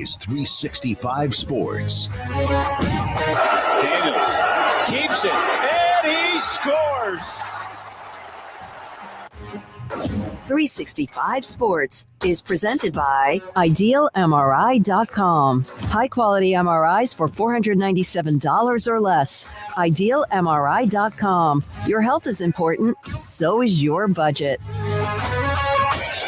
is 365 Sports. Daniels keeps it, and he scores. 365 Sports is presented by IdealMRI.com. High-quality MRIs for $497 or less. IdealMRI.com. Your health is important, so is your budget.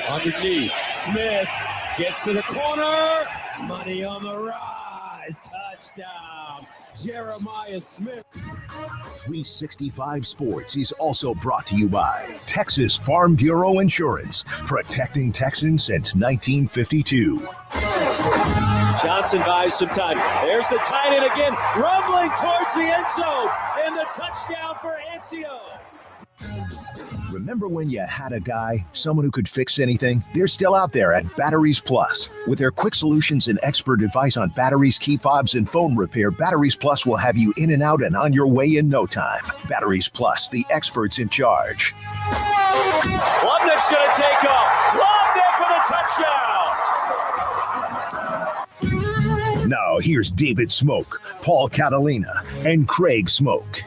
Underneath, Smith gets to the corner. Money on the rise. Touchdown, Jeremiah Smith. 365 Sports is also brought to you by Texas Farm Bureau Insurance, protecting Texans since 1952. Johnson buys some time. There's the tight end again, rumbling towards the end zone, and the touchdown for Ancio. Remember when you had a guy, someone who could fix anything? They're still out there at Batteries Plus. With their quick solutions and expert advice on batteries, key fobs, and phone repair, Batteries Plus will have you in and out and on your way in no time. Batteries Plus, the experts in charge. Klubnik's going to take off. Klubnik with a touchdown. Now here's David Smoak, Paul Catalina, and Craig Smoak.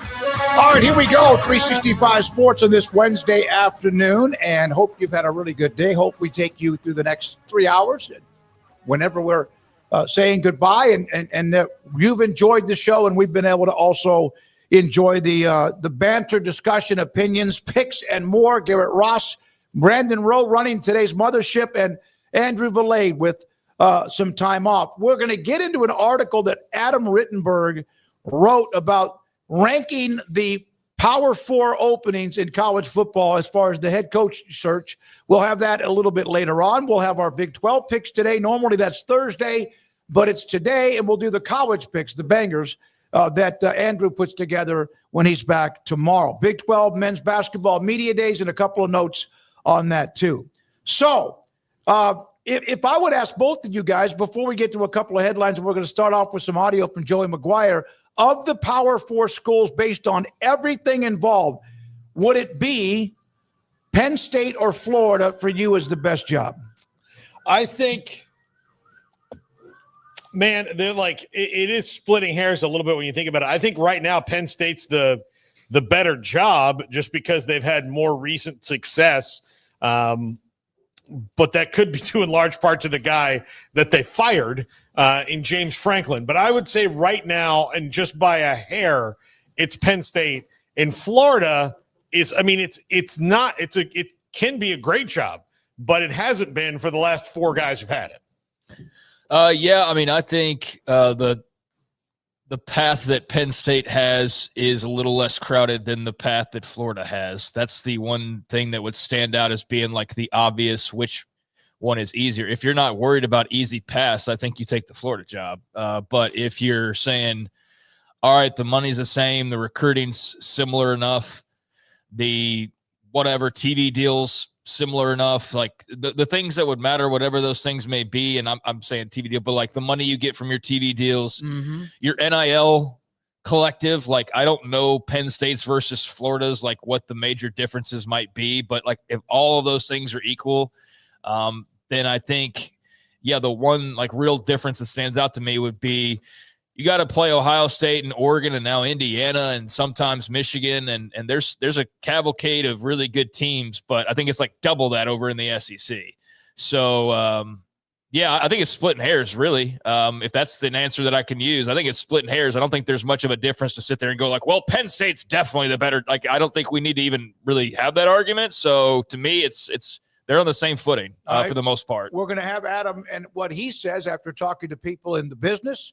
All right, here we go. 365 Sports on this Wednesday afternoon, and hope you've had a really good day. Hope we take you through the next 3 hours whenever we're saying goodbye, and you've enjoyed the show, and we've been able to also enjoy the banter, discussion, opinions, picks, and more. Garrett Ross, Brandon Rowe running today's mothership, and Andrew Valade with some time off. We're going to get into an article that Adam Rittenberg wrote about ranking the Power 4 openings in college football as far as the head coach search. We'll have that a little bit later on. We'll have our Big 12 picks today. Normally that's Thursday, but it's today, and we'll do the college picks, the bangers that Andrew puts together when he's back tomorrow. Big 12 men's basketball media days, and a couple of notes on that too. So if I would ask both of you guys, before we get to a couple of headlines, and we're going to start off with some audio from Joey McGuire, of the Power 4 schools, based on everything involved, would it be Penn State or Florida for you as the best job? I think, man, they're like, it is splitting hairs a little bit when you think about it. I think right now Penn State's the better job just because they've had more recent success. But that could be due in large part to the guy that they fired in James Franklin. But I would say right now, and just by a hair, it's Penn State. In Florida is, I mean, it can be a great job, but it hasn't been for the last four guys who've had it. Yeah, I mean, I think the path that Penn State has is a little less crowded than the path that Florida has. That's the one thing that would stand out as being like the obvious which one is easier. If you're not worried about easy pass, I think you take the Florida job. But if you're saying, all right, the money's the same, the recruiting's similar enough, the whatever TV deals similar enough, like the things that would matter, whatever those things may be, and I'm saying TV deal, but like the money you get from your TV deals, your NIL collective, like I don't know Penn State's versus Florida's, like what the major differences might be, but like if all of those things are equal, then I think, yeah, the one like real difference that stands out to me would be you got to play Ohio State and Oregon and now Indiana and sometimes Michigan. And there's a cavalcade of really good teams, but I think it's like double that over in the SEC. So, yeah, I think it's splitting hairs, really. If that's an answer that I can use, I think it's splitting hairs. I don't think there's much of a difference to sit there and go like, well, Penn State's definitely the better. Like, I don't think we need to even really have that argument. So to me, it's they're on the same footing for the most part. We're going to have Adam and what he says after talking to people in the business.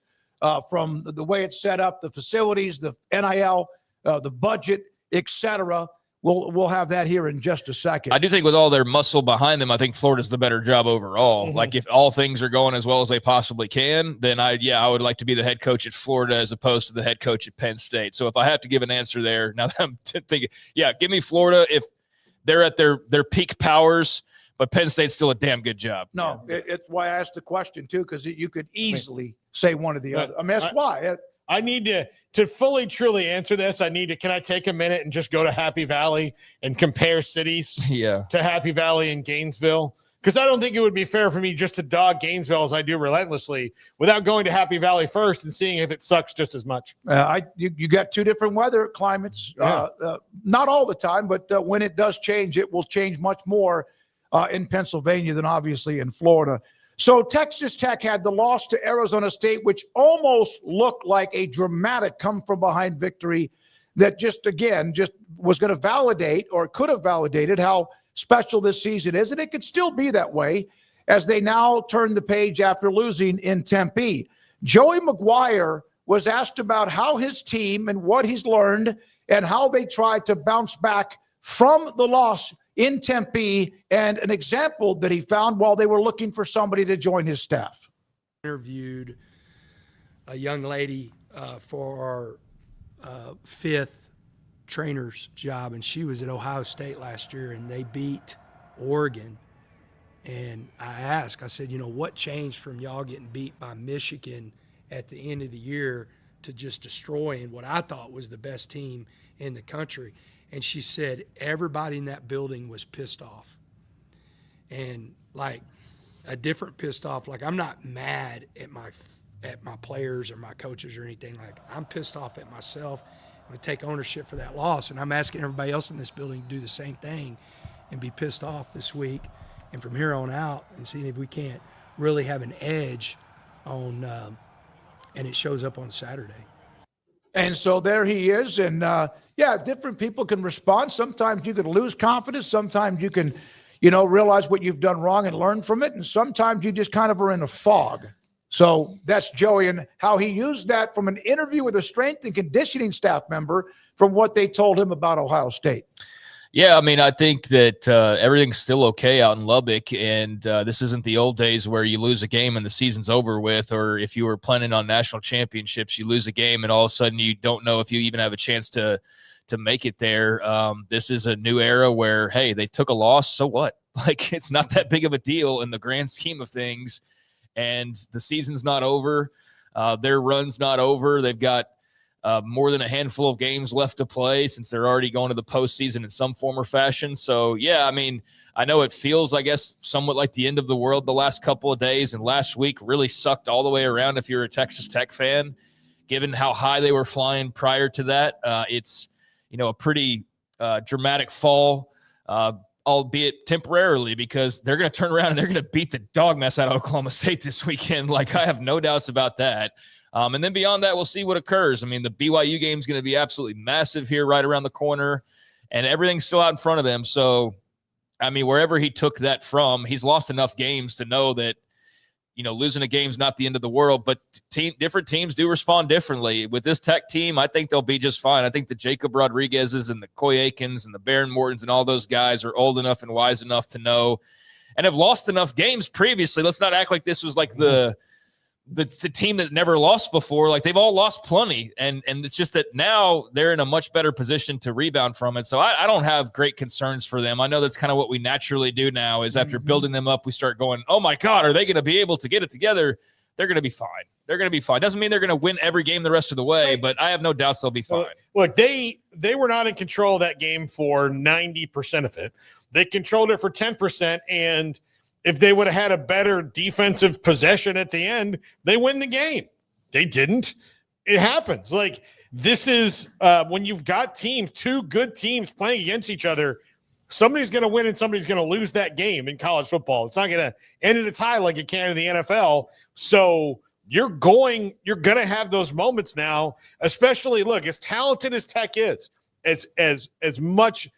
From the way it's set up, the facilities, the NIL, the budget, etc. We'll have that here in just a second. I do think with all their muscle behind them, I think Florida's the better job overall. Like if all things are going as well as they possibly can, then I would like to be the head coach at Florida as opposed to the head coach at Penn State. So if I have to give an answer there, now that I'm thinking, yeah, give me Florida if they're at their peak powers, but Penn State's still a damn good job. No, it's why I asked the question too, because you could easily say one or the other. I mean, that's why. I need to fully, truly answer this. Can I take a minute and just go to Happy Valley and compare cities to Happy Valley and Gainesville? because I don't think it would be fair for me just to dog Gainesville as I do relentlessly without going to Happy Valley first and seeing if it sucks just as much. You got two different weather climates, not all the time, but when it does change, it will change much more in Pennsylvania than obviously in Florida. So Texas Tech had the loss to Arizona State, which almost looked like a dramatic come-from-behind victory that just was going to validate, or could have validated, how special this season is. And it could still be that way as they now turn the page after losing in Tempe. Joey McGuire was asked about how his team and what he's learned and how they tried to bounce back from the loss in Tempe, and an example that he found while they were looking for somebody to join his staff. Interviewed a young lady for our fifth trainer's job, and she was at Ohio State last year, and they beat Oregon. And I said, what changed from y'all getting beat by Michigan at the end of the year to just destroying what I thought was the best team in the country? And she said everybody in that building was pissed off. And like a different pissed off, like I'm not mad at my players or my coaches or anything. Like I'm pissed off at myself. I'm going to take ownership for that loss. And I'm asking everybody else in this building to do the same thing and be pissed off this week and from here on out, and seeing if we can't really have an edge on, and it shows up on Saturday. And so there he is. And different people can respond. Sometimes you can lose confidence. Sometimes you can, realize what you've done wrong and learn from it. And sometimes you just kind of are in a fog. So that's Joey, and how he used that from an interview with a strength and conditioning staff member from what they told him about Ohio State. Yeah, I mean, I think that everything's still okay out in Lubbock, and this isn't the old days where you lose a game and the season's over with, or if you were planning on national championships, you lose a game and all of a sudden you don't know if you even have a chance to make it there. This is a new era where, hey, they took a loss, so what? Like, it's not that big of a deal in the grand scheme of things, and the season's not over. Their run's not over. They've got more than a handful of games left to play since they're already going to the postseason in some form or fashion. So, yeah, I mean, I know it feels, I guess, somewhat like the end of the world the last couple of days, and last week really sucked all the way around if you're a Texas Tech fan, given how high they were flying prior to that. It's, a pretty dramatic fall, albeit temporarily, because they're going to turn around and they're going to beat the dog mess out of Oklahoma State this weekend. Like, I have no doubts about that. And then beyond that, we'll see what occurs. I mean, the BYU game is going to be absolutely massive here right around the corner, and everything's still out in front of them. So, I mean, wherever he took that from, he's lost enough games to know that, losing a game is not the end of the world, but different teams do respond differently. With this Tech team, I think they'll be just fine. I think the Jacob Rodriguez's and the Coy Aikens and the Baron Mortons and all those guys are old enough and wise enough to know and have lost enough games previously. Let's not act like this was like the team that never lost before. Like, they've all lost plenty, and it's just that now they're in a much better position to rebound from it. So I don't have great concerns for them. I know that's kind of what we naturally do now, is after building them up, we start going, oh my God, are they going to be able to get it together? They're going to be fine. They're going to be fine. Doesn't mean they're going to win every game the rest of the way, but I have no doubts they'll be fine. Look, they were not in control of that game for 90% of it. They controlled it for 10%, and if they would have had a better defensive possession at the end, they win the game. They didn't. It happens. Like, this is when you've got two good teams playing against each other, somebody's going to win and somebody's going to lose that game in college football. It's not going to end in a tie like it can in the NFL. So you're going to have those moments now, especially, look, as talented as Tech is, as much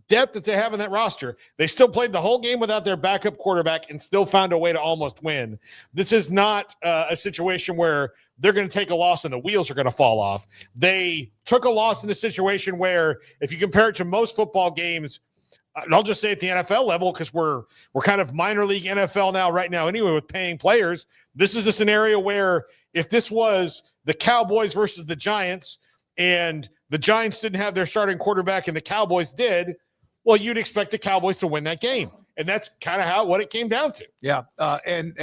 depth that they have in that roster, they still played the whole game without their backup quarterback and still found a way to almost win. This is not a situation where they're going to take a loss and the wheels are going to fall off. They took a loss in a situation where, if you compare it to most football games, and I'll just say at the NFL level, because we're kind of minor league NFL right now anyway with paying players, this is a scenario where if this was the Cowboys versus the Giants and the Giants didn't have their starting quarterback and the Cowboys did, well, you'd expect the Cowboys to win that game. And that's kind of what it came down to. Yeah. And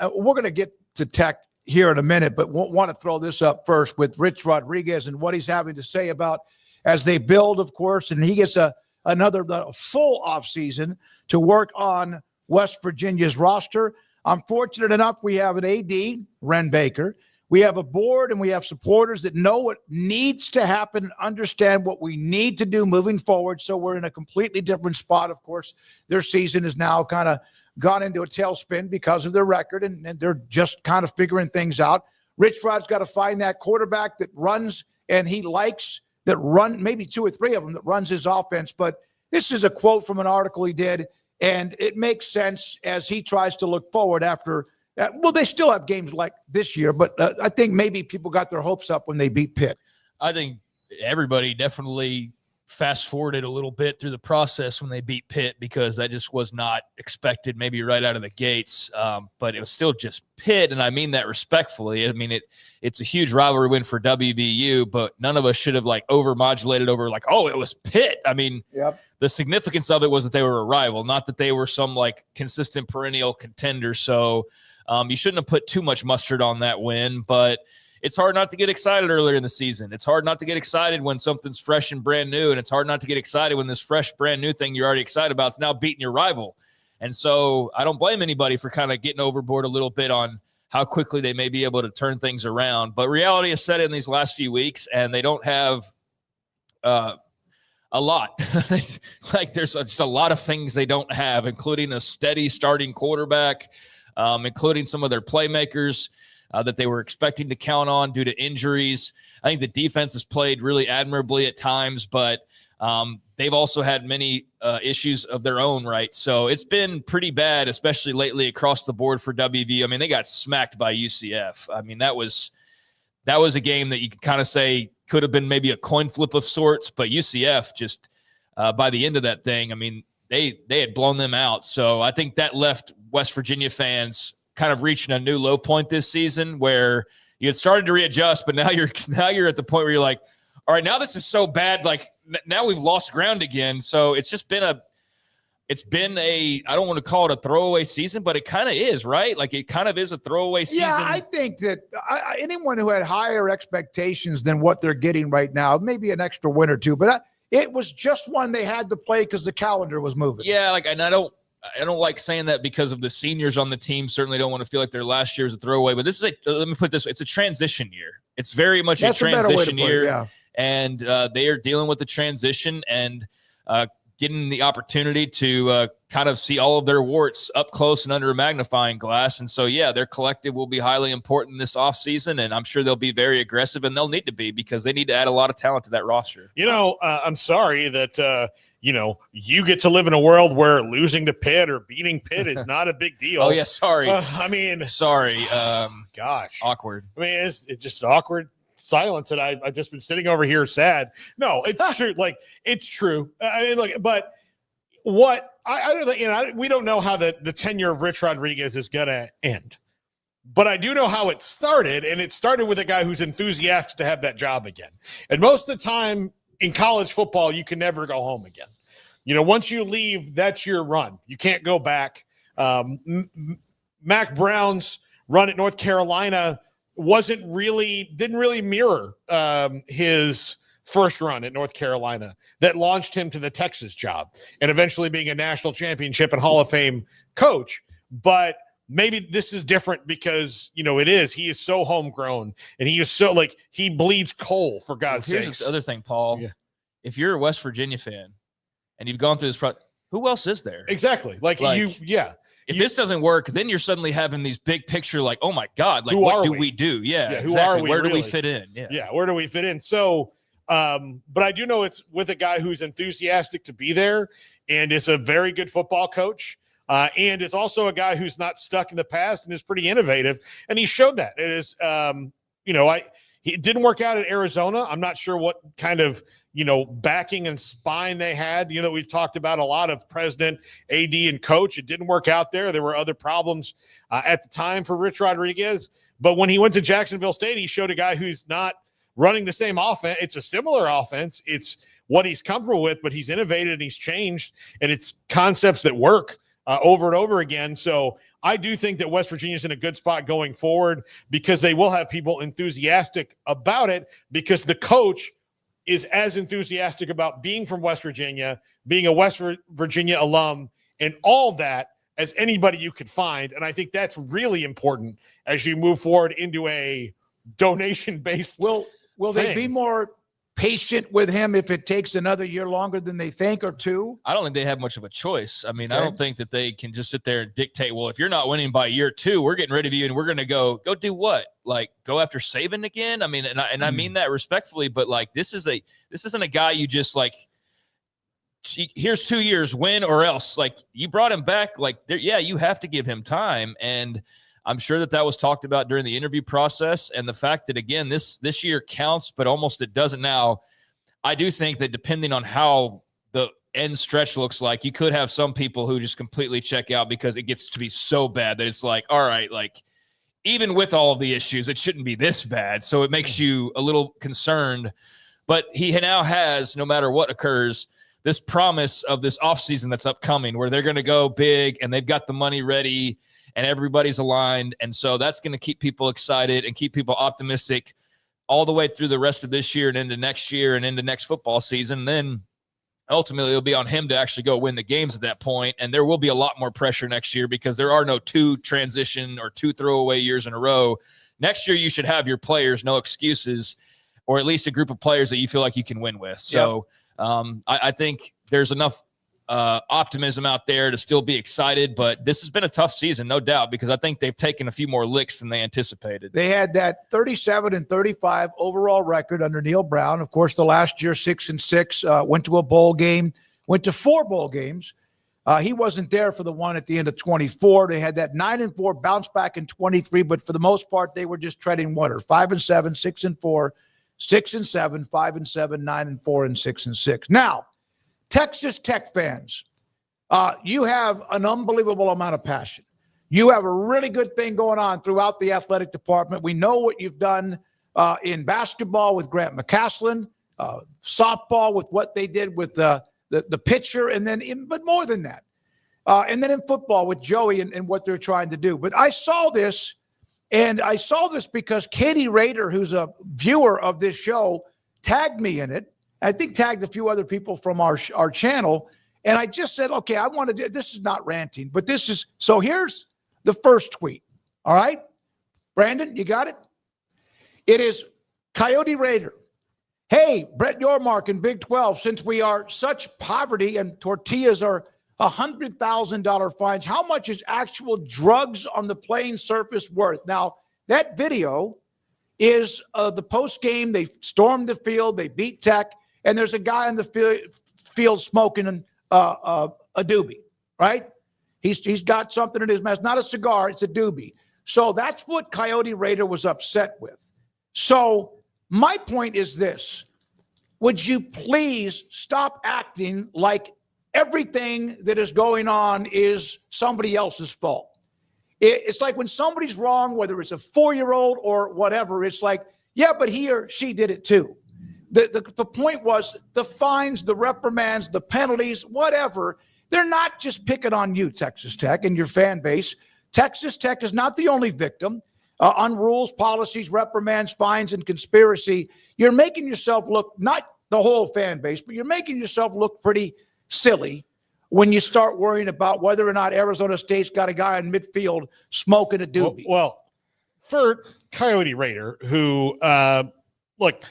we're going to get to Tech here in a minute, but want to throw this up first with Rich Rodriguez and what he's having to say about as they build, of course, and he gets another full offseason to work on West Virginia's roster. I'm fortunate enough we have an AD, Ren Baker. We have a board and we have supporters that know what needs to happen and understand what we need to do moving forward. So we're in a completely different spot. Of course, their season is now kind of gone into a tailspin because of their record, and they're just kind of figuring things out. Rich Rod's got to find that quarterback that runs, and he likes that run, maybe 2 or 3 of them that runs his offense. But this is a quote from an article he did, and it makes sense as he tries to look forward after – well, they still have games like this year, but I think maybe people got their hopes up when they beat Pitt. I think everybody definitely fast-forwarded a little bit through the process when they beat Pitt because that just was not expected maybe right out of the gates, but it was still just Pitt, and I mean that respectfully. I mean, it's a huge rivalry win for WVU, but none of us should have, over-modulated over, oh, it was Pitt. I mean, The significance of it was that they were a rival, not that they were some, consistent perennial contender, so – you shouldn't have put too much mustard on that win, but it's hard not to get excited earlier in the season. It's hard not to get excited when something's fresh and brand new, and it's hard not to get excited when this fresh, brand new thing you're already excited about is now beating your rival. And so I don't blame anybody for kind of getting overboard a little bit on how quickly they may be able to turn things around. But reality has set in these last few weeks, and they don't have a lot. There's just a lot of things they don't have, including a steady starting quarterback, including some of their playmakers that they were expecting to count on due to injuries. I think the defense has played really admirably at times, but they've also had many issues of their own, right? So it's been pretty bad, especially lately across the board for WVU. I mean, they got smacked by UCF. I mean, that was a game that you could kind of say could have been maybe a coin flip of sorts, but UCF just by the end of that thing, I mean, they had blown them out. So I think that left West Virginia fans kind of reaching a new low point this season where you had started to readjust, but now you're at the point where you're like, all right, now this is so bad. Now we've lost ground again. So it's just been I don't want to call it a throwaway season, but it kind of is, right? It kind of is a throwaway season. Yeah, I think that anyone who had higher expectations than what they're getting right now, maybe an extra win or two, but it was just one they had to play because the calendar was moving. Yeah, and I don't like saying that because of the seniors on the team. Certainly don't want to feel like their last year is a throwaway, but this is let me put it this way. It's a transition year. It's very much a transition year. Yeah. And they are dealing with the transition and getting the opportunity to kind of see all of their warts up close and under a magnifying glass. And so, yeah, their collective will be highly important this offseason, and I'm sure they'll be very aggressive, and they'll need to be because they need to add a lot of talent to that roster. I'm sorry that, you get to live in a world where losing to Pitt or beating Pitt is not a big deal. Oh, yeah, sorry. Sorry. Gosh. Awkward. I mean, it's just awkward silence, and I've just been sitting over here sad. No, it's true. It's true. But what we don't know how the tenure of Rich Rodriguez is going to end. But I do know how it started, and it started with a guy who's enthusiastic to have that job again. And most of the time in college football, you can never go home again. Once you leave, that's your run. You can't go back. Mac Brown's run at North Carolina didn't really mirror his first run at North Carolina that launched him to the Texas job and eventually being a national championship and Hall of Fame coach. But maybe this is different because, he is so homegrown and he is so he bleeds coal, for God's sake. Here's the other thing, Paul. Yeah. If you're a West Virginia fan and you've gone through this process, who else is there? Exactly. If this doesn't work, then you're suddenly having these big picture, oh my God, what do we do? Yeah, who exactly. are we? Where really? Do we fit in? Yeah, where do we fit in? So, but I do know it's with a guy who's enthusiastic to be there and is a very good football coach. And is also a guy who's not stuck in the past and is pretty innovative. And he showed that. It is, it didn't work out at Arizona. I'm not sure what kind of, backing and spine they had. We've talked about a lot of president, AD, and coach. It didn't work out there. There were other problems at the time for Rich Rodriguez. But when he went to Jacksonville State, he showed a guy who's not running the same offense. It's a similar offense. It's what he's comfortable with, but he's innovated and he's changed. And it's concepts that work over and over again. So I do think that West Virginia is in a good spot going forward because they will have people enthusiastic about it because the coach is as enthusiastic about being from West Virginia, being a West Virginia alum, and all that as anybody you could find. And I think that's really important as you move forward into a donation-based. Will they be more patient with him if it takes another year longer than they think, or two? I don't think they have much of a choice. I mean, Okay. I don't think that they can just sit there and dictate, well, if you're not winning by year 2, we're getting rid of you and we're going to go do what? Like, go after Saban again? I mean, and I mean that respectfully, but like, this isn't a guy you just like, here's 2 years, win or else. Like, you brought him back. Like, you have to give him time. And I'm sure that was talked about during the interview process. And the fact that, again, this year counts, but almost it doesn't now. I do think that depending on how the end stretch looks like, you could have some people who just completely check out because it gets to be so bad that it's like, all right, like, even with all of the issues, it shouldn't be this bad. So it makes you a little concerned. But he now has, no matter what occurs, this promise of this offseason that's upcoming where they're going to go big and they've got the money ready and everybody's aligned. And so that's going to keep people excited and keep people optimistic all the way through the rest of this year and into next year and into next football season. And then ultimately it'll be on him to actually go win the games at that point. And there will be a lot more pressure next year because there are no 2 transition or 2 throwaway years in a row. Next year, you should have your players, no excuses, or at least a group of players that you feel like you can win with. So I think there's enough optimism out there to still be excited, but this has been a tough season, no doubt, because I think they've taken a few more licks than they anticipated. They had that 37-35 overall record under Neil Brown. Of course, the last year, 6-6, went to a bowl game, went to 4 bowl games. He wasn't there for the one at the end of 24. They had that 9-4 bounce back in 23, but for the most part, they were just treading water. 5-7, 6-4, 6-7, 5-7, 9-4, and 6-6. Now, Texas Tech fans, you have an unbelievable amount of passion. You have a really good thing going on throughout the athletic department. We know what you've done in basketball with Grant McCaslin, softball with what they did with the pitcher, and then but more than that. And then in football with Joey and what they're trying to do. But I saw this, and I saw this because Katie Rader, who's a viewer of this show, tagged me in it. I think tagged a few other people from our channel. And I just said, okay, I want to do, this is not ranting, but this is, so here's the first tweet. All right. Brandon, you got it? It is Coyote Raider. Hey, Brett Yormark in Big 12, since we are such poverty and tortillas are $100,000 fines, how much is actual drugs on the playing surface worth? Now, that video is the post game. They stormed the field. They beat Tech. And there's a guy in the field smoking a doobie, right? He's got something in his mouth. It's not a cigar. It's a doobie. So that's what Coyote Raider was upset with. So my point is this. Would you please stop acting like everything that is going on is somebody else's fault? It's like when somebody's wrong, whether it's a 4-year-old or whatever, it's like, yeah, but he or she did it too. The point was the fines, the reprimands, the penalties, whatever, they're not just picking on you, Texas Tech, and your fan base. Texas Tech is not the only victim on rules, policies, reprimands, fines, and conspiracy. You're making yourself look, not the whole fan base, but you're making yourself look pretty silly when you start worrying about whether or not Arizona State's got a guy in midfield smoking a doobie. Well, for Coyote Raider, who, look,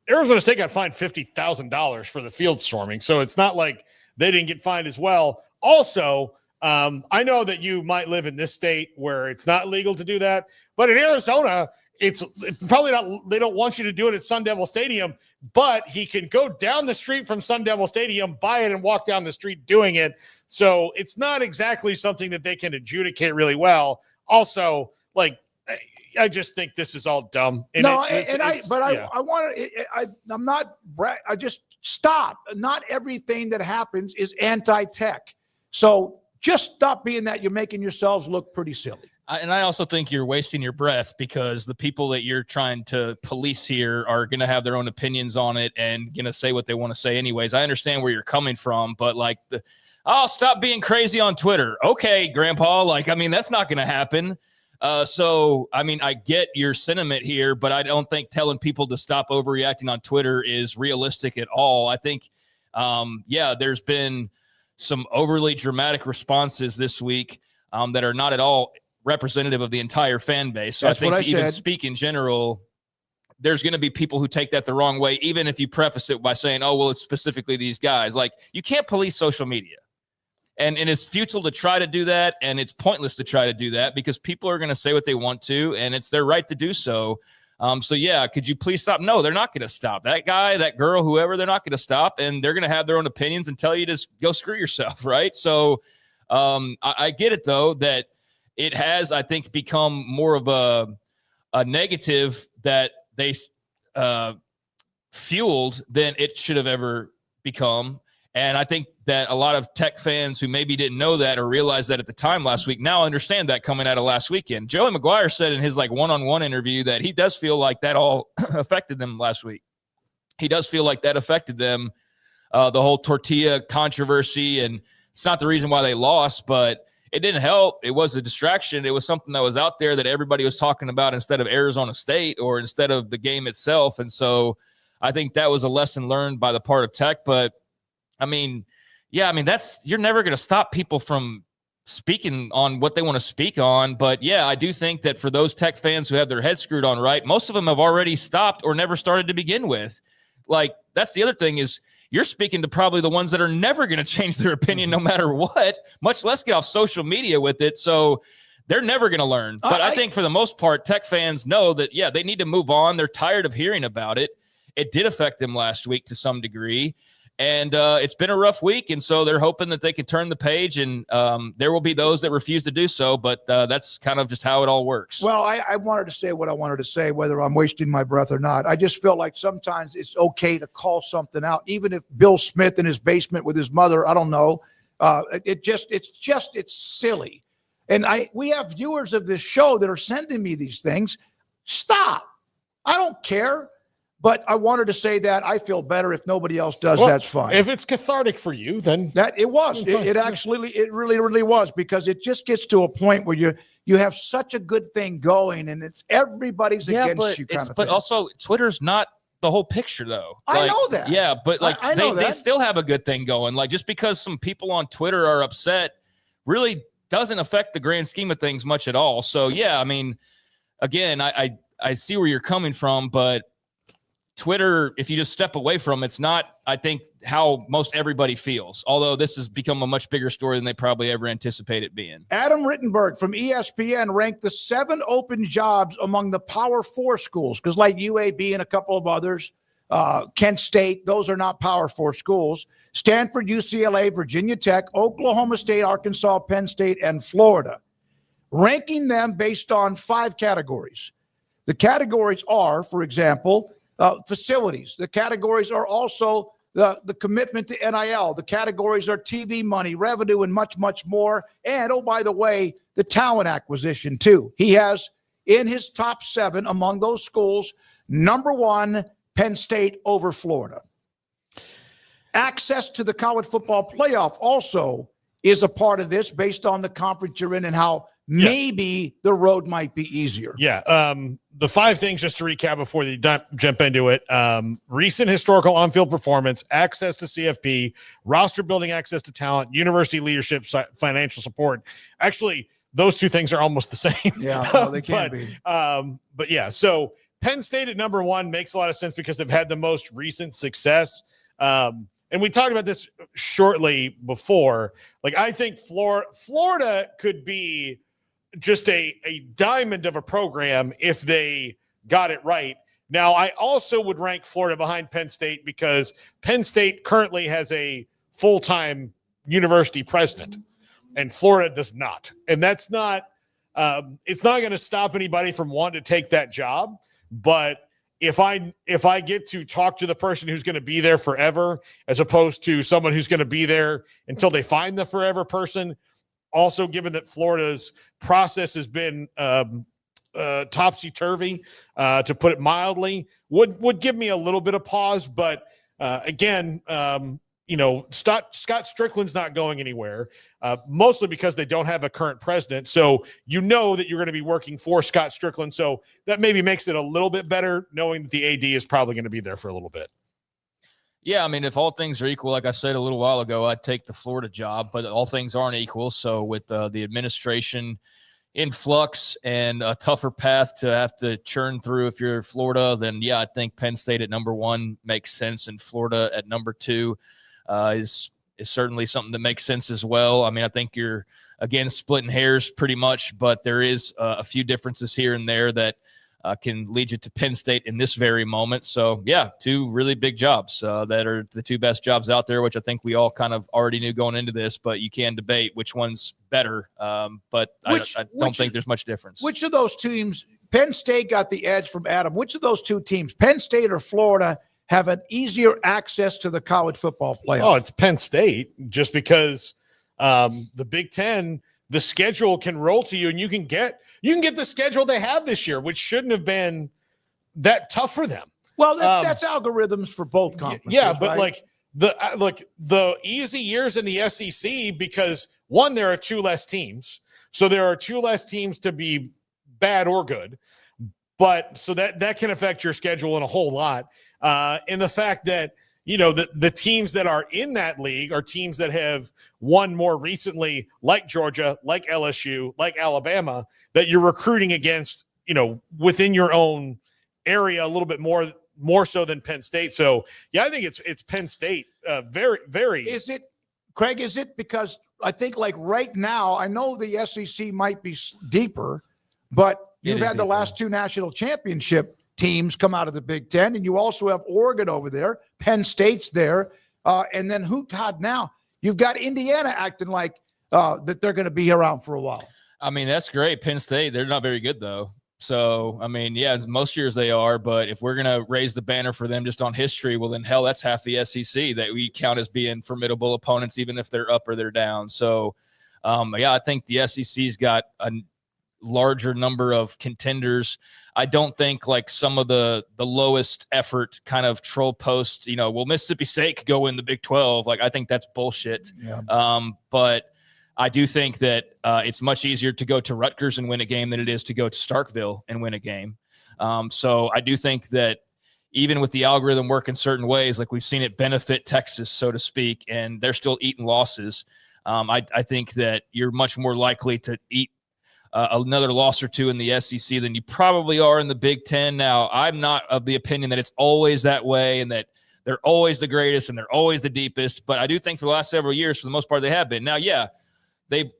Arizona State got fined $50,000 for the field storming, so it's not like they didn't get fined as well. Also, I know that you might live in this state where it's not legal to do that, but in Arizona, it's probably not. They don't want you to do it at Sun Devil Stadium, but he can go down the street from Sun Devil Stadium, buy it, and walk down the street doing it. So it's not exactly something that they can adjudicate really well. Also, like, I just think this is all dumb. And I want to. I'm not. I just stop. Not everything that happens is anti-tech. So just stop being that. You're making yourselves look pretty silly. And I also think you're wasting your breath because the people that you're trying to police here are going to have their own opinions on it and going to say what they want to say anyways. I understand where you're coming from, but like stop being crazy on Twitter. Okay, Grandpa. Like, I mean, that's not going to happen. So, I mean, I get your sentiment here, but I don't think telling people to stop overreacting on Twitter is realistic at all. I think, there's been some overly dramatic responses this week. that are not at all representative of the entire fan base. So That's I think what I to even said. speak in general, there's going to be people who take that the wrong way, even if you preface it by saying, oh, well, it's specifically these guys. Like, you can't police social media. And it's futile to try to do that, and it's pointless to try to do that because people are going to say what they want to, and it's their right to do so. So, yeah, could you please stop? No, they're not going to stop. That guy, that girl, whoever, they're not going to stop, and they're going to have their own opinions and tell you to go screw yourself, right? So I get it, though, that it has, I think, become more of a negative that they fueled than it should have ever become. And I think that a lot of Tech fans who maybe didn't know that or realized that at the time last week now understand that coming out of last weekend. Joey McGuire said in his one-on-one interview that he does feel like that all affected them last week. He does feel like that affected them, the whole tortilla controversy. And it's not the reason why they lost, but it didn't help. It was a distraction. It was something that was out there that everybody was talking about instead of Arizona State or instead of the game itself. And so I think that was a lesson learned by the part of Tech. But you're never going to stop people from speaking on what they want to speak on. But yeah, I do think that for those Tech fans who have their heads screwed on right, most of them have already stopped or never started to begin with. Like, that's the other thing is you're speaking to probably the ones that are never going to change their opinion no matter what, much less get off social media with it. So they're never going to learn. But I think for the most part, Tech fans know that, yeah, they need to move on. They're tired of hearing about it. It did affect them last week to some degree. And it's been a rough week, and so they're hoping that they can turn the page, and there will be those that refuse to do so, but that's kind of just how it all works. Well, I wanted to say what I wanted to say, whether I'm wasting my breath or not. I just feel like sometimes it's okay to call something out, even if Bill Smith in his basement with his mother, I don't know. It's silly. And we have viewers of this show that are sending me these things. Stop. I don't care. But I wanted to say that I feel better if nobody else does. Well, that's fine. If it's cathartic for you, then that it was. It really was, because it just gets to a point where you have such a good thing going, and it's everybody's against you kind of thing. But also, Twitter's not the whole picture, though. I know that. Yeah, but I know they still have a good thing going. Like, just because some people on Twitter are upset really doesn't affect the grand scheme of things much at all. So yeah, I mean, again, I see where you're coming from, but Twitter, if you just step away from it's not, I think, how most everybody feels, although this has become a much bigger story than they probably ever anticipated it being. Adam Rittenberg from ESPN ranked the 7 open jobs among the Power 4 schools, because like UAB and a couple of others, Kent State, those are not Power 4 schools. Stanford, UCLA, Virginia Tech, Oklahoma State, Arkansas, Penn State, and Florida. Ranking them based on 5 categories. The categories are, for example, facilities. The categories are also the commitment to NIL. The categories are TV money, revenue, and much, much more. And, oh, by the way, the talent acquisition, too. He has in his top 7 among those schools, number 1, Penn State over Florida. Access to the college football playoff also is a part of this based on the conference you're in and how maybe the road might be easier. Yeah. The 5 things, just to recap before you jump into it. Recent historical on-field performance, access to CFP, roster building, access to talent, university leadership, financial support. Actually, those 2 things are almost the same. Yeah, well, they can be. But yeah, so Penn State at number 1 makes a lot of sense because they've had the most recent success. And we talked about this shortly before. Like, I think Florida could be just a diamond of a program if they got it right. Now, I also would rank Florida behind Penn State because Penn State currently has a full-time university president, and Florida does not. And that's not it's not going to stop anybody from wanting to take that job. But if I get to talk to the person who's going to be there forever, as opposed to someone who's going to be there until they find the forever person, also, given that Florida's process has been topsy-turvy, to put it mildly, would give me a little bit of pause. But again, Scott Strickland's not going anywhere, mostly because they don't have a current president. So you know that you're going to be working for Scott Strickland. So that maybe makes it a little bit better, knowing that the AD is probably going to be there for a little bit. Yeah, I mean, if all things are equal, like I said a little while ago, I'd take the Florida job, but all things aren't equal. So with the administration in flux and a tougher path to have to churn through if you're Florida, then yeah, I think Penn State at number 1 makes sense, and Florida at number 2 is certainly something that makes sense as well. I mean, I think you're, again, splitting hairs pretty much, but there is a few differences here and there that can lead you to Penn State in this very moment. So, yeah, 2 really big jobs that are the 2 best jobs out there, which I think we all kind of already knew going into this, but you can debate which one's better. But I don't think there's much difference. Which of those teams, Penn State got the edge from Adam, which of those 2 teams, Penn State or Florida, have an easier access to the college football playoff? Oh, it's Penn State, just because the Big Ten, the schedule can roll to you, and you can get the schedule they have this year, which shouldn't have been that tough for them. Well, that's algorithms for both conferences. Yeah, but right? the easy years in the SEC, because one, there are 2 less teams, so there are 2 less teams to be bad or good. But so that can affect your schedule in a whole lot. And the fact that, the teams that are in that league are teams that have won more recently, like Georgia, like LSU, like Alabama, that you're recruiting against, within your own area a little bit more so than Penn State. So, yeah, I think it's Penn State. Very, very. Is it, Craig, because I think like right now, I know the SEC might be deeper, but you've had the last 2 national championship teams come out of the Big Ten, and you also have Oregon over there. Penn State's there. And then now you've got Indiana acting like that they're going to be around for a while. I mean, that's great. Penn State, they're not very good, though. So, I mean, yeah, most years they are, but if we're going to raise the banner for them just on history, well, then hell, that's half the SEC that we count as being formidable opponents, even if they're up or they're down. So, yeah, I think the SEC's got a larger number of contenders. I don't think like some of the lowest effort kind of troll posts, will Mississippi State could go in the Big 12? Like, I think that's bullshit. Yeah. But I do think that it's much easier to go to Rutgers and win a game than it is to go to Starkville and win a game. So I do think that even with the algorithm working certain ways, like we've seen it benefit Texas, so to speak, and they're still eating losses. I think that you're much more likely to eat another loss or 2 in the SEC than you probably are in the Big Ten. Now, I'm not of the opinion that it's always that way and that they're always the greatest and they're always the deepest, but I do think for the last several years, for the most part, they have been. Now, yeah, they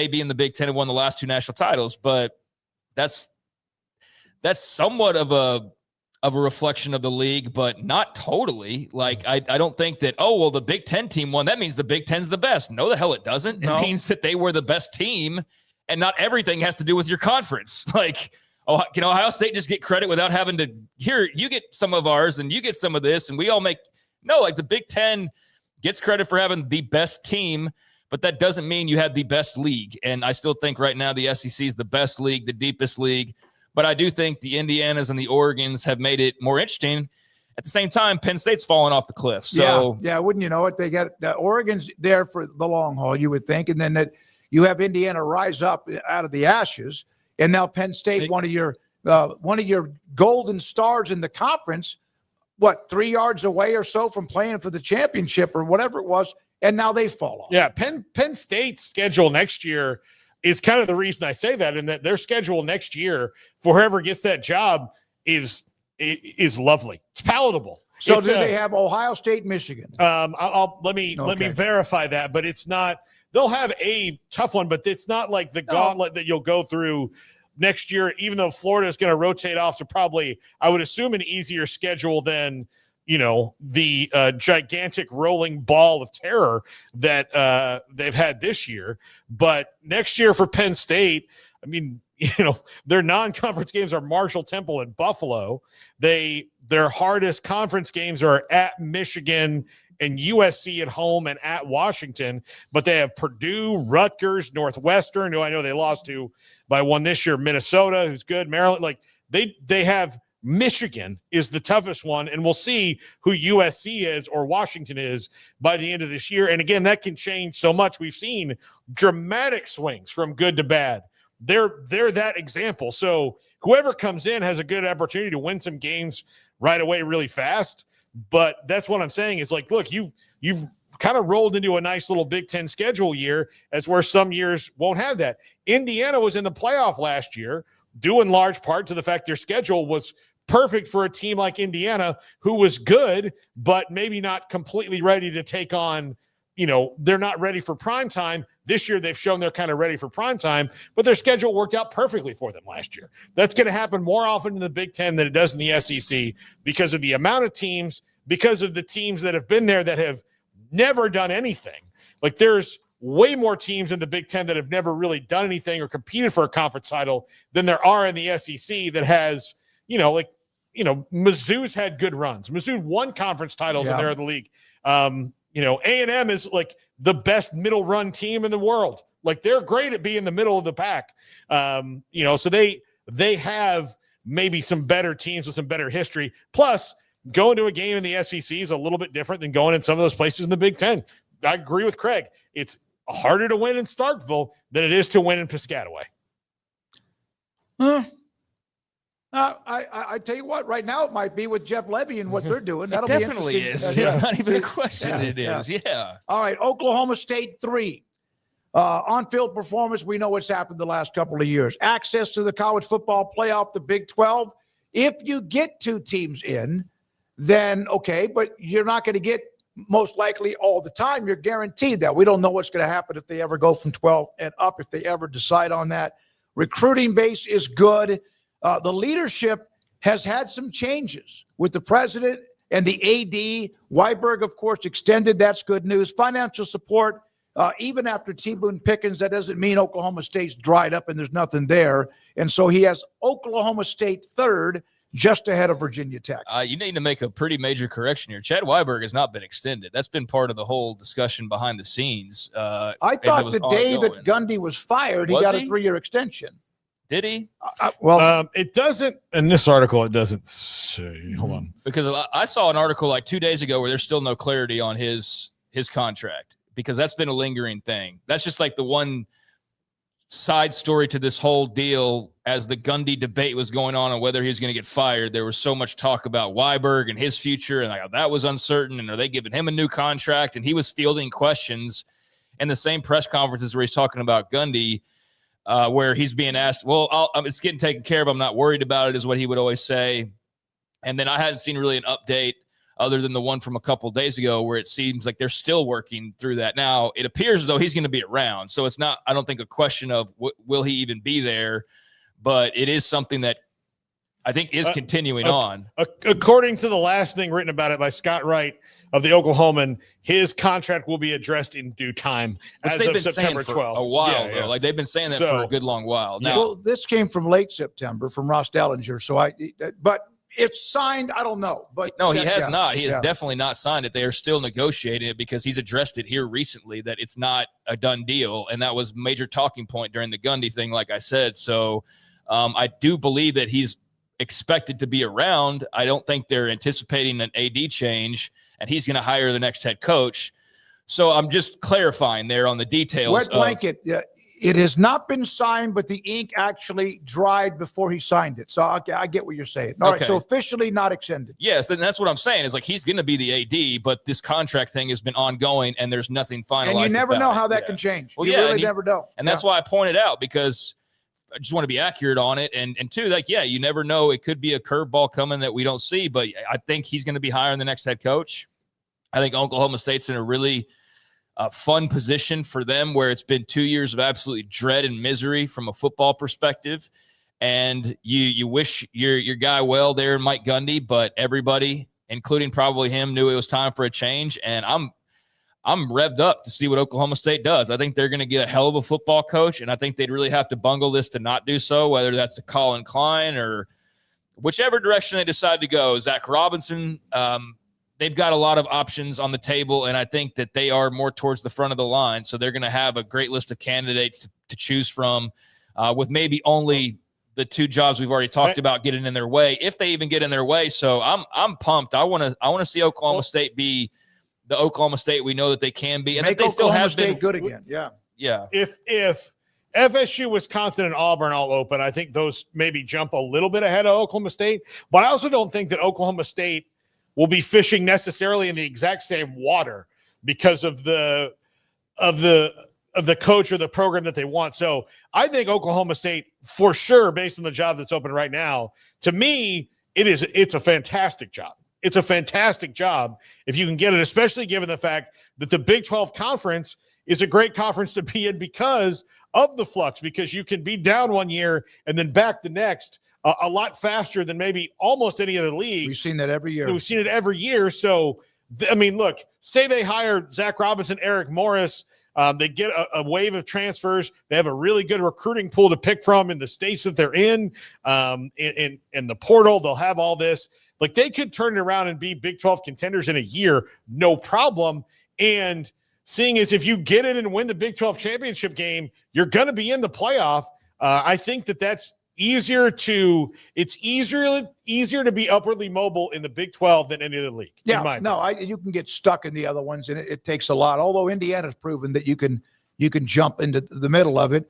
being the Big Ten have won the last 2 national titles, but that's somewhat of a reflection of the league, but not totally. Like, I don't think that, the Big Ten team won, that means the Big Ten's the best. No, the hell it doesn't. No. It means that they were the best team, and not everything has to do with your conference. Like, can Ohio State just get credit without having to, here, you get some of ours and you get some of this, and we all like the Big Ten gets credit for having the best team, but that doesn't mean you have the best league. And I still think right now the SEC is the best league, the deepest league. But I do think the Indianas and the Oregons have made it more interesting. At the same time, Penn State's fallen off the cliff. So yeah, wouldn't you know it? They got the Oregon's there for the long haul, you would think, and then that you have Indiana rise up out of the ashes, and now Penn State, one of your golden stars in the conference, 3 yards away or so from playing for the championship or whatever it was, and now they fall off. Yeah, Penn State's schedule next year is kind of the reason I say that, and that their schedule next year for whoever gets that job is lovely. It's palatable. So do they have Ohio State, Michigan? Let me verify that, but it's not. They'll have a tough one, but it's not like the gauntlet that you'll go through next year. Even though Florida is going to rotate off to probably, I would assume, an easier schedule than the gigantic rolling ball of terror that they've had this year. But next year for Penn State, I mean, their non-conference games are Marshall, Temple, and Buffalo. Their hardest conference games are at Michigan and USC at home and at Washington, but they have Purdue, Rutgers, Northwestern, who I know they lost to by 1 this year, Minnesota, who's good, Maryland. Like they have Michigan is the toughest one, and we'll see who USC is or Washington is by the end of this year. And again, that can change so much. We've seen dramatic swings from good to bad. They're that example. So whoever comes in has a good opportunity to win some games right away really fast. But that's what I'm saying is like, look, you've kind of rolled into a nice little Big Ten schedule year, as where some years won't have that. Indiana was in the playoff last year, due in large part to the fact their schedule was perfect for a team like Indiana, who was good, but maybe not completely ready to take on, they're not ready for prime time. This year, they've shown they're kind of ready for prime time, but their schedule worked out perfectly for them last year. That's going to happen more often in the Big Ten than it does in the SEC because of the amount of teams, because of the teams that have been there that have never done anything. Like there's way more teams in the Big Ten that have never really done anything or competed for a conference title than there are in the SEC that has, Mizzou's had good runs. Mizzou won conference titles in the league. A&M is like the best middle run team in the world. Like they're great at being the middle of the pack. So they have maybe some better teams with some better history. Plus, going to a game in the SEC is a little bit different than going in some of those places in the Big Ten. I agree with Craig. It's harder to win in Starkville than it is to win in Piscataway. I tell you what, right now it might be with Jeff Lebby and what they're doing. That'll It definitely is. It's not even a question. It is. Yeah. All right. Oklahoma State 3. On-field performance, we know what's happened the last couple of years. Access to the college football playoff, the Big 12. If you get 2 teams in, then okay, but you're not going to get most likely all the time. You're guaranteed that. We don't know what's going to happen if they ever go from 12 and up, if they ever decide on that. Recruiting base is good. The leadership has had some changes with the president and the AD. Weiberg, of course, extended. That's good news. Financial support, even after T. Boone Pickens, that doesn't mean Oklahoma State's dried up and there's nothing there. And so he has Oklahoma State 3rd, just ahead of Virginia Tech. You need to make a pretty major correction here. Chad Weiberg has not been extended. That's been part of the whole discussion behind the scenes. I thought the day that Gundy was fired, he got a 3-year extension. Did he? It doesn't. In this article, it doesn't say. Hold on. Because I saw an article like 2 days ago where there's still no clarity on his contract, because that's been a lingering thing. That's just like the one side story to this whole deal. As the Gundy debate was going on whether he was going to get fired, there was so much talk about Weiberg and his future, and like, that was uncertain. And are they giving him a new contract? And he was fielding questions in the same press conferences where he's talking about Gundy. Where he's being asked, well, it's getting taken care of. I'm not worried about it, is what he would always say. And then I hadn't seen really an update other than the one from a couple of days ago where it seems like they're still working through that. Now, it appears as though he's going to be around. So it's not, I don't think, a question of will he even be there, but it is something that I think is continuing on. According to the last thing written about it by Scott Wright of the Oklahoman, his contract will be addressed in due time as of September 12th. A while, though. Like they've been saying that for a good long while. Now, well, this came from late September from Ross Dellinger. But it's signed. I don't know. But no, he has not. He has definitely not signed it. They are still negotiating it because he's addressed it here recently that it's not a done deal, and that was a major talking point during the Gundy thing, like I said. So I do believe that he's expected to be around. I don't think they're anticipating an AD change, and he's going to hire the next head coach. So I'm just clarifying there on the details. Wet blanket. It has not been signed, but the ink actually dried before he signed it. So I get what you're saying. All right, so officially not extended. Yes, and that's what I'm saying. Is like he's going to be the AD, but this contract thing has been ongoing, and there's nothing finalized. And you never know how that can change. Well, you really never know. And that's why I pointed out, because I just want to be accurate on it. And two, like, you never know. It could be a curveball coming that we don't see, but I think he's going to be hiring the next head coach. I think Oklahoma State's in a really fun position for them where it's been 2 years of absolutely dread and misery from a football perspective. And you wish your guy well there, Mike Gundy, but everybody, including probably him, knew it was time for a change. And I'm revved up to see what Oklahoma State does. I think they're going to get a hell of a football coach, and I think they'd really have to bungle this to not do so, whether that's a Colin Klein or whichever direction they decide to go. Zach Robinson, they've got a lot of options on the table, and I think that they are more towards the front of the line. So they're going to have a great list of candidates to choose from, with maybe only the 2 jobs we've already talked about getting in their way, if they even get in their way. So I'm pumped. I want to see Oklahoma State be the Oklahoma State we know that they can be, and make that they still have State been good again. Yeah. If FSU, Wisconsin, and Auburn all open, I think those maybe jump a little bit ahead of Oklahoma State. But I also don't think that Oklahoma State will be fishing necessarily in the exact same water because of the coach or the program that they want. So I think Oklahoma State, for sure, based on the job that's open right now, to me, it's a fantastic job. It's a fantastic job if you can get it, especially given the fact that the Big 12 conference is a great conference to be in because of the flux, because you can be down one year and then back the next a lot faster than maybe almost any other league. We've seen that every year. We've seen it every year. So, I mean, look, say they hire Zach Robinson, Eric Morris, they get a wave of transfers. They have a really good recruiting pool to pick from in the states that they're in the portal. They'll have all this. Like, they could turn it around and be Big 12 contenders in a year, no problem. And seeing as if you get it and win the Big 12 championship game, you're going to be in the playoff. I think that's easier to be upwardly mobile in the Big 12 than any other league. Yeah, you can get stuck in the other ones, and it takes a lot. Although Indiana's proven that you can jump into the middle of it.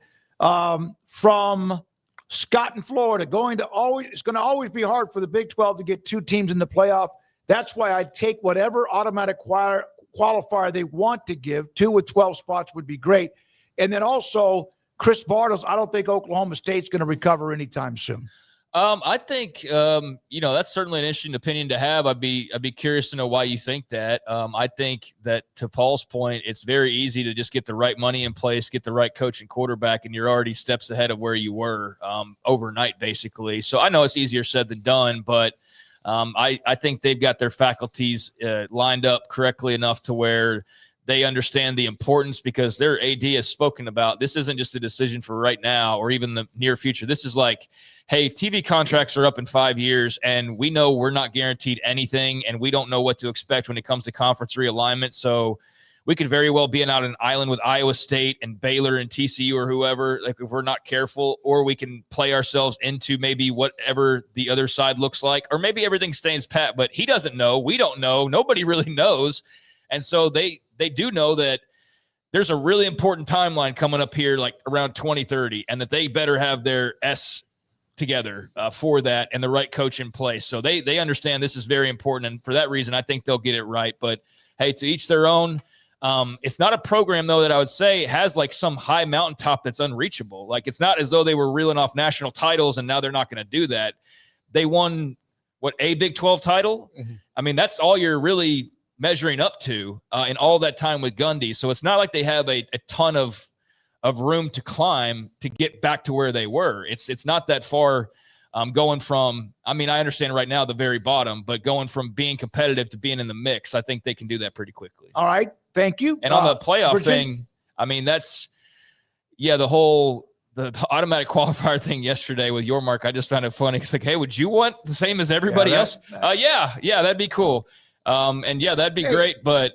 From Scott in Florida, it's going to always be hard for the Big 12 to get two teams in the playoff. That's why I'd take whatever automatic qualifier they want to give. 2 with 12 spots would be great. And then also Chris Bartles, I don't think Oklahoma State's going to recover anytime soon. I think that's certainly an interesting opinion to have. I'd be curious to know why you think that. I think that, to Paul's point, it's very easy to just get the right money in place, get the right coach and quarterback, and you're already steps ahead of where you were overnight, basically. So I know it's easier said than done, but I think they've got their faculties lined up correctly enough to where they understand the importance, because their AD has spoken about this isn't just a decision for right now or even the near future. This is like, hey, TV contracts are up in 5 years, and we know we're not guaranteed anything, and we don't know what to expect when it comes to conference realignment. So we could very well be out on an island with Iowa State and Baylor and TCU or whoever, like, if we're not careful, or we can play ourselves into maybe whatever the other side looks like, or maybe everything stays pat, but he doesn't know. We don't know. Nobody really knows. And so they do know that there's a really important timeline coming up here, like around 2030, and that they better have their S together for that and the right coach in place. So they understand this is very important. And for that reason, I think they'll get it right. But hey, to each their own. It's not a program, though, that I would say has like some high mountaintop that's unreachable. Like, it's not as though they were reeling off national titles and now they're not going to do that. They won a Big 12 title. Mm-hmm. I mean, that's all you're really measuring up to in all that time with Gundy. So it's not like they have a ton of room to climb to get back to where they were. It's not that far going from, I mean, I understand right now the very bottom, but going from being competitive to being in the mix, I think they can do that pretty quickly. All right. Thank you. And on the playoff thing, I mean, that's, the whole the automatic qualifier thing yesterday with your mark, I just found it funny. It's like, hey, would you want the same as everybody else? Yeah, that'd be cool. That'd be great. But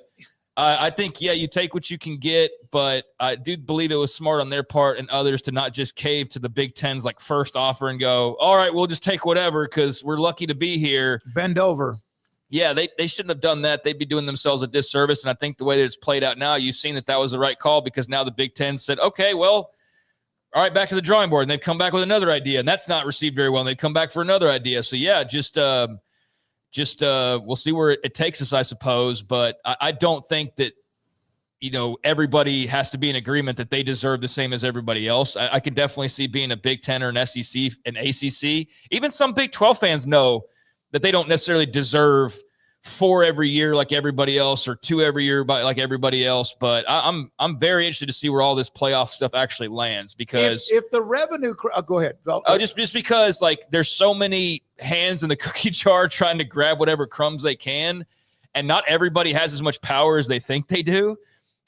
I think, you take what you can get. But I do believe it was smart on their part and others to not just cave to the Big Ten's like first offer and go, all right, we'll just take whatever because we're lucky to be here. Bend over. Yeah, they shouldn't have done that. They'd be doing themselves a disservice. And I think the way that it's played out now, you've seen that was the right call, because now the Big Ten said, okay, well, all right, back to the drawing board. And they've come back with another idea, and that's not received very well. And they come back for another idea. So, we'll see where it takes us, I suppose. But I don't think that, everybody has to be in agreement that they deserve the same as everybody else. I can definitely see being a Big Ten or an SEC, an ACC. Even some Big 12 fans know that they don't necessarily deserve 4 every year like everybody else, or 2 every year like everybody else. But I'm very interested to see where all this playoff stuff actually lands, because if the revenue, go ahead. Just because like there's so many hands in the cookie jar trying to grab whatever crumbs they can, and not everybody has as much power as they think they do.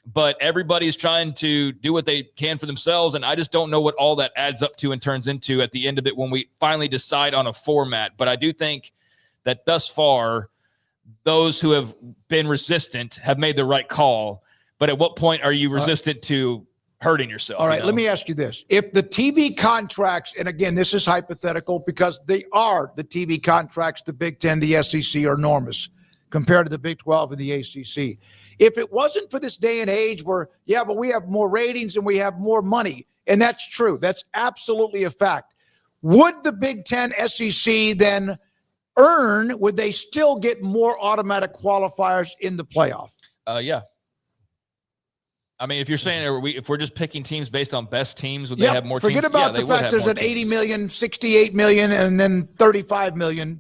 But everybody's trying to do what they can for themselves. And I just don't know what all that adds up to and turns into at the end of it when we finally decide on a format. But I do think that thus far, those who have been resistant have made the right call. But at what point are you resistant to hurting yourself? All right, let me ask you this. If the TV contracts, and again, this is hypothetical because they are the TV contracts, the Big Ten, the SEC are enormous compared to the Big 12 and the ACC. If it wasn't for this day and age where, but we have more ratings and we have more money, and that's true. That's absolutely a fact. Would the Big Ten, SEC then earn, would they still get more automatic qualifiers in the playoff? Yeah. I mean, if you're saying if we're just picking teams based on best teams, would they have more Forget teams? about the fact there's an 80 million, 68 million, and then 35 million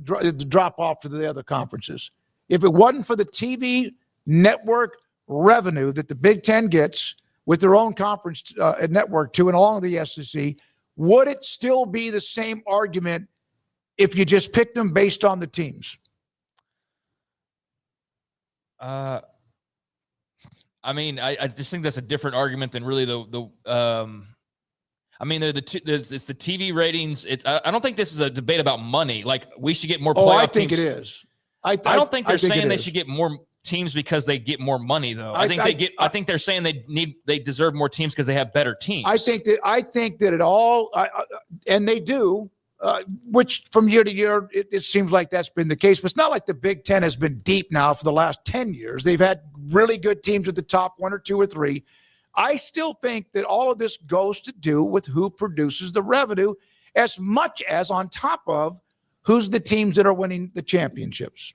drop off to the other conferences. If it wasn't for the TV network revenue that the Big Ten gets with their own conference network too, and along with the SEC, would it still be the same argument if you just picked them based on the teams? I mean, I just think that's a different argument than really I mean, it's the TV ratings. I don't think this is a debate about money. Like, we should get more playoff I think teams. it is. I don't think they're saying they should get more teams because they get more money, though. I think they're saying they deserve more teams because they have better teams. I think that it all, and they do. Which from year to year, it seems like that's been the case. But it's not like the Big Ten has been deep now for the last 10 years. They've had really good teams at the top 1 or 2 or 3. I still think that all of this goes to do with who produces the revenue as much as on top of who's the teams that are winning the championships.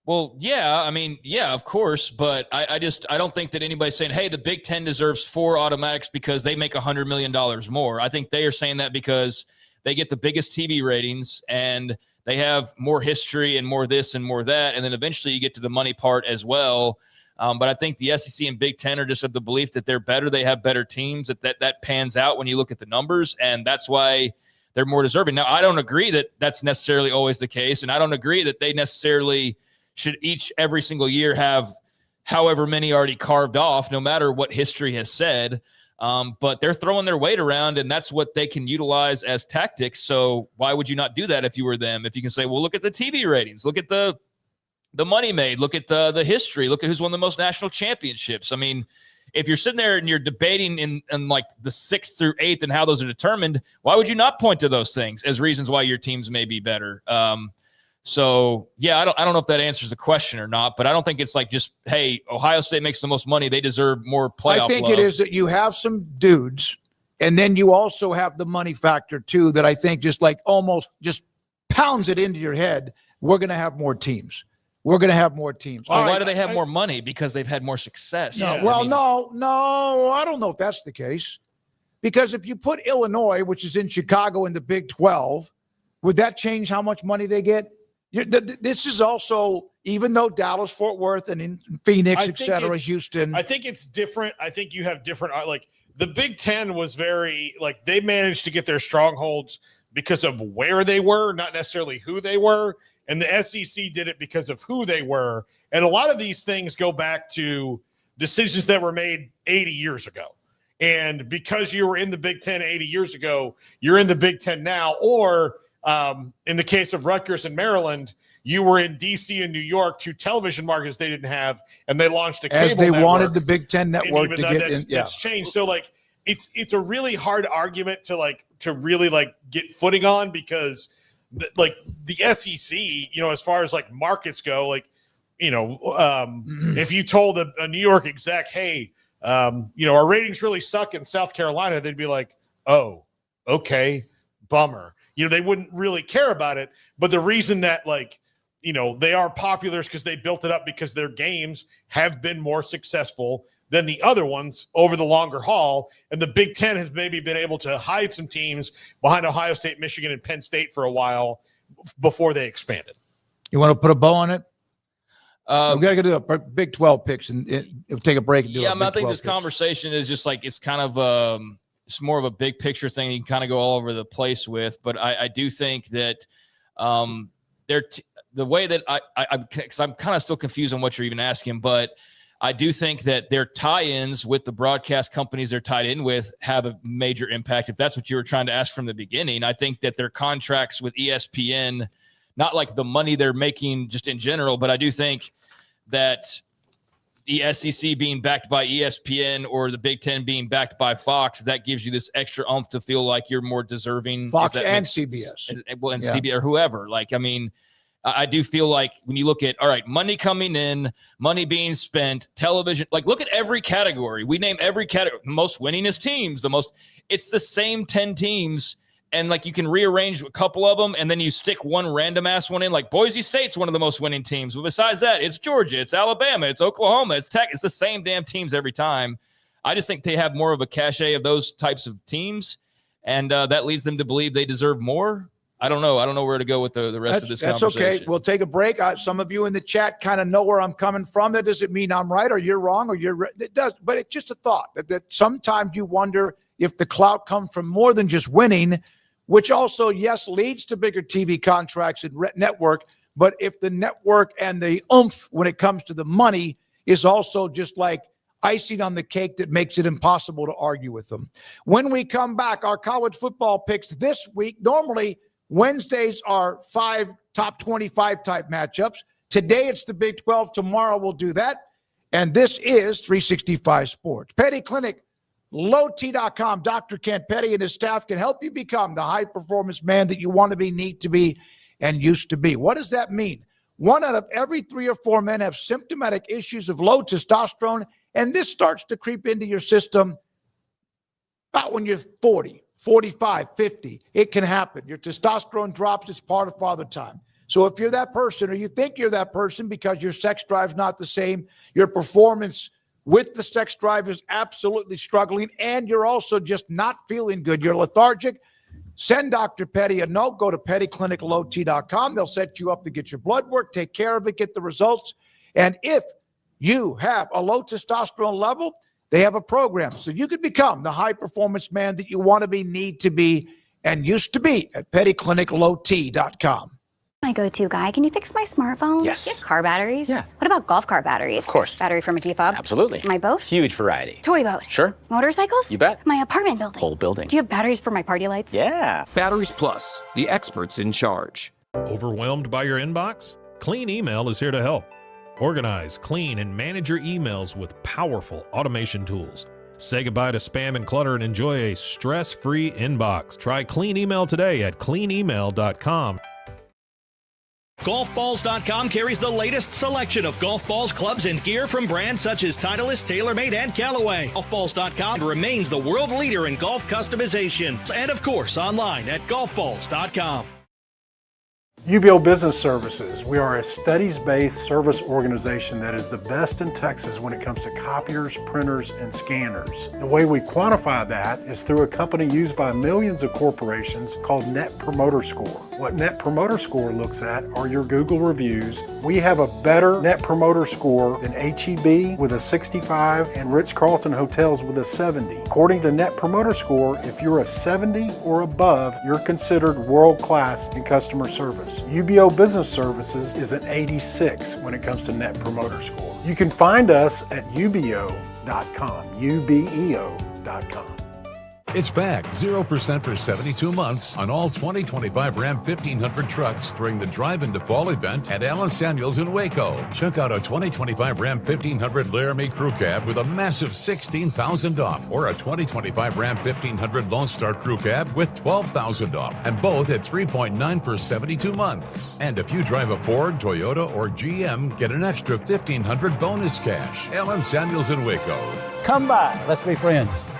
Well, yeah, I mean, yeah, of course, but I don't think that anybody's saying, hey, the Big Ten deserves 4 automatics because they make $100 million more. I think they are saying that because they get the biggest TV ratings and they have more history and more this and more that. And then eventually you get to the money part as well. But I think the SEC and Big Ten are just of the belief that they're better. They have better teams, that pans out when you look at the numbers. And that's why they're more deserving. Now, I don't agree that that's necessarily always the case. And I don't agree that they necessarily should every single year have however many already carved off, no matter what history has said. But they're throwing their weight around, and that's what they can utilize as tactics. So why would you not do that if you were them? If you can say, well, look at the TV ratings, look at the money made, look at the history, look at who's won the most national championships. I mean, if you're sitting there and you're debating in like the 6th through 8th and how those are determined, why would you not point to those things as reasons why your teams may be better? So yeah, I don't know if that answers the question or not, but I don't think it's like just, hey, Ohio State makes the most money, they deserve more playoff. I think love. it is that you have some dudes, and then you also have the money factor too, that I think just like almost just pounds it into your head. We're going to have more teams. We're going to have more teams. Well, why do they have more money? Because they've had more success. No, no, I don't know if that's the case. Because if you put Illinois, which is in Chicago, in the Big 12, would that change how much money they get? This is also, even though Dallas, Fort Worth, and in Phoenix, et cetera, Houston. I think it's different. I think you have different, like the Big Ten was very, like they managed to get their strongholds because of where they were, not necessarily who they were. And the SEC did it because of who they were. And a lot of these things go back to decisions that were made 80 years ago. And because you were in the Big Ten 80 years ago, you're in the Big Ten now. Or in the case of Rutgers and Maryland, you were in D.C. and New York, 2 television markets they didn't have, and they launched a cable as they network. Wanted the Big Ten network to get in. Yeah. That's changed. So like it's a really hard argument to really like get footing on, because like the SEC, you know, as far as like markets go, like, you know, if you told a New York exec, hey, you know, our ratings really suck in South Carolina, they'd be like, oh, okay, bummer. You know, they wouldn't really care about it. But the reason that, like, you know, they are popular is because they built it up because their games have been more successful than the other ones over the longer haul. And the Big Ten has maybe been able to hide some teams behind Ohio State, Michigan, and Penn State for a while before they expanded. You want to put a bow on it? We got to do a Big 12 picks and take a break and do it. Yeah, I think this conversation is just like, it's kind of it's more of a big picture thing you can kind of go all over the place with. But I do think that the way that because I'm kind of still confused on what you're even asking, but I do think that their tie-ins with the broadcast companies they're tied in with have a major impact. If that's what you were trying to ask from the beginning, I think that their contracts with ESPN, not like the money they're making just in general, but I do think that the SEC being backed by ESPN or the Big Ten being backed by Fox, that gives you this extra oomph to feel like you're more deserving. Fox and CBS. Well, and CBS or whoever. Like, I mean, I do feel like when you look at, all right, money coming in, money being spent, television, like look at every category. We name every category, the most winningest teams, it's the same 10 teams and like you can rearrange a couple of them, and then you stick one random ass one in. Like Boise State's one of the most winning teams, but besides that, it's Georgia, it's Alabama, it's Oklahoma, it's Tech. It's the same damn teams every time. I just think they have more of a cachet of those types of teams, and that leads them to believe they deserve more. I don't know. I don't know where to go with the rest of this conversation. That's okay. We'll take a break. Some of you in the chat kind of know where I'm coming from. That doesn't mean I'm right or you're wrong or you're right. It does, but it's just a thought that sometimes you wonder if the clout comes from more than just winning, which also, yes, leads to bigger TV contracts and network. But if the network and the oomph when it comes to the money is also just like icing on the cake that makes it impossible to argue with them. When we come back, our college football picks this week, normally Wednesdays are 5 top 25 type matchups. Today it's the Big 12. Tomorrow we'll do that. And this is 365 Sports. Petty Clinic, lowt.com. Dr. Kent Petty and his staff can help you become the high-performance man that you want to be, need to be, and used to be. What does that mean? 1 out of every 3 or 4 men have symptomatic issues of low testosterone, and this starts to creep into your system about when you're 40. 45, 50, it can happen. Your testosterone drops. It's part of father time. So if you're that person or you think you're that person because your sex drive's not the same, your performance with the sex drive is absolutely struggling, and you're also just not feeling good, you're lethargic, send Dr. Petty a note. Go to pettycliniclot.com. They'll set you up to get your blood work, take care of it, get the results. And if you have a low testosterone level, they have a program so you could become the high-performance man that you want to be, need to be, and used to be at pettycliniclot.com. My go-to guy. Can you fix my smartphone? Yes. Do you have car batteries? Yeah. What about golf car batteries? Of course. Battery from a G-Fob? Absolutely. My boat? Huge variety. Toy boat? Sure. Motorcycles? You bet. My apartment building? Whole building. Do you have batteries for my party lights? Yeah. Batteries Plus, the experts in charge. Overwhelmed by your inbox? Clean Email is here to help. Organize, clean, and manage your emails with powerful automation tools. Say goodbye to spam and clutter and enjoy a stress-free inbox. Try Clean Email today at cleanemail.com. Golfballs.com carries the latest selection of golf balls, clubs, and gear from brands such as Titleist, TaylorMade, and Callaway. Golfballs.com remains the world leader in golf customization. And of course, online at golfballs.com. UBO Business Services. We are a studies-based service organization that is the best in Texas when it comes to copiers, printers, and scanners. The way we quantify that is through a company used by millions of corporations called Net Promoter Score. What Net Promoter Score looks at are your Google reviews. We have a better Net Promoter Score than H-E-B with a 65 and Ritz-Carlton Hotels with a 70. According to Net Promoter Score, if you're a 70 or above, you're considered world-class in customer service. UBO Business Services is an 86 when it comes to Net Promoter Score. You can find us at ubeo.com, ubeo.com. It's back 0% for 72 months on all 2025 Ram 1500 trucks during the Drive into Fall event at Allen Samuels in Waco. Check out a 2025 Ram 1500 Laramie Crew Cab with a massive $16,000 off, or a 2025 Ram 1500 Lone Star Crew Cab with $12,000 off, and both at 3.9 for 72 months. And if you drive a Ford, Toyota, or GM, get an extra $1,500 bonus cash. Allen Samuels in Waco. Come by, let's be friends.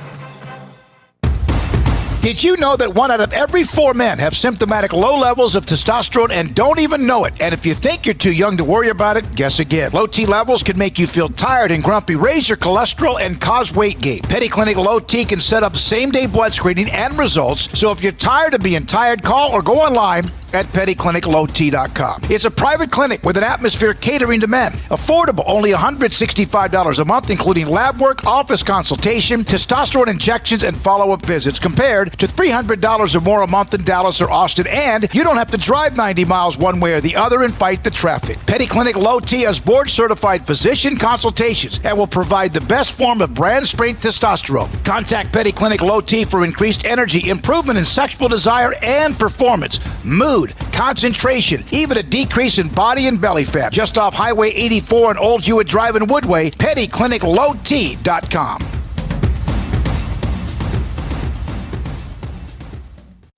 Did you know that 1 out of every 4 men have symptomatic low levels of testosterone and don't even know it? And if you think you're too young to worry about it, guess again. Low T levels can make you feel tired and grumpy, raise your cholesterol, and cause weight gain. Petty Clinic Low T can set up same-day blood screening and results. So if you're tired of being tired, call or go online at pettycliniclot.com. It's a private clinic with an atmosphere catering to men. Affordable, only $165 a month, including lab work, office consultation, testosterone injections, and follow-up visits, compared to $300 or more a month in Dallas or Austin. And you don't have to drive 90 miles one way or the other and fight the traffic. Petty Clinic Low T has board-certified physician consultations and will provide the best form of brand strength testosterone. Contact Petty Clinic Low T for increased energy, improvement in sexual desire and performance, mood, concentration, even a decrease in body and belly fat. Just off Highway 84 and Old Hewitt Drive in Woodway, pettycliniclowt.com.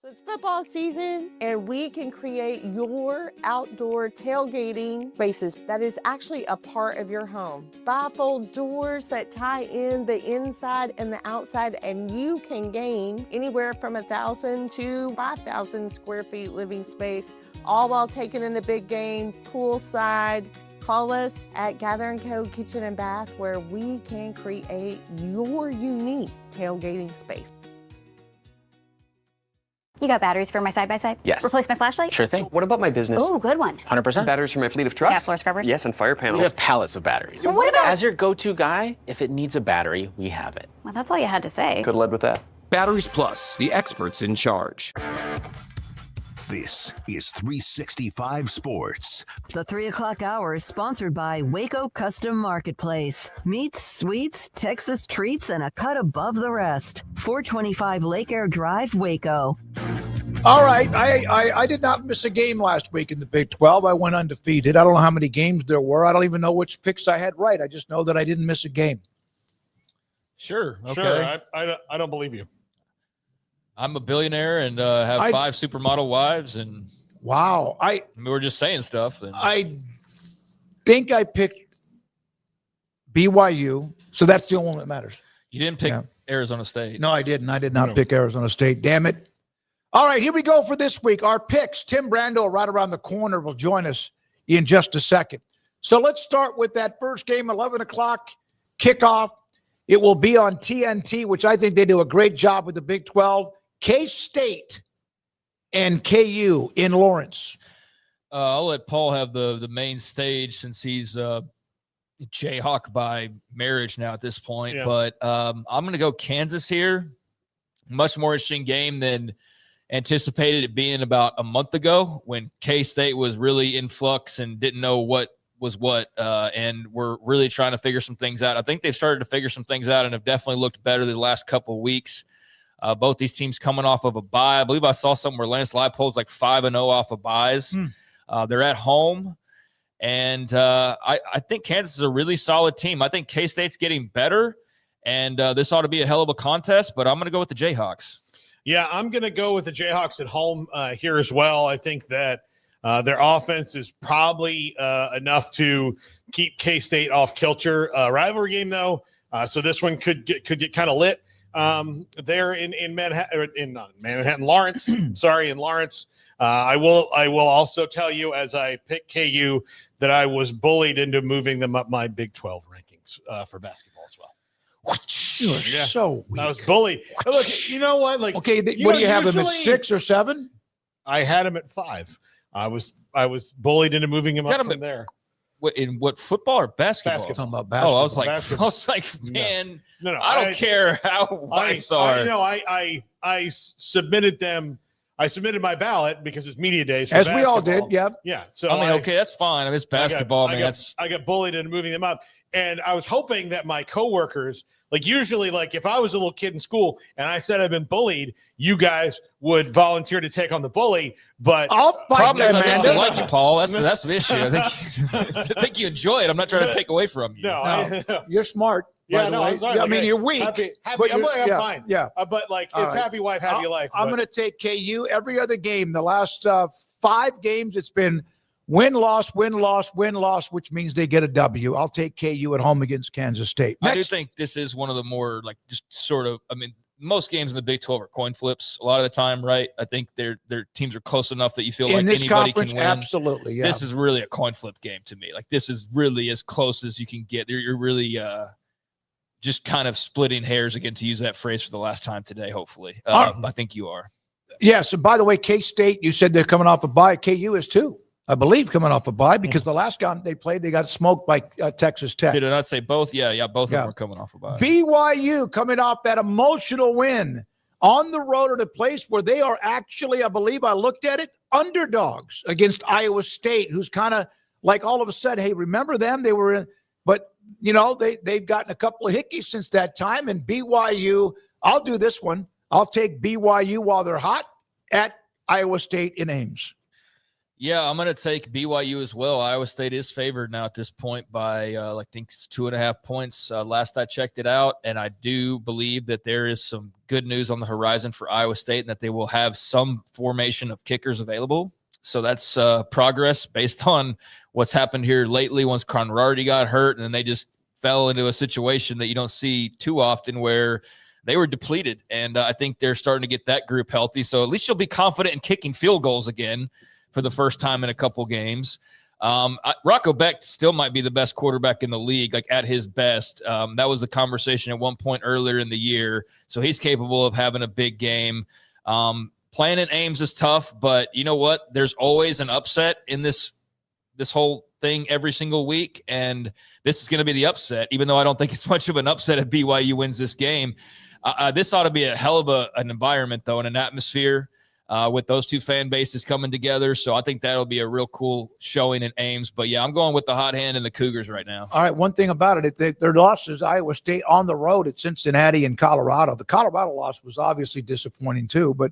It's football season, and we can create your outdoor tailgating spaces that is actually a part of your home. Bifold doors that tie in the inside and the outside, and you can gain anywhere from 1,000 to 5,000 square feet living space, all while taking in the big game, poolside. Call us at Gather & Co. Kitchen and Bath, where we can create your unique tailgating space. You got batteries for my side-by-side? Yes. Replace my flashlight? Sure thing. What about my business? Oh, good one. 100%. Batteries for my fleet of trucks? Got floor scrubbers? Yes, and fire panels. We have pallets of batteries. Well, what about... As your go-to guy, if it needs a battery, we have it. Well, that's all you had to say. Could have led with that. Batteries Plus, the experts in charge. This is 365 Sports. The 3 o'clock hour is sponsored by Waco Custom Marketplace. Meats, sweets, Texas treats, and a cut above the rest. 425 Lake Air Drive, Waco. All right. I did not miss a game last week in the Big 12. I went undefeated. I don't know how many games there were. I don't even know which picks I had right. I just know that I didn't miss a game. Sure. Okay. Sure. I don't believe you. I'm a billionaire and have 5 supermodel wives, and wow, I mean, we're just saying stuff. And I think I picked BYU, so that's the only one that matters. You didn't pick Arizona State. No, I didn't. I did not pick Arizona State. Damn it. All right, here we go for this week. Our picks. Tim Brando right around the corner will join us in just a second. So let's start with that first game, 11 o'clock kickoff. It will be on TNT, which I think they do a great job with the Big 12. K-State and KU in Lawrence. I'll let Paul have the main stage since he's Jayhawk by marriage now at this point. Yeah. But I'm going to go Kansas here. Much more interesting game than anticipated it being about a month ago when K-State was really in flux and didn't know what was what, and we're really trying to figure some things out. I think they've started to figure some things out and have definitely looked better the last couple of weeks. Both these teams coming off of a bye. I believe I saw somewhere Lance Leipold's like 5-0 off of byes. They're at home, and I think Kansas is a really solid team. I think K-State's getting better, and this ought to be a hell of a contest, but I'm going to go with the Jayhawks. Yeah, I'm going to go with the Jayhawks at home here as well. I think that their offense is probably enough to keep K-State off kilter. Rivalry game, though, so this one could get kind of lit. There in Manhattan, Lawrence. Sorry, in Lawrence. I will also tell you, as I pick KU, that I was bullied into moving them up my Big 12 rankings for basketball as well. You are so weak. I was bullied. Look, you know what? Like, okay, what do you have them at 6 or 7? I had him at 5. I was bullied into moving him up from there. In what, football or basketball? Talking about basketball. Oh, I was like, man, no, I don't care how whites are. I submitted them. I submitted my ballot because it's media days. As we all did, yeah. Yeah. So I mean, okay, that's fine. I mean, it's basketball, man. I got bullied into moving them up. And I was hoping that my coworkers, like usually, like if I was a little kid in school and I said I've been bullied, you guys would volunteer to take on the bully. But I'll fight them, I think you like you, Paul. That's the issue. I think you enjoy it. I'm not trying to take away from you. No, you're smart. Yeah, no, I'm sorry. Yeah, I mean, you're weak. Happy, but I'm fine. Yeah. But like, it's happy wife, happy life. I'm going to take KU every other game. The last 5 games, it's been win, loss, win, loss, win, loss, which means they get a W. I'll take KU at home against Kansas State. I do think this is one of the more like just sort of, I mean, most games in the Big 12 are coin flips a lot of the time, right? I think their teams are close enough that you feel like anybody can win. Absolutely, yeah. This is really a coin flip game to me. Like, this is really as close as you can get. You're really just kind of splitting hairs, again, to use that phrase for the last time today, hopefully. I think you are. Yes, and by the way, K-State, you said they're coming off a bye. KU is too, I believe, coming off a bye because the last time they played, they got smoked by Texas Tech. Did I not say both? Yeah, both of them are coming off a bye. BYU coming off that emotional win on the road at a place where they are actually, I believe I looked at it, underdogs against Iowa State, who's kind of like all of a sudden, hey, remember them? They were in, but you know, they've gotten a couple of hickeys since that time. And BYU, I'll do this one. I'll take BYU while they're hot at Iowa State in Ames. Yeah, I'm going to take BYU as well. Iowa State is favored now at this point by, I think it's 2.5 points. Last I checked it out, and I do believe that there is some good news on the horizon for Iowa State and that they will have some formation of kickers available. So that's progress based on what's happened here lately once Conrarty got hurt, and then they just fell into a situation that you don't see too often where they were depleted. And I think they're starting to get that group healthy. So at least you'll be confident in kicking field goals again for the first time in a couple games. Rocco Beck still might be the best quarterback in the league, like at his best. That was the conversation at one point earlier in the year. So he's capable of having a big game. Playing in Ames is tough, but you know what? There's always an upset in this whole thing every single week, and this is going to be the upset, even though I don't think it's much of an upset if BYU wins this game. This ought to be a hell of an environment, though, and an atmosphere with those two fan bases coming together. So I think that'll be a real cool showing in Ames. But, yeah, I'm going with the hot hand and the Cougars right now. All right, one thing about it, their losses, Iowa State on the road at Cincinnati and Colorado. The Colorado loss was obviously disappointing too, but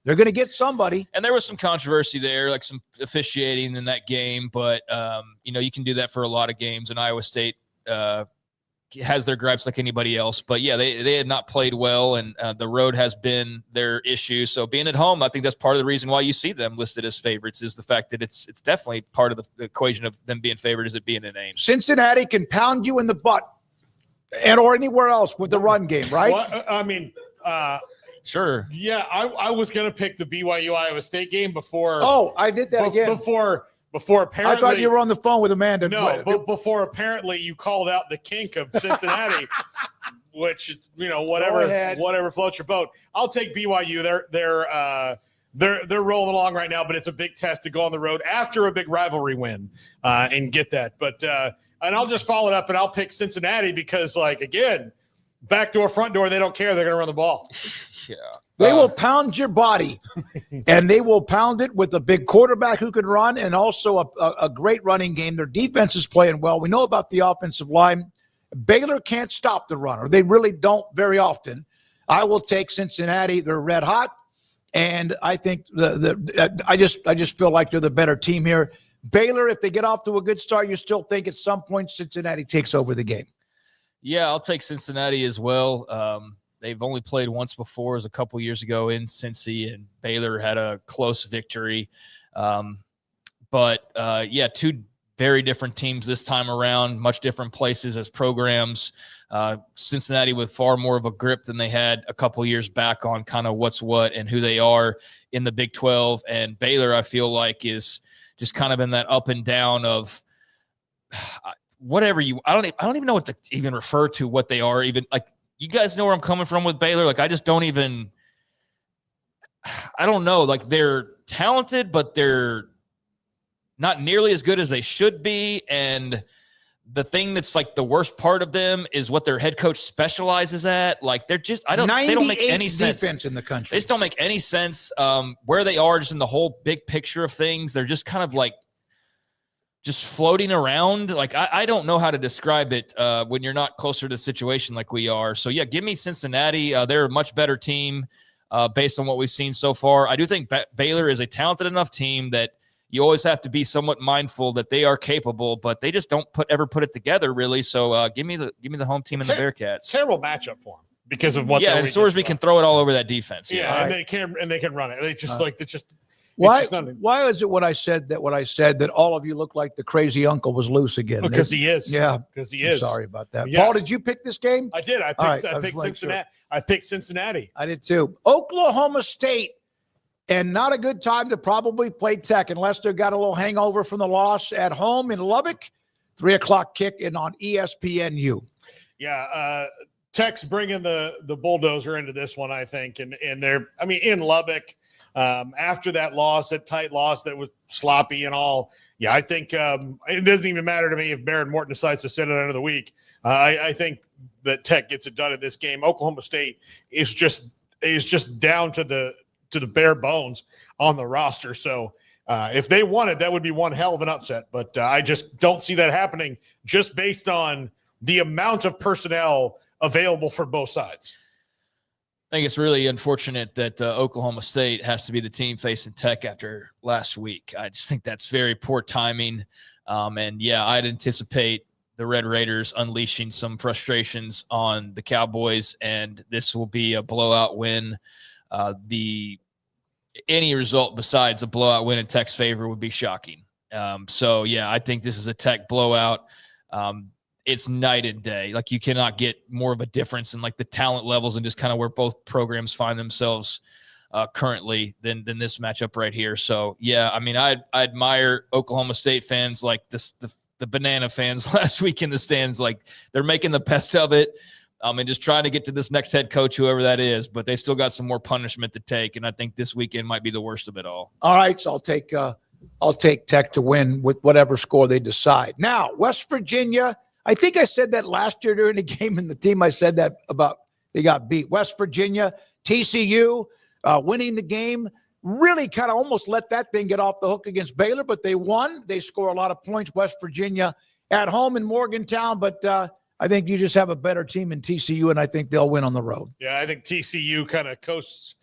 they're going to get somebody. And there was some controversy there, like some officiating in that game. But, you can do that for a lot of games. And Iowa State has their gripes like anybody else. But, yeah, they had not played well, and the road has been their issue. So being at home, I think that's part of the reason why you see them listed as favorites is the fact that it's definitely part of the equation of them being favored is it being in Ames. Cincinnati can pound you in the butt or anywhere else with the run game, right? Well, sure. Yeah, I was going to pick the BYU Iowa State game before. Oh, I did that again. Before apparently. I thought you were on the phone with Amanda. No, but before apparently you called out the kink of Cincinnati, which whatever floats your boat. I'll take BYU. They're rolling along right now, but it's a big test to go on the road after a big rivalry win and get that. But and I'll just follow it up and I'll pick Cincinnati because, again, back door, front door, they don't care. They're going to run the ball. Yeah. They will pound your body, and they will pound it with a big quarterback who can run and also a great running game. Their defense is playing well. We know about the offensive line. Baylor can't stop the runner. They really don't very often. I will take Cincinnati. They're red hot, and I think I just feel like they're the better team here. Baylor, if they get off to a good start, you still think at some point Cincinnati takes over the game. Yeah, I'll take Cincinnati as well. They've only played once before, it was a couple years ago in Cincy, and Baylor had a close victory. Two very different teams this time around, much different places as programs. Cincinnati with far more of a grip than they had a couple years back on kind of what's what and who they are in the Big 12. And Baylor, I feel like, is just kind of in that up and down of whatever I don't even know what to even refer to what they are, even like. You guys know where I'm coming from with Baylor. I just don't even – I don't know. They're talented, but they're not nearly as good as they should be. And the thing that's, the worst part of them is what their head coach specializes at. They're just – they don't make any sense. Defense in the country. They just don't make any sense where they are just in the whole big picture of things. They're just kind of just floating around. I don't know how to describe it when you're not closer to the situation like we are. So, yeah, give me Cincinnati. They're a much better team based on what we've seen so far. I do think Baylor is a talented enough team that you always have to be somewhat mindful that they are capable, but they just don't ever put it together really. So give me the home team and the Bearcats. Terrible matchup for them because of what. Yeah, and Sorsby can throw it all over that defense. Yeah, and they can run it. They just it's just. Why is it what I said that all of you look like the crazy uncle was loose again? Because he is. Yeah. Because he is. Sorry about that. Yeah. Paul, did you pick this game? I did. I picked Cincinnati. Sure. I picked Cincinnati. I did too. Oklahoma State, and not a good time to probably play Tech unless they got a little hangover from the loss at home in Lubbock. 3:00 kick in on ESPNU. Yeah. Tech's bringing the bulldozer into this one, I think. And they're, in Lubbock. After that tight loss that was sloppy and all, I think it doesn't even matter to me if Baron Morton decides to sit it under the week. I think that Tech gets it done in this game. Oklahoma State is just down to the bare bones on the roster. So if they won it, that would be one hell of an upset. But I just don't see that happening just based on the amount of personnel available for both sides. I think it's really unfortunate that Oklahoma State has to be the team facing Tech after last week. I just think that's very poor timing. And yeah, I'd anticipate the Red Raiders unleashing some frustrations on the Cowboys, and this will be a blowout win. Any result besides a blowout win in Tech's favor would be shocking. So yeah, I think this is a Tech blowout. It's night and day. Like, you cannot get more of a difference in like the talent levels and just kind of where both programs find themselves currently than this matchup right here. So yeah, I mean, I admire Oklahoma State fans like the banana fans last week in the stands. Like, they're making the best of it. And just trying to get to this next head coach, whoever that is, but they still got some more punishment to take. And I think this weekend might be the worst of it all. All right. So I'll take Tech to win with whatever score they decide. Now, West Virginia, I think I said that last year during the game, and the team I said that about, they got beat. West Virginia, TCU winning the game, really kind of almost let that thing get off the hook against Baylor, but they won. They score a lot of points, West Virginia at home in Morgantown, but I think you just have a better team in TCU, and I think they'll win on the road. Yeah, I think TCU kind of coasts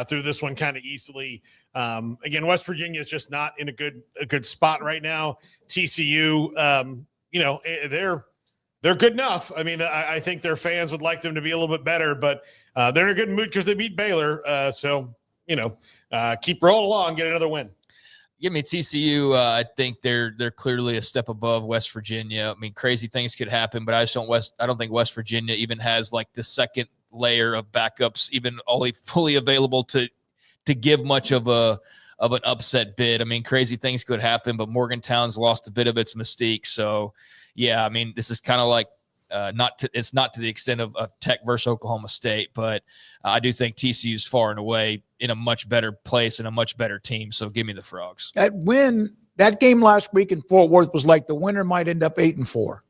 through this one kind of easily. Again, West Virginia is just not in a good spot right now. TCU, they're good enough. I mean, I think their fans would like them to be a little bit better, but they're in a good mood because they beat Baylor. Keep rolling along, get another win. Give me TCU. I think they're clearly a step above West Virginia. I mean, crazy things could happen, but I don't think West Virginia even has like the second layer of backups, even all fully available to give much of an upset bid. I mean, crazy things could happen, but Morgantown's lost a bit of its mystique. So, yeah, I mean, this is kind of like it's not to the extent of Tech versus Oklahoma State, but I do think TCU is far and away in a much better place and a much better team. So give me the Frogs. That game last week in Fort Worth was like the winner might end up 8-4.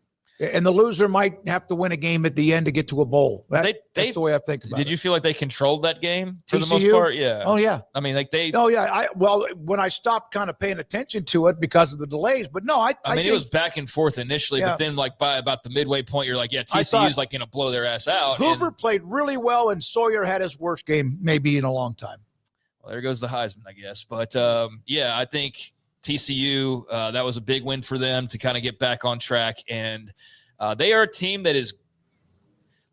And the loser might have to win a game at the end to get to a bowl. That's the way I think about it. Did you feel like they controlled that game for TCU? the most part? Yeah. Oh, yeah. I mean, like Oh, yeah. When I stopped kind of paying attention to it because of the delays. But no, I mean, think it was back and forth initially, but then like by about the midway point, you're like, yeah, TCU's like going to blow their ass out. Hoover played really well, and Sawyer had his worst game maybe in a long time. Well, there goes the Heisman, I guess. But, yeah, I think TCU, that was a big win for them to kind of get back on track. And they are a team that is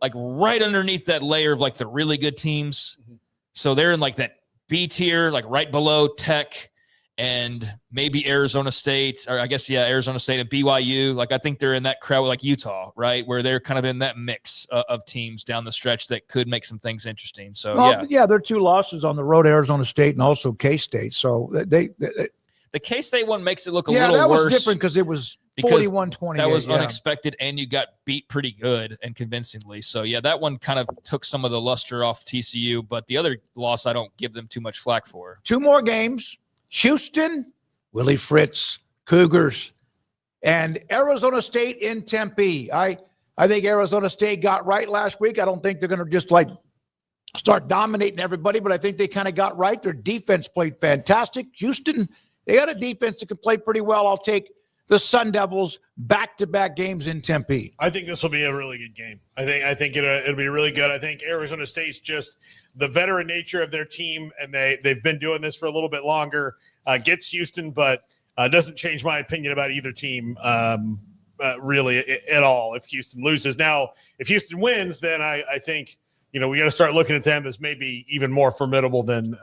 like right underneath that layer of like the really good teams. Mm-hmm. So they're in like that B tier, like right below Tech and maybe Arizona State, or I guess, yeah, Arizona State and BYU. Like, I think they're in that crowd like Utah, right? Where they're kind of in that mix of teams down the stretch that could make some things interesting. So, yeah, there are 2 losses on the road, Arizona State and also K-State. So the K-State one makes it look a little worse. Yeah, that was different because it was 41-28. That was unexpected, and you got beat pretty good and convincingly. So, yeah, that one kind of took some of the luster off TCU, but the other loss I don't give them too much flack for. 2 more games. Houston, Willie Fritz, Cougars, and Arizona State in Tempe. I think Arizona State got right last week. I don't think they're going to just like start dominating everybody, but I think they kind of got right. Their defense played fantastic. Houston, they got a defense that can play pretty well. I'll take the Sun Devils back-to-back games in Tempe. I think this will be a really good game. I think it'll be really good. I think Arizona State's just the veteran nature of their team, and they've been doing this for a little bit longer. Gets Houston, but doesn't change my opinion about either team really at all if Houston loses. Now, if Houston wins, then I think we got to start looking at them as maybe even more formidable than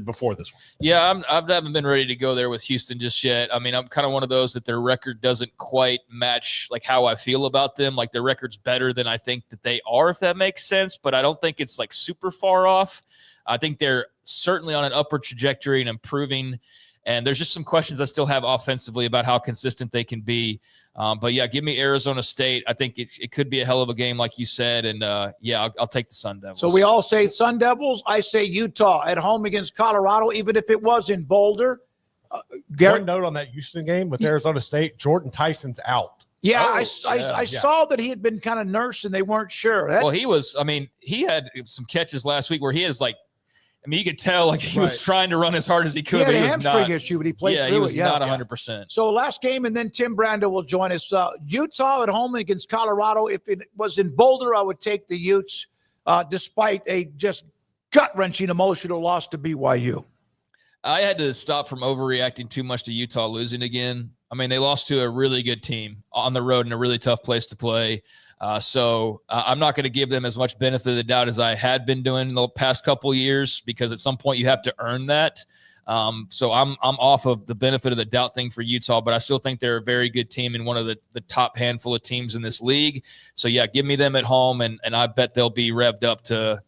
before this one. Yeah, I haven't been ready to go there with Houston just yet. I mean, I'm kind of one of those that their record doesn't quite match like how I feel about them. Like, their record's better than I think that they are, if that makes sense. But I don't think it's like super far off. I think they're certainly on an upward trajectory and improving. And there's just some questions I still have offensively about how consistent they can be. But, yeah, give me Arizona State. I think it could be a hell of a game, like you said. And, I'll take the Sun Devils. So we all say Sun Devils. I say Utah at home against Colorado, even if it was in Boulder. One note on that Houston game with Arizona State, Jordan Tyson's out. Yeah, I saw that he had been kind of nursed and they weren't sure. He had some catches last week where he is like, you could tell like he was trying to run as hard as he could. He had but a hamstring issue, but he played through it. He was not 100%. So last game, and then Tim Brando will join us. Utah at home against Colorado. If it was in Boulder, I would take the Utes. despite a just gut-wrenching emotional loss to BYU. I had to stop from overreacting too much to Utah losing again. I mean, they lost to a really good team on the road in a really tough place to play. So I'm not going to give them as much benefit of the doubt as I had been doing in the past couple of years, because at some point you have to earn that. So I'm off of the benefit of the doubt thing for Utah, but I still think they're a very good team and one of the top handful of teams in this league. So yeah, give me them at home, and I bet they'll be revved up to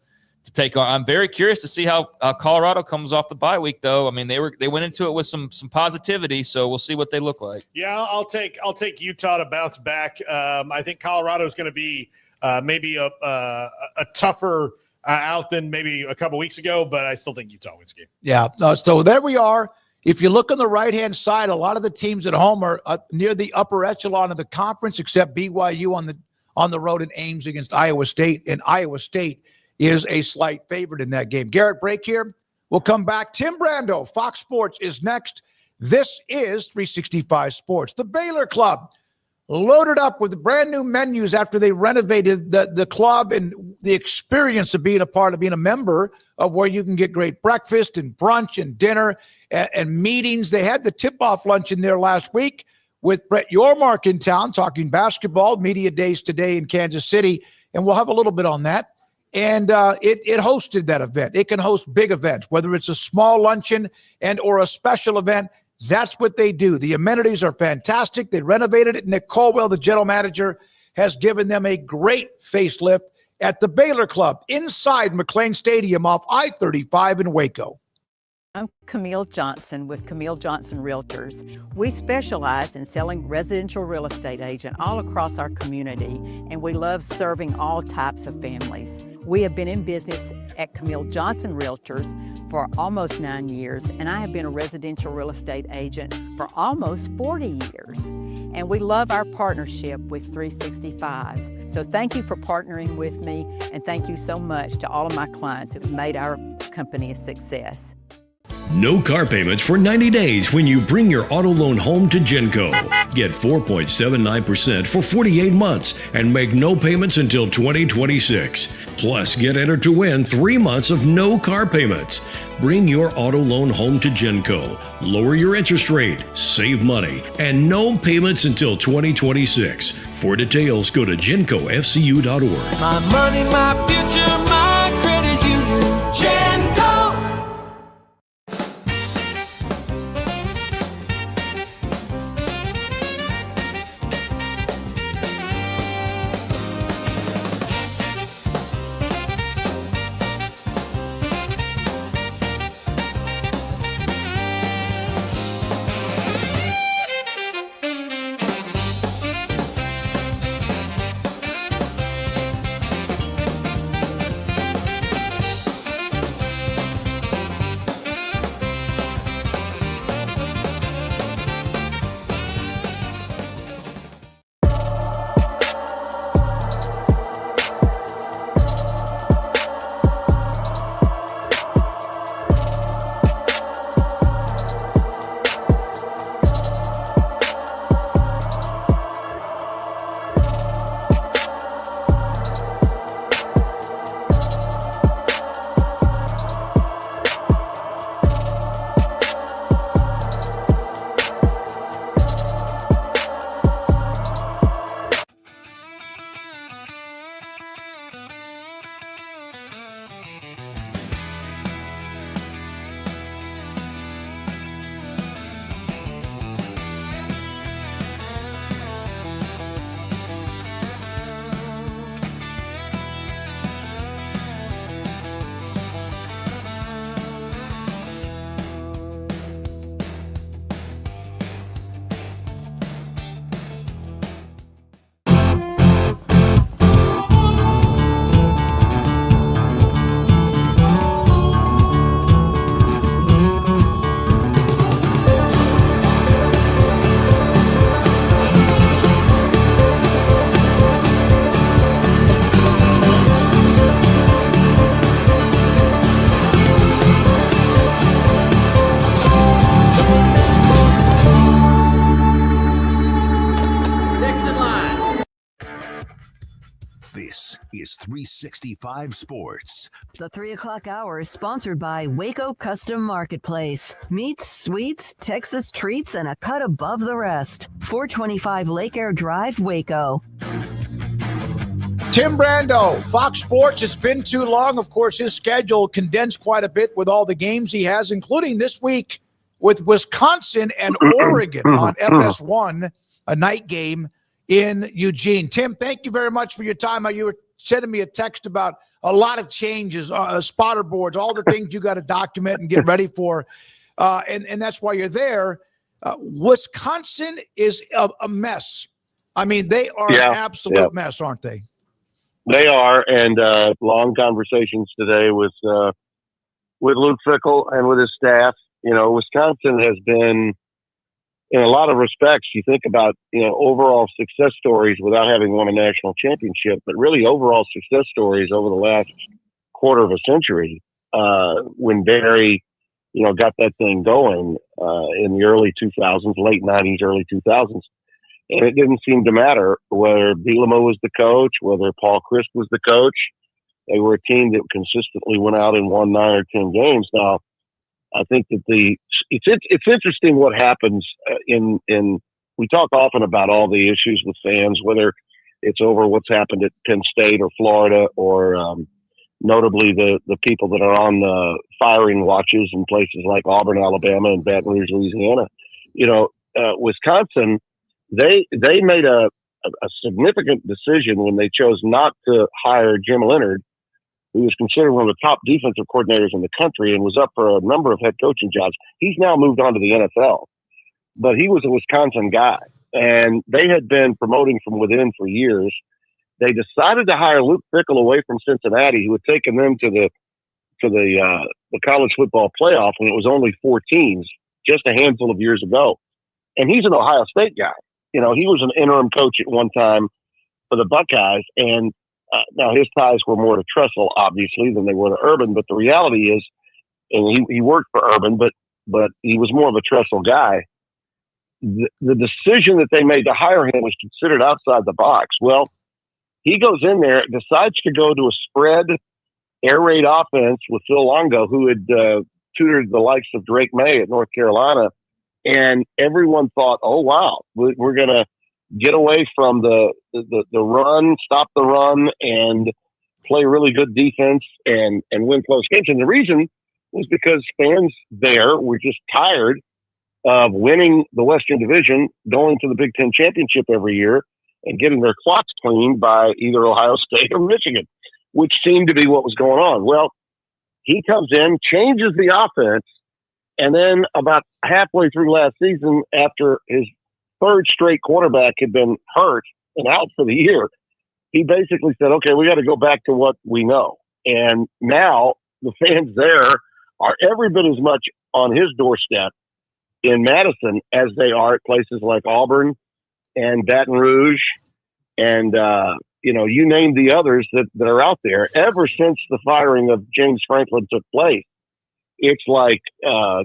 take on. I'm very curious to see how Colorado comes off the bye week, though. I mean, they went into it with some positivity, so we'll see what they look like. Yeah, I'll take Utah to bounce back. I think Colorado is going to be maybe a tougher out than maybe a couple weeks ago, but I still think Utah wins the game. Yeah. So there we are. If you look on the right-hand side, a lot of the teams at home are near the upper echelon of the conference, except BYU on the road in Ames against Iowa State, and Iowa State is a slight favorite in that game. Garrett, break here. We'll come back. Tim Brando, Fox Sports, is next. This is 365 Sports. The Baylor Club loaded up with brand new menus after they renovated the club, and the experience of being a member of where you can get great breakfast and brunch and dinner and meetings. They had the tip-off lunch in there last week with Brett Yormark in town talking basketball, media days today in Kansas City, and we'll have a little bit on that. And it hosted that event. It can host big events, whether it's a small luncheon and or a special event. That's what they do. The amenities are fantastic. They renovated it. Nick Colwell, the general manager, has given them a great facelift at the Baylor Club inside McLean Stadium off I-35 in Waco. I'm Camille Johnson with Camille Johnson Realtors. We specialize in selling residential real estate agent all across our community, and we love serving all types of families. We have been in business at Camille Johnson Realtors for almost 9 years, and I have been a residential real estate agent for almost 40 years. And we love our partnership with 365. So thank you for partnering with me, and thank you so much to all of my clients who have made our company a success. No car payments for 90 days when you bring your auto loan home to Genco. Get 4.79% for 48 months and make no payments until 2026. Plus, get entered to win 3 months of no car payments. Bring your auto loan home to Genco. Lower your interest rate, save money, and no payments until 2026. For details, go to GencoFCU.org. My money, my future, my credit union. Genco. 365 Sports. The 3 o'clock hour is sponsored by Waco Custom Marketplace. Meats, sweets, Texas treats, and a cut above the rest. 425 Lake Air Drive, Waco. Tim Brando, Fox Sports. It's been too long. Of course, his schedule condensed quite a bit with all the games he has, including this week with Wisconsin and Oregon on FS1, a night game in Eugene. Tim, thank you very much for your time. You were sending me a text about a lot of changes, spotter boards, all the things you got to document and get ready for, and that's why you're there. Wisconsin is a mess. I mean, they are an absolute mess, aren't they? They are, and long conversations today with Luke Fickell and with his staff. You know, Wisconsin has been, in a lot of respects, you think about, overall success stories without having won a national championship, but really overall success stories over the last quarter of a century, when Barry, got that thing going in the early 2000s, late 90s, early 2000s. And it didn't seem to matter whether Bielema was the coach, whether Paul Crisp was the coach. They were a team that consistently went out and won 9 or 10 games. Now, I think that it's interesting what happens in we talk often about all the issues with fans, whether it's over what's happened at Penn State or Florida, or notably the people that are on the firing watches in places like Auburn, Alabama, and Baton Rouge, Louisiana. Wisconsin. They made a significant decision when they chose not to hire Jim Leonhard, who was considered one of the top defensive coordinators in the country and was up for a number of head coaching jobs. He's now moved on to the NFL, but he was a Wisconsin guy, and they had been promoting from within for years. They decided to hire Luke Fickell away from Cincinnati, who had taken them to the college football playoff when it was only 4 teams, just a handful of years ago. And he's an Ohio State guy. He was an interim coach at one time for the Buckeyes, and now his ties were more to Tressel, obviously, than they were to Urban. But the reality is, and he worked for Urban, but he was more of a Tressel guy. The decision that they made to hire him was considered outside the box. Well, he goes in there, decides to go to a spread air raid offense with Phil Longo, who had tutored the likes of Drake May at North Carolina. And everyone thought, oh, wow, we're going to get away from the run, stop the run, and play really good defense and win close games. And the reason was because fans there were just tired of winning the Western Division, going to the Big Ten championship every year, and getting their clocks cleaned by either Ohio State or Michigan, which seemed to be what was going on. Well, he comes in, changes the offense, and then about halfway through last season, after his 3rd straight quarterback had been hurt and out for the year, he basically said, okay, we got to go back to what we know. And now the fans there are every bit as much on his doorstep in Madison as they are at places like Auburn and Baton Rouge and, you name the others that are out there. Ever since the firing of James Franklin took place, it's like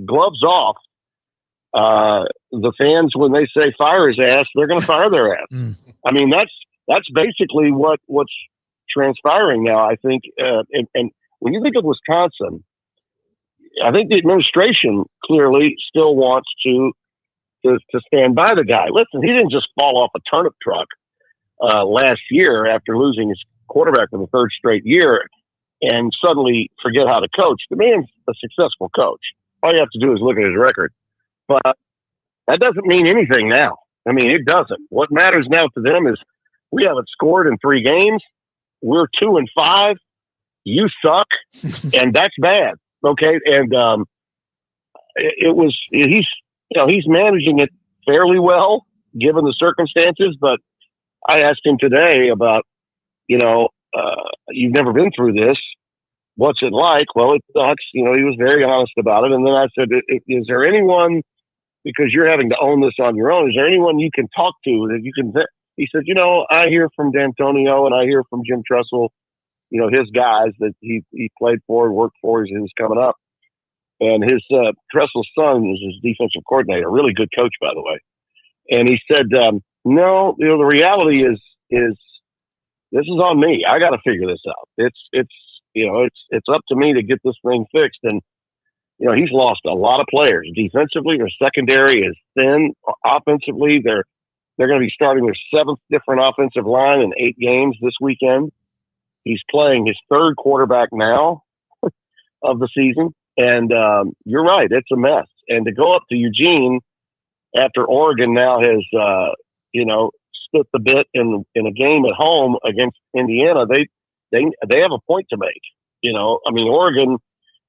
gloves off. The fans, when they say fire his ass, they're going to fire their ass. I mean, that's basically what's transpiring now, I think. And when you think of Wisconsin, I think the administration clearly still wants to stand by the guy. Listen, he didn't just fall off a turnip truck last year after losing his quarterback for the 3rd straight year and suddenly forget how to coach. The man's a successful coach. All you have to do is look at his record. But that doesn't mean anything now. I mean, it doesn't. What matters now to them is we haven't scored in 3 games. We're 2-5. You suck. And that's bad. Okay. And he's managing it fairly well given the circumstances. But I asked him today about, you've never been through this. What's it like? Well, it sucks. He was very honest about it. And then I said, is there anyone, because you're having to own this on your own, is there anyone you can talk to that you can, he said, I hear from D'Antonio and I hear from Jim Tressel, his guys that he played for and worked for, is coming up. And his Tressel's son is his defensive coordinator, a really good coach, by the way. And he said, no, the reality is this is on me. I got to figure this out. It's up to me to get this thing fixed. And, he's lost a lot of players. Defensively, their secondary is thin. Offensively, they're going to be starting their 7th different offensive line in 8 games this weekend. He's playing his 3rd quarterback now of the season. And you're right, it's a mess. And to go up to Eugene after Oregon now has, spit the bit in a game at home against Indiana, they have a point to make. Oregon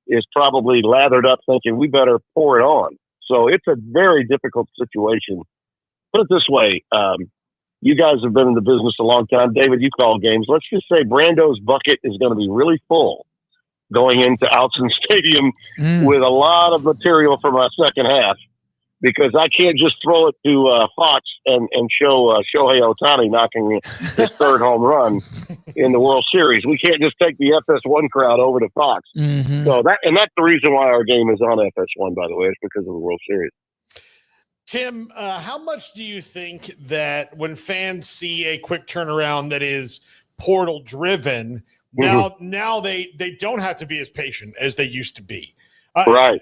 is probably lathered up thinking we better pour it on. So it's a very difficult situation. Put it this way, you guys have been in the business a long time. David, you call games. Let's just say Brando's bucket is going to be really full going into Alton Stadium with a lot of material for my second half, because I can't just throw it to Fox and show Shohei Ohtani knocking his 3rd home run in the World Series. We can't just take the FS1 crowd over to Fox. So that's the reason why our game is on FS1, by the way. It's because of the World Series. Tim, how much do you think that when fans see a quick turnaround that is portal driven, now they don't have to be as patient as they used to be? Right.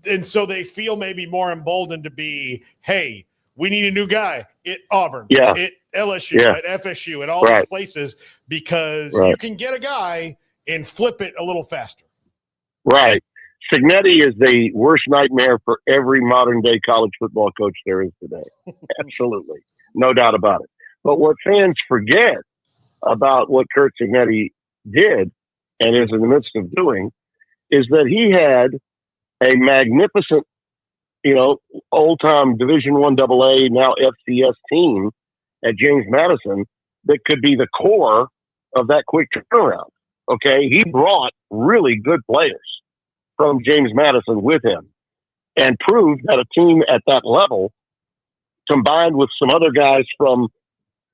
And so they feel maybe more emboldened to be, hey, we need a new guy at Auburn, at LSU, at FSU, at all these places, because you can get a guy and flip it a little faster. Right. Cignetti is the worst nightmare for every modern-day college football coach there is today. Absolutely. No doubt about it. But what fans forget about what Curt Cignetti did and is in the midst of doing is that he had a magnificent, old-time Division I AA, now FCS team at James Madison that could be the core of that quick turnaround. Okay? He brought really good players from James Madison with him and proved that a team at that level, combined with some other guys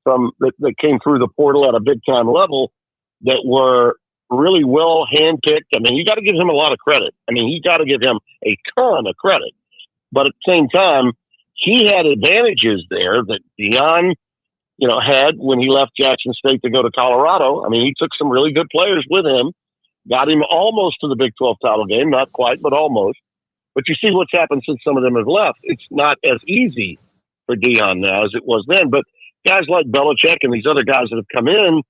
that came through the portal at a big-time level that were really well handpicked. You got to give him a lot of credit. You got to give him a ton of credit. But at the same time, he had advantages there that Deion, had when he left Jackson State to go to Colorado. He took some really good players with him, got him almost to the Big 12 title game, not quite, but almost. But you see what's happened since some of them have left. It's not as easy for Deion now as it was then. But guys like Belichick and these other guys that have come in,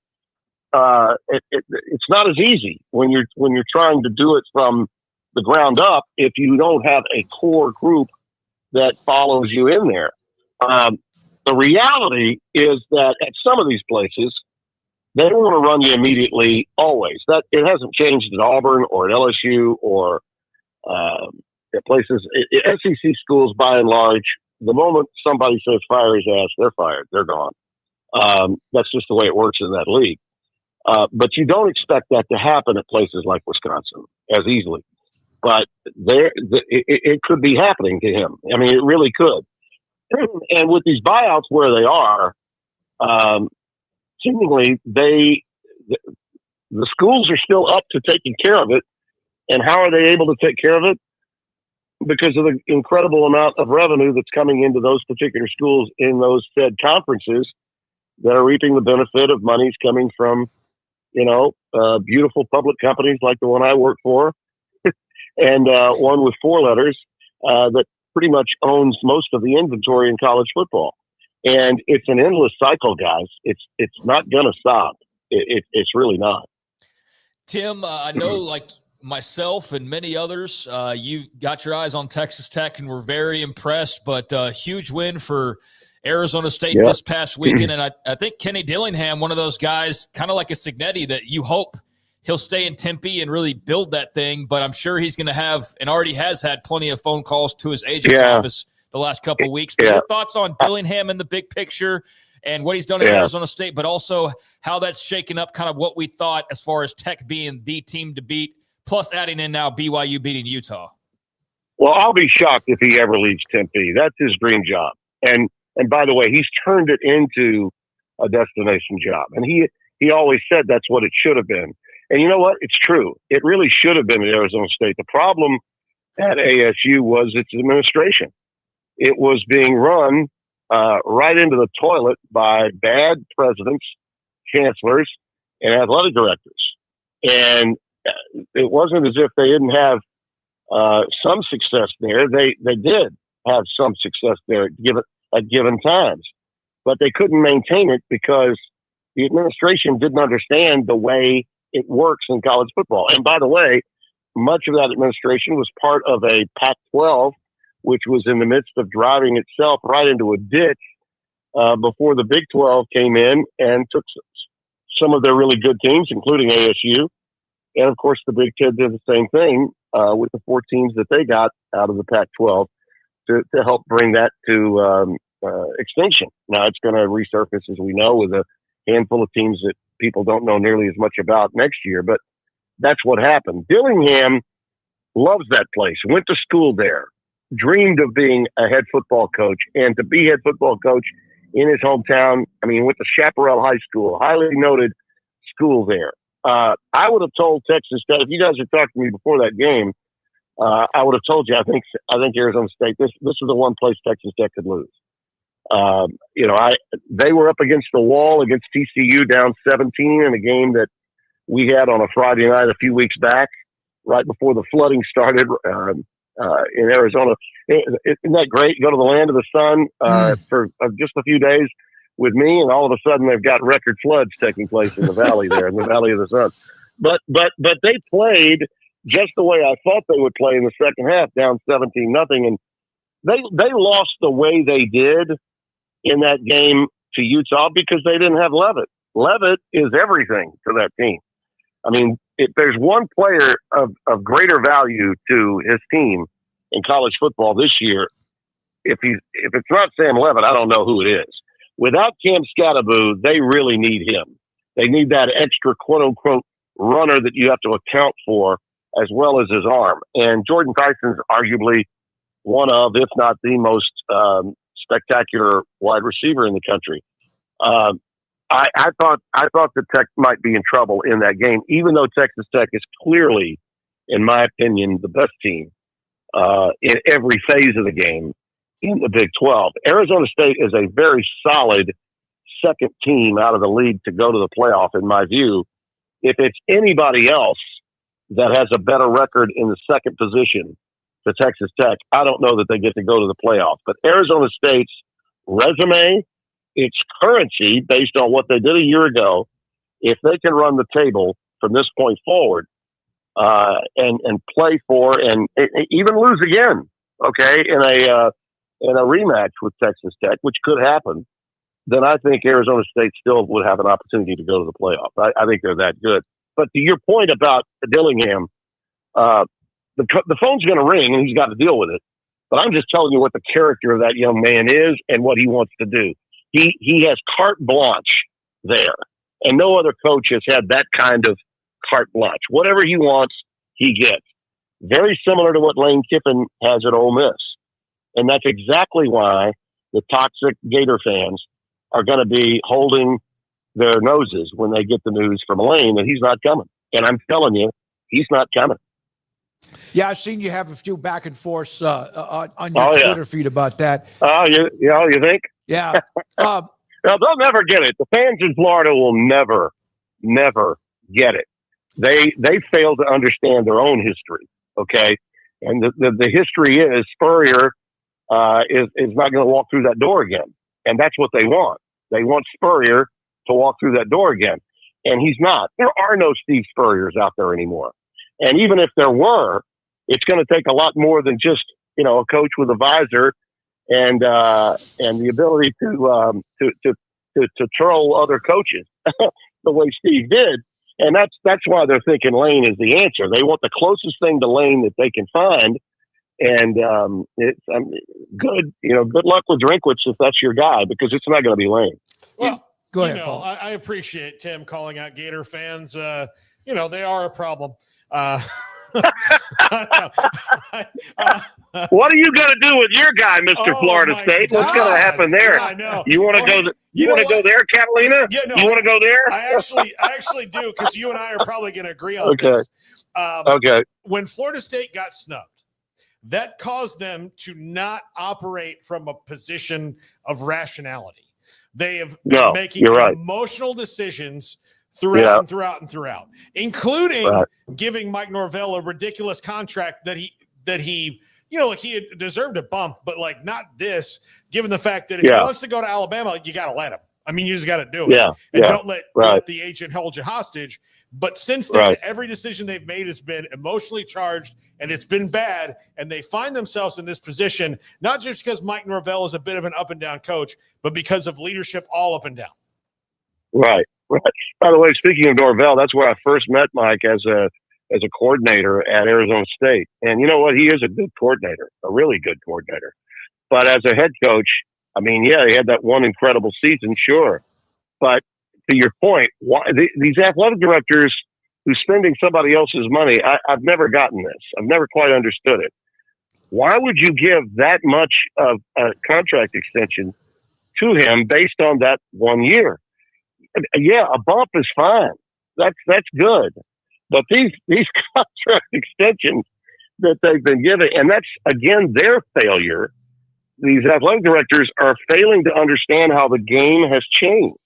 it's not as easy when you're trying to do it from the ground up if you don't have a core group that follows you in there. The reality is that at some of these places, they don't want to run you immediately always. That it hasn't changed at Auburn or at LSU or at places. SEC schools, by and large, the moment somebody says fire his ass, they're fired. They're gone. That's just the way it works in that league. But you don't expect that to happen at places like Wisconsin as easily. But it could be happening to him. It really could. And with these buyouts where they are, seemingly the schools are still up to taking care of it. And how are they able to take care of it? Because of the incredible amount of revenue that's coming into those particular schools in those said conferences that are reaping the benefit of monies coming from, beautiful public companies like the one I work for and one with 4 letters that pretty much owns most of the inventory in college football. And it's an endless cycle, guys. It's not going to stop. It's really not. Tim, I know like myself and many others, you got your eyes on Texas Tech and were very impressed, but huge win for Arizona State this past weekend. And I think Kenny Dillingham, one of those guys, kind of like a Cignetti, that you hope he'll stay in Tempe and really build that thing. But I'm sure he's going to have and already has had plenty of phone calls to his agent's office the last couple of weeks. But your thoughts on Dillingham in the big picture and what he's done at Arizona State, but also how that's shaken up kind of what we thought as far as Tech being the team to beat, plus adding in now BYU beating Utah. Well, I'll be shocked if he ever leaves Tempe. That's his dream job. And by the way, he's turned it into a destination job. And he always said that's what it should have been. And you know what? It's true. It really should have been at Arizona State. The problem at ASU was its administration. It was being run right into the toilet by bad presidents chancellors and athletic directors. And it wasn't as if they didn't have some success there. They did have some success there at given times, but they couldn't maintain it because the administration didn't understand the way it works in college football. And by the way, much of that administration was part of a Pac-12, which was in the midst of driving itself right into a ditch before the Big 12 came in and took some of their really good teams, including ASU. And, of course, the Big Ten did the same thing with the 4 teams that they got out of the Pac-12 to help bring that to extinction. Now, it's going to resurface, as we know, with a handful of teams that people don't know nearly as much about next year. But that's what happened. Dillingham loves that place, went to school there, dreamed of being a head football coach, and to be head football coach in his hometown. I mean, went to Chaparral High School, highly noted school there. I would have told Texas Tech, if you guys had talked to me before that game, I would have told you, I think Arizona State, this is the one place Texas Tech could lose. They were up against the wall against TCU down 17 in a game that we had on a Friday night a few weeks back, right before the flooding started in Arizona. Isn't that great? Go to the land of the sun for just a few days with me, and all of a sudden they've got record floods taking place in the valley there, in the Valley of the Sun. But they played just the way I thought they would play in the second half, down 17-0, and they lost the way they did in that game to Utah because they didn't have Leavitt. Leavitt is everything to that team. I mean, if there's one player of greater value to his team in college football this year, if it's not Sam Leavitt, I don't know who it is. Without Cam Scatteraboo, they really need him. They need that extra quote-unquote runner that you have to account for, as well as his arm. And Jordan Tyson's arguably one of, if not the most spectacular wide receiver in the country. I thought that Tech might be in trouble in that game, even though Texas Tech is clearly, in my opinion, the best team in every phase of the game in the Big 12. Arizona State is a very solid second team out of the league to go to the playoff, in my view. If it's anybody else that has a better record in the second position to Texas Tech, I don't know that they get to go to the playoff. But Arizona State's resume, its currency, based on what they did a year ago, if they can run the table from this point forward and play for and even lose again, okay, in a rematch with Texas Tech, which could happen, then I think Arizona State still would have an opportunity to go to the playoff. I think they're that good. But to your point about Dillingham, the phone's going to ring and he's got to deal with it. But I'm just telling you what the character of that young man is and what he wants to do. He has carte blanche there, and no other coach has had that kind of carte blanche. Whatever he wants, he gets. Very similar to what Lane Kiffin has at Ole Miss. And that's exactly why the toxic Gator fans are going to be holding their noses when they get the news from Lane that he's not coming. And I'm telling you, he's not coming. Yeah, I've seen you have a few back and forths on your Twitter feed about that. You think? Yeah. Well, they'll never get it. The fans in Florida will never get it. They fail to understand their own history, okay? And the history is Spurrier is not going to walk through that door again. And that's what they want. They want Spurrier to walk through that door again. And he's not. There are no Steve Spurriers out there anymore. And even if there were, it's going to take a lot more than just, a coach with a visor and the ability to troll other coaches the way Steve did. And that's why they're thinking Lane is the answer. They want the closest thing to Lane that they can find. And good luck with Drinkwitz if that's your guy, because it's not going to be Lane. Well, go ahead, Paul. I appreciate Tim calling out Gator fans. They are a problem. What are you going to do with your guy, Mr. Florida State? What's going to happen there? I know. You want to go? You want to go there, Catalina? Yeah, no, you want to go there? I actually do, because you and I are probably going to agree on this. Okay. When Florida State got snubbed, that caused them to not operate from a position of rationality. They have been making emotional decisions throughout and throughout and throughout, including giving Mike Norvell a ridiculous contract that he he had deserved a bump, but like not this, given the fact that if he wants to go to Alabama, you got to let him. I mean, you just got to do it. And don't let the agent hold you hostage. But since then, every decision they've made has been emotionally charged, and it's been bad. And they find themselves in this position, not just because Mike Norvell is a bit of an up-and-down coach, but because of leadership all up and down. Right. By the way, speaking of Norvell, that's where I first met Mike as a coordinator at Arizona State. And you know what? He is a good coordinator, a really good coordinator. But as a head coach, I mean, yeah, he had that one incredible season, sure. But to your point, these athletic directors who's spending somebody else's money, I've never gotten this. I've never quite understood it. Why would you give that much of a contract extension to him based on that 1 year? Yeah, a bump is fine. That's good. But these contract extensions that they've been given, and that's, again, their failure. These athletic directors are failing to understand how the game has changed.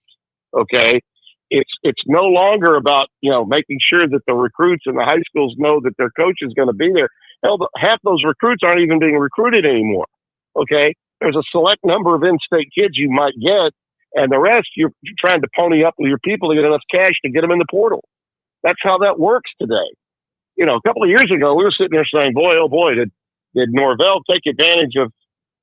Okay, it's no longer about making sure that the recruits in the high schools know that their coach is going to be there. Hell, half those recruits aren't even being recruited anymore. Okay, there's a select number of in-state kids you might get, and the rest you're trying to pony up with your people to get enough cash to get them in the portal. That's how that works today. A couple of years ago, we were sitting there saying, boy, oh boy, did Norvell take advantage of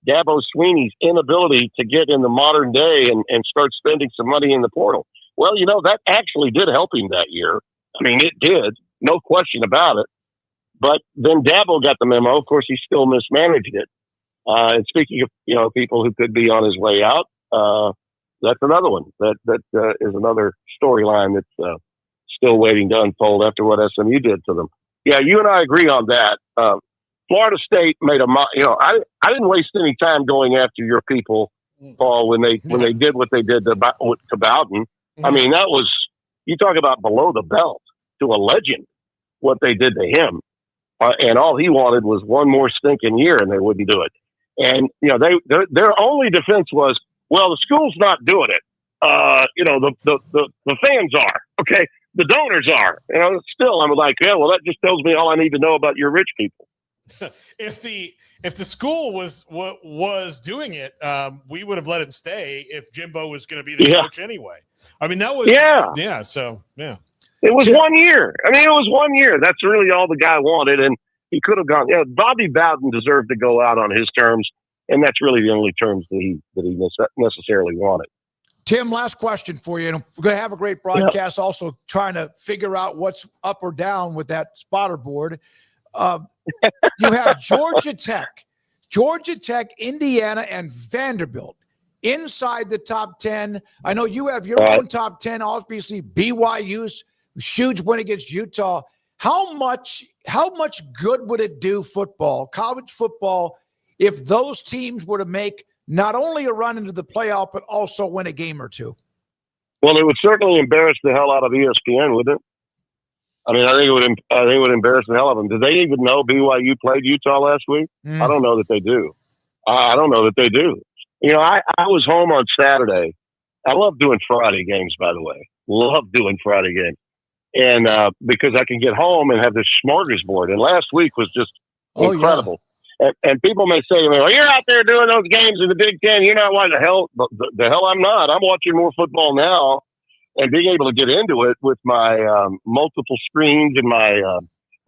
Dabo Sweeney's inability to get in the modern day and start spending some money in the portal. Well, that actually did help him that year. I mean, it did. No question about it. But then Dabo got the memo. Of course, he still mismanaged it. And speaking of, people who could be on his way out, that's another one. That is another storyline that's still waiting to unfold after what SMU did to them. Yeah, you and I agree on that. Florida State made I didn't waste any time going after your people, Paul, when they did what they did to Bowden. I mean, that was, you talk about below the belt to a legend, what they did to him. And all he wanted was one more stinking year, and they wouldn't do it. And, their only defense was, well, the school's not doing it. The fans are, okay? The donors are. Still, I'm like, yeah, well, that just tells me all I need to know about your rich people. If the school was doing it, we would have let him stay if Jimbo was going to be the coach anyway. I mean, that was So it was 1 year. I mean, it was 1 year. That's really all the guy wanted, and he could have gone. Bobby Bowden deserved to go out on his terms, and that's really the only terms that he necessarily wanted. Tim, last question for you. And we're going to have a great broadcast. Also, trying to figure out what's up or down with that spotter board. You have Georgia Tech, Indiana, and Vanderbilt inside the top 10. I know you have your own top 10. Obviously, BYU's huge win against Utah. How much good would it do college football, if those teams were to make not only a run into the playoff, but also win a game or two? Well, it would certainly embarrass the hell out of ESPN, wouldn't it? I mean, I think it would embarrass the hell out of them. Do they even know BYU played Utah last week? I don't know that they do. I don't know that they do. I was home on Saturday. I love doing Friday games, by the way. Love doing Friday games. And because I can get home and have this smorgasbord. And last week was just incredible. Yeah. And people may say to me, well, you're out there doing those games in the Big Ten. You're not watching the hell. The hell I'm not. I'm watching more football now. And being able to get into it with my multiple screens and my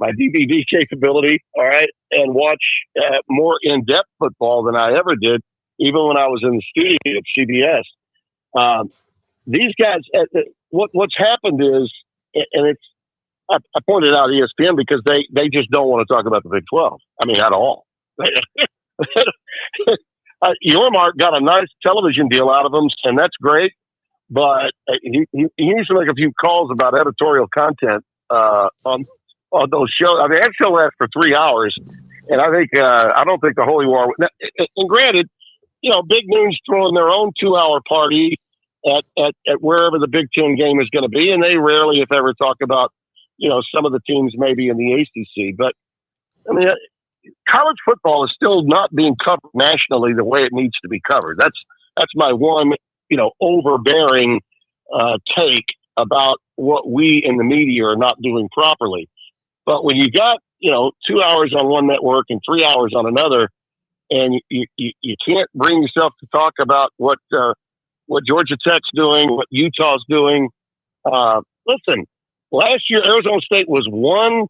DVD capability, all right, and watch more in-depth football than I ever did, even when I was in the studio at CBS. These guys, what's happened is, and it's, I pointed out ESPN because they just don't want to talk about the Big 12. I mean, at all. Yormark got a nice television deal out of them, and that's great. But he needs to make a few calls about editorial content on those shows. I mean, that show lasts for 3 hours, and I don't think the Holy War. And granted, Big Noon's throwing their own 2-hour party at wherever the Big Ten game is going to be, and they rarely, if ever, talk about some of the teams maybe in the ACC. But I mean, college football is still not being covered nationally the way it needs to be covered. That's my one overbearing take about what we in the media are not doing properly. But when you got, 2 hours on one network and 3 hours on another, and you can't bring yourself to talk about what Georgia Tech's doing, what Utah's doing. Listen, last year Arizona State was one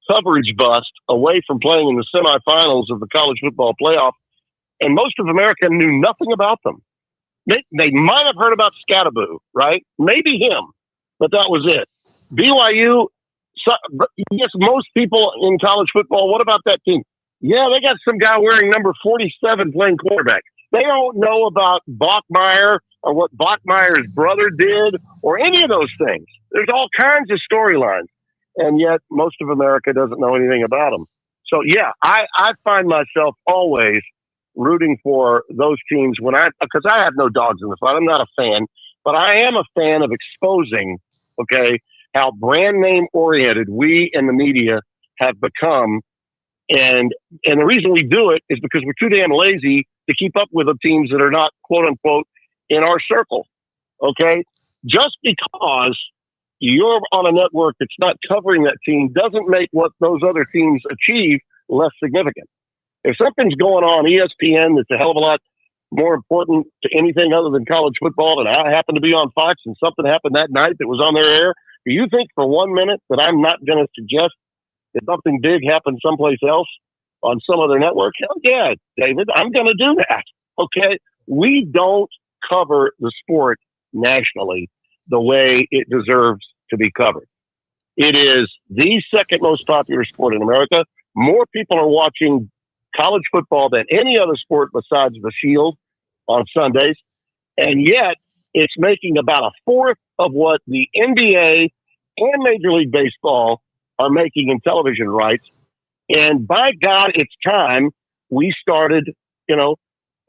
coverage bust away from playing in the semifinals of the college football playoff, and most of America knew nothing about them. They might have heard about Scattaboo, right? Maybe him, but that was it. BYU, yes, most people in college football, what about that team? Yeah, they got some guy wearing number 47 playing quarterback. They don't know about Bachmeier or what Bachmeier's brother did or any of those things. There's all kinds of storylines, and yet most of America doesn't know anything about them. So, yeah, I find myself always rooting for those teams because I have no dogs in the fight. I'm not a fan, but I am a fan of exposing, how brand name oriented we in the media have become. And the reason we do it is because we're too damn lazy to keep up with the teams that are not, quote unquote, in our circle. Okay. Just because you're on a network that's not covering that team doesn't make what those other teams achieve less significant. If something's going on ESPN that's a hell of a lot more important to anything other than college football, and I happen to be on Fox and something happened that night that was on their air, do you think for 1 minute that I'm not going to suggest that something big happened someplace else on some other network? Hell yeah, David, I'm going to do that. Okay? We don't cover the sport nationally the way it deserves to be covered. It is the second most popular sport in America. More people are watching college football than any other sport besides the Shield on Sundays. And yet it's making about a fourth of what the NBA and Major League Baseball are making in television rights. And by God, it's time we started,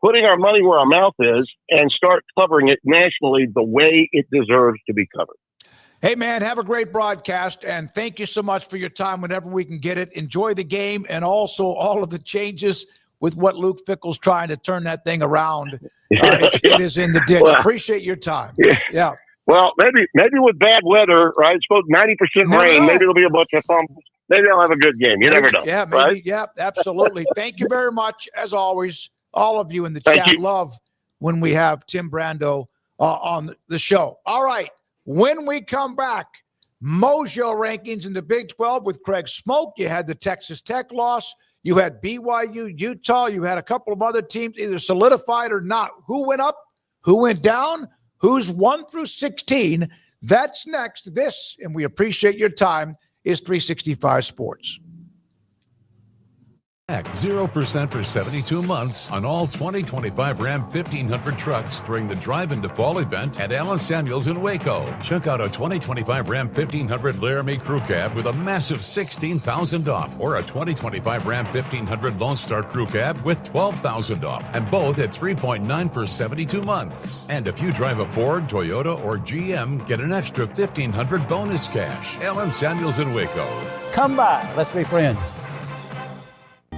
putting our money where our mouth is and start covering it nationally the way it deserves to be covered. Hey, man, have a great broadcast, and thank you so much for your time whenever we can get it. Enjoy the game and also all of the changes with what Luke Fickell's trying to turn that thing around. It is in the ditch. Well, appreciate your time. Yeah. Well, maybe with bad weather, right? It's supposed 90% rain. Maybe there'll be a bunch of fumbles. Maybe I'll have a good game. You never know. Yeah, maybe. Right? Yeah, absolutely. Thank you very much, as always. All of you in the chat love when we have Tim Brando on the show. All right. When we come back, Mojo rankings in the Big 12 with Craig Smoak. You had the Texas Tech loss. You had BYU, Utah. You had a couple of other teams either solidified or not. Who went up? Who went down? Who's 1 through 16? That's next. This, and we appreciate your time, is 365 Sports. 0% for 72 months on all 2025 Ram 1500 trucks during the Drive into Fall event at Allen Samuels in Waco. Check out a 2025 Ram 1500 Laramie Crew Cab with a massive $16,000 off, or a 2025 Ram 1500 Lone Star Crew Cab with $12,000 off, and both at 3.9 for 72 months. And if you drive a Ford, Toyota, or GM, get an extra $1,500 bonus cash. Allen Samuels in Waco. Come by. Let's be friends.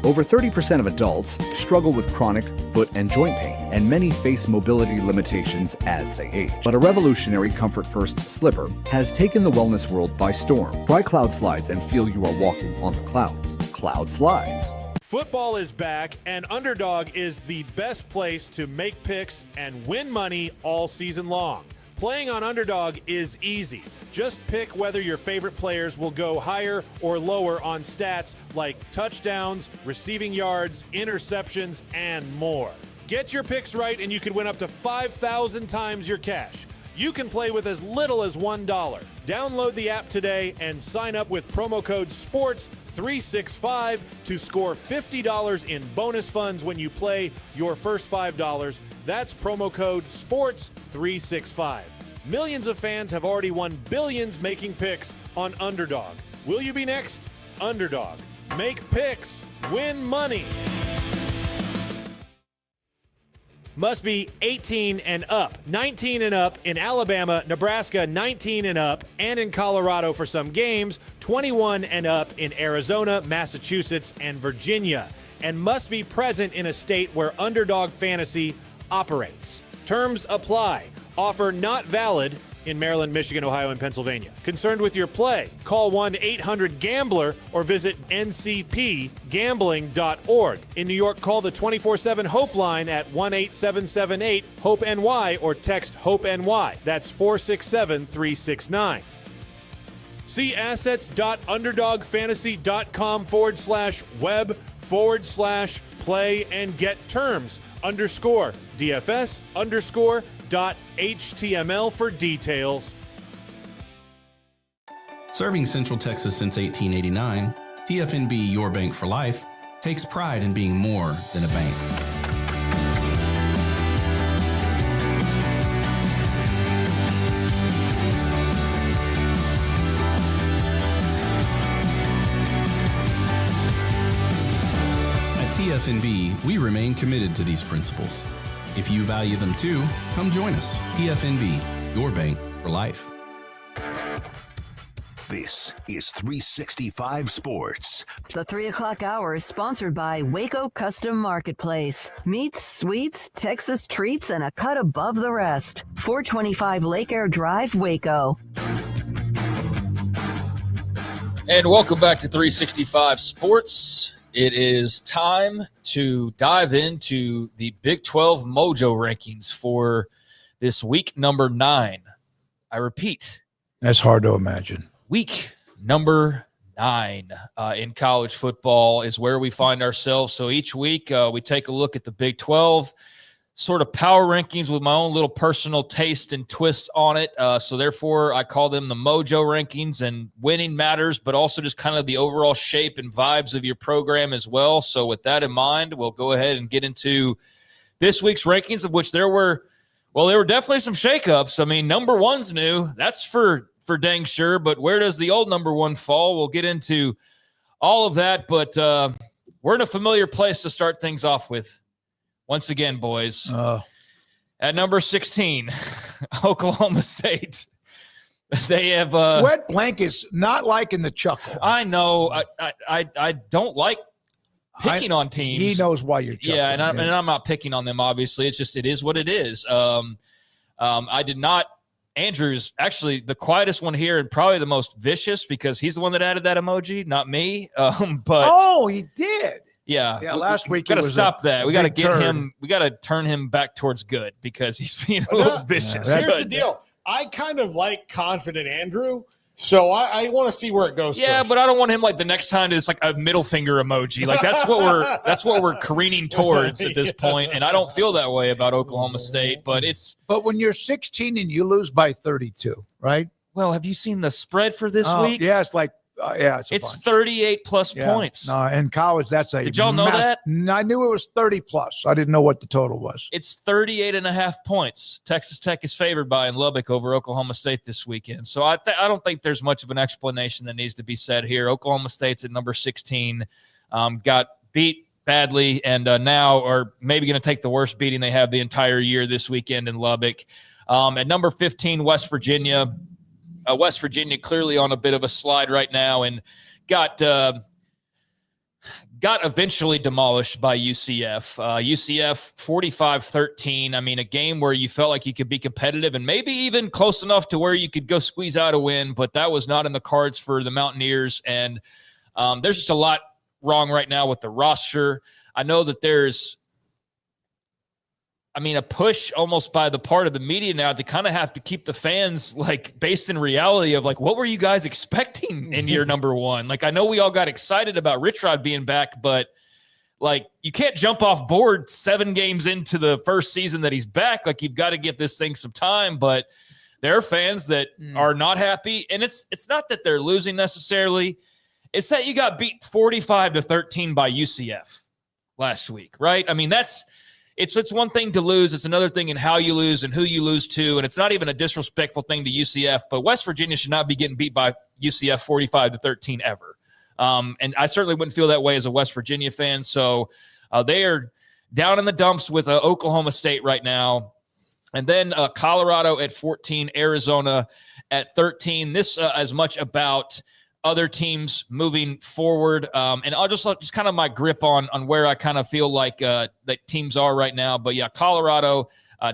Over 30% of adults struggle with chronic foot and joint pain, and many face mobility limitations as they age. But a revolutionary Comfort First slipper has taken the wellness world by storm. Try Cloud Slides and feel you are walking on the clouds. Cloud Slides. Football is back, and Underdog is the best place to make picks and win money all season long. Playing on Underdog is easy. Just pick whether your favorite players will go higher or lower on stats like touchdowns, receiving yards, interceptions, and more. Get your picks right and you could win up to 5,000 times your cash. You can play with as little as $1. Download the app today and sign up with promo code SPORTS365 to score $50 in bonus funds when you play your first $5. That's promo code SPORTS365. Millions of fans have already won billions making picks on Underdog. Will you be next? Underdog. Make picks. Win money. Must be 18 and up. 19 and up in Alabama, Nebraska, 19 and up, and in Colorado for some games, 21 and up in Arizona, Massachusetts, and Virginia. And must be present in a state where Underdog Fantasy operates. Terms apply. Offer not valid in Maryland, Michigan, Ohio, and Pennsylvania. Concerned with your play? Call 1-800-GAMBLER or visit ncpgambling.org. In New York, call the 24/7 Hope line at 1-8778-HOPE-NY or text HOPE-NY. That's 467-369. See assets.underdogfantasy.com/web/play and get terms _DFS_.html for details. Serving Central Texas since 1889, TFNB Your Bank for Life takes pride in being more than a bank. TFNB, we remain committed to these principles. If you value them too, come join us. TFNB, your bank for life. This is 365 Sports. The 3 o'clock hour is sponsored by Waco Custom Marketplace. Meats, sweets, Texas treats, and a cut above the rest. 425 Lake Air Drive, Waco. And welcome back to 365 Sports. It is time to dive into the Big 12 Mojo rankings for this week number 9. I repeat. That's hard to imagine. Week number 9 in college football is where we find ourselves. So each week we take a look at the Big 12 sort of power rankings with my own little personal taste and twist on it. So therefore, I call them the Mojo rankings, and winning matters, but also just kind of the overall shape and vibes of your program as well. So with that in mind, we'll go ahead and get into this week's rankings, of which there were definitely some shakeups. I mean, number 1's new. That's for dang sure. But where does the old number 1 fall? We'll get into all of that. But we're in a familiar place to start things off with. Once again, boys, at number 16, Oklahoma State. They have Wet Blank is not liking the chuckle. I know. I don't like picking on teams. He knows why you're chuckling. Yeah, and I'm not picking on them. Obviously, it's just it is what it is. I did not. Andrew's actually the quietest one here and probably the most vicious because he's the one that added that emoji, not me. But he did. Yeah. Last week we got to stop that. We got to get him. We got to turn him back towards good because he's being a little vicious. Here's the deal. I kind of like confident Andrew, so I want to see where it goes. Yeah, first. but I don't want him like the next time to just like a middle finger emoji. Like that's what we're careening towards at this point, and I don't feel that way about Oklahoma State. But when you're 16 and you lose by 32, right? Well, have you seen the spread for this week? Yeah, it's like. It's 38 plus points. No, in college, that's a. Did y'all know that? I knew it was 30 plus. I didn't know what the total was. It's 38.5 points. Texas Tech is favored by in Lubbock over Oklahoma State this weekend. So I don't think there's much of an explanation that needs to be said here. Oklahoma State's at number 16, got beat badly, and now are maybe going to take the worst beating they have the entire year this weekend in Lubbock. At number 15, West Virginia. West Virginia clearly on a bit of a slide right now and got eventually demolished by UCF. UCF 45-13. I mean, a game where you felt like you could be competitive and maybe even close enough to where you could go squeeze out a win, but that was not in the cards for the Mountaineers. And there's just a lot wrong right now with the roster. I know that there's a push almost by the part of the media now to kind of have to keep the fans like based in reality of like, what were you guys expecting in year number 1? Like, I know we all got excited about Rich Rod being back, but like you can't jump off board 7 games into the first season that he's back. Like you've got to give this thing some time, but there are fans that are not happy. And it's not that they're losing necessarily. It's that you got beat 45-13 by UCF last week, right? I mean, it's one thing to lose. It's another thing in how you lose and who you lose to. And it's not even a disrespectful thing to UCF, but West Virginia should not be getting beat by UCF 45-13 ever. And I certainly wouldn't feel that way as a West Virginia fan. So they are down in the dumps with Oklahoma State right now. And then Colorado at 14, Arizona at 13. This as much about other teams moving forward. And I'll just kind of my grip on where I kind of feel like that teams are right now. But yeah, Colorado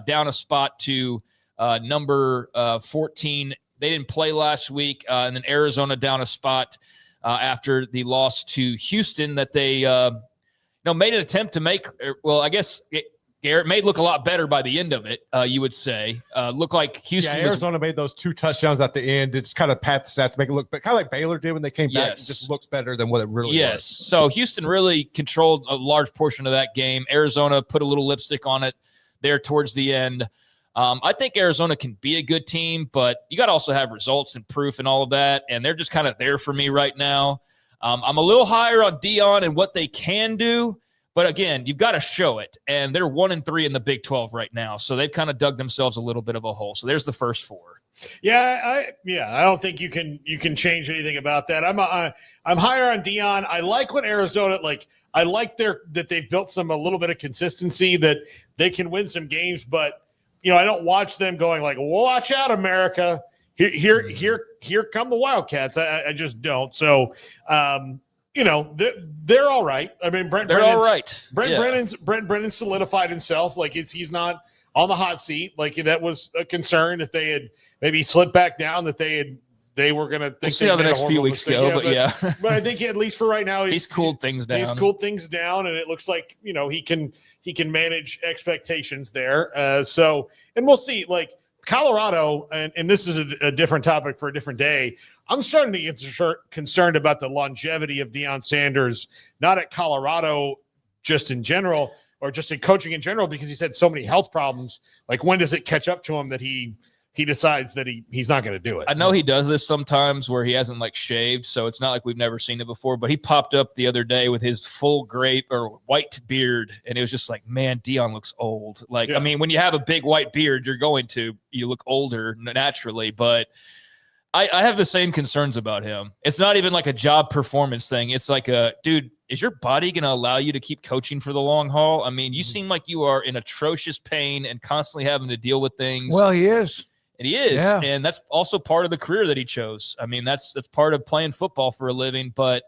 down a spot to number 14. They didn't play last week. And then Arizona down a spot after the loss to Houston that they made an attempt to make. Well, I guess Garrett made look a lot better by the end of it, you would say. Looked like Houston. Yeah, Arizona made those 2 touchdowns at the end. It's kind of pat the stats, make it look, but kind of like Baylor did when they came back. It just looks better than what it really was. So Houston really controlled a large portion of that game. Arizona put a little lipstick on it there towards the end. I think Arizona can be a good team, but you got to also have results and proof and all of that. And they're just kind of there for me right now. I'm a little higher on Dion and what they can do. But again, you've got to show it, and they're 1-3 in the Big 12 right now, so they've kind of dug themselves a little bit of a hole. So there's the first 4. Yeah, I don't think you can change anything about that. I'm higher on Dion. I like what Arizona I like that they've built a little bit of consistency that they can win some games, but I don't watch them going like, watch out, America. Here come the Wildcats. I just don't. So. They're all right. I mean, Brent Brennan's solidified himself. Like he's not on the hot seat. Like that was a concern if they had maybe slipped back down that they were going to think. We'll see how the next few weeks go, but I think at least for right now, he's cooled things down. He's cooled things down, and it looks like he can manage expectations there. And we'll see. Like Colorado, and this is a different topic for a different day. I'm starting to get concerned about the longevity of Deion Sanders, not at Colorado just in general or just in coaching in general, because he's had so many health problems. Like, when does it catch up to him that he decides that he's not going to do it? I know he does this sometimes where he hasn't shaved, so it's not like we've never seen it before, but he popped up the other day with his full grape or white beard, and it was just like, man, Deion looks old. I mean, when you have a big white beard, you look older naturally, but I have the same concerns about him. It's not even like a job performance thing. It's like dude, is your body going to allow you to keep coaching for the long haul? I mean, you seem like you are in atrocious pain and constantly having to deal with things. Well, he is. And he is. Yeah. And that's also part of the career that he chose. I mean, that's part of playing football for a living, but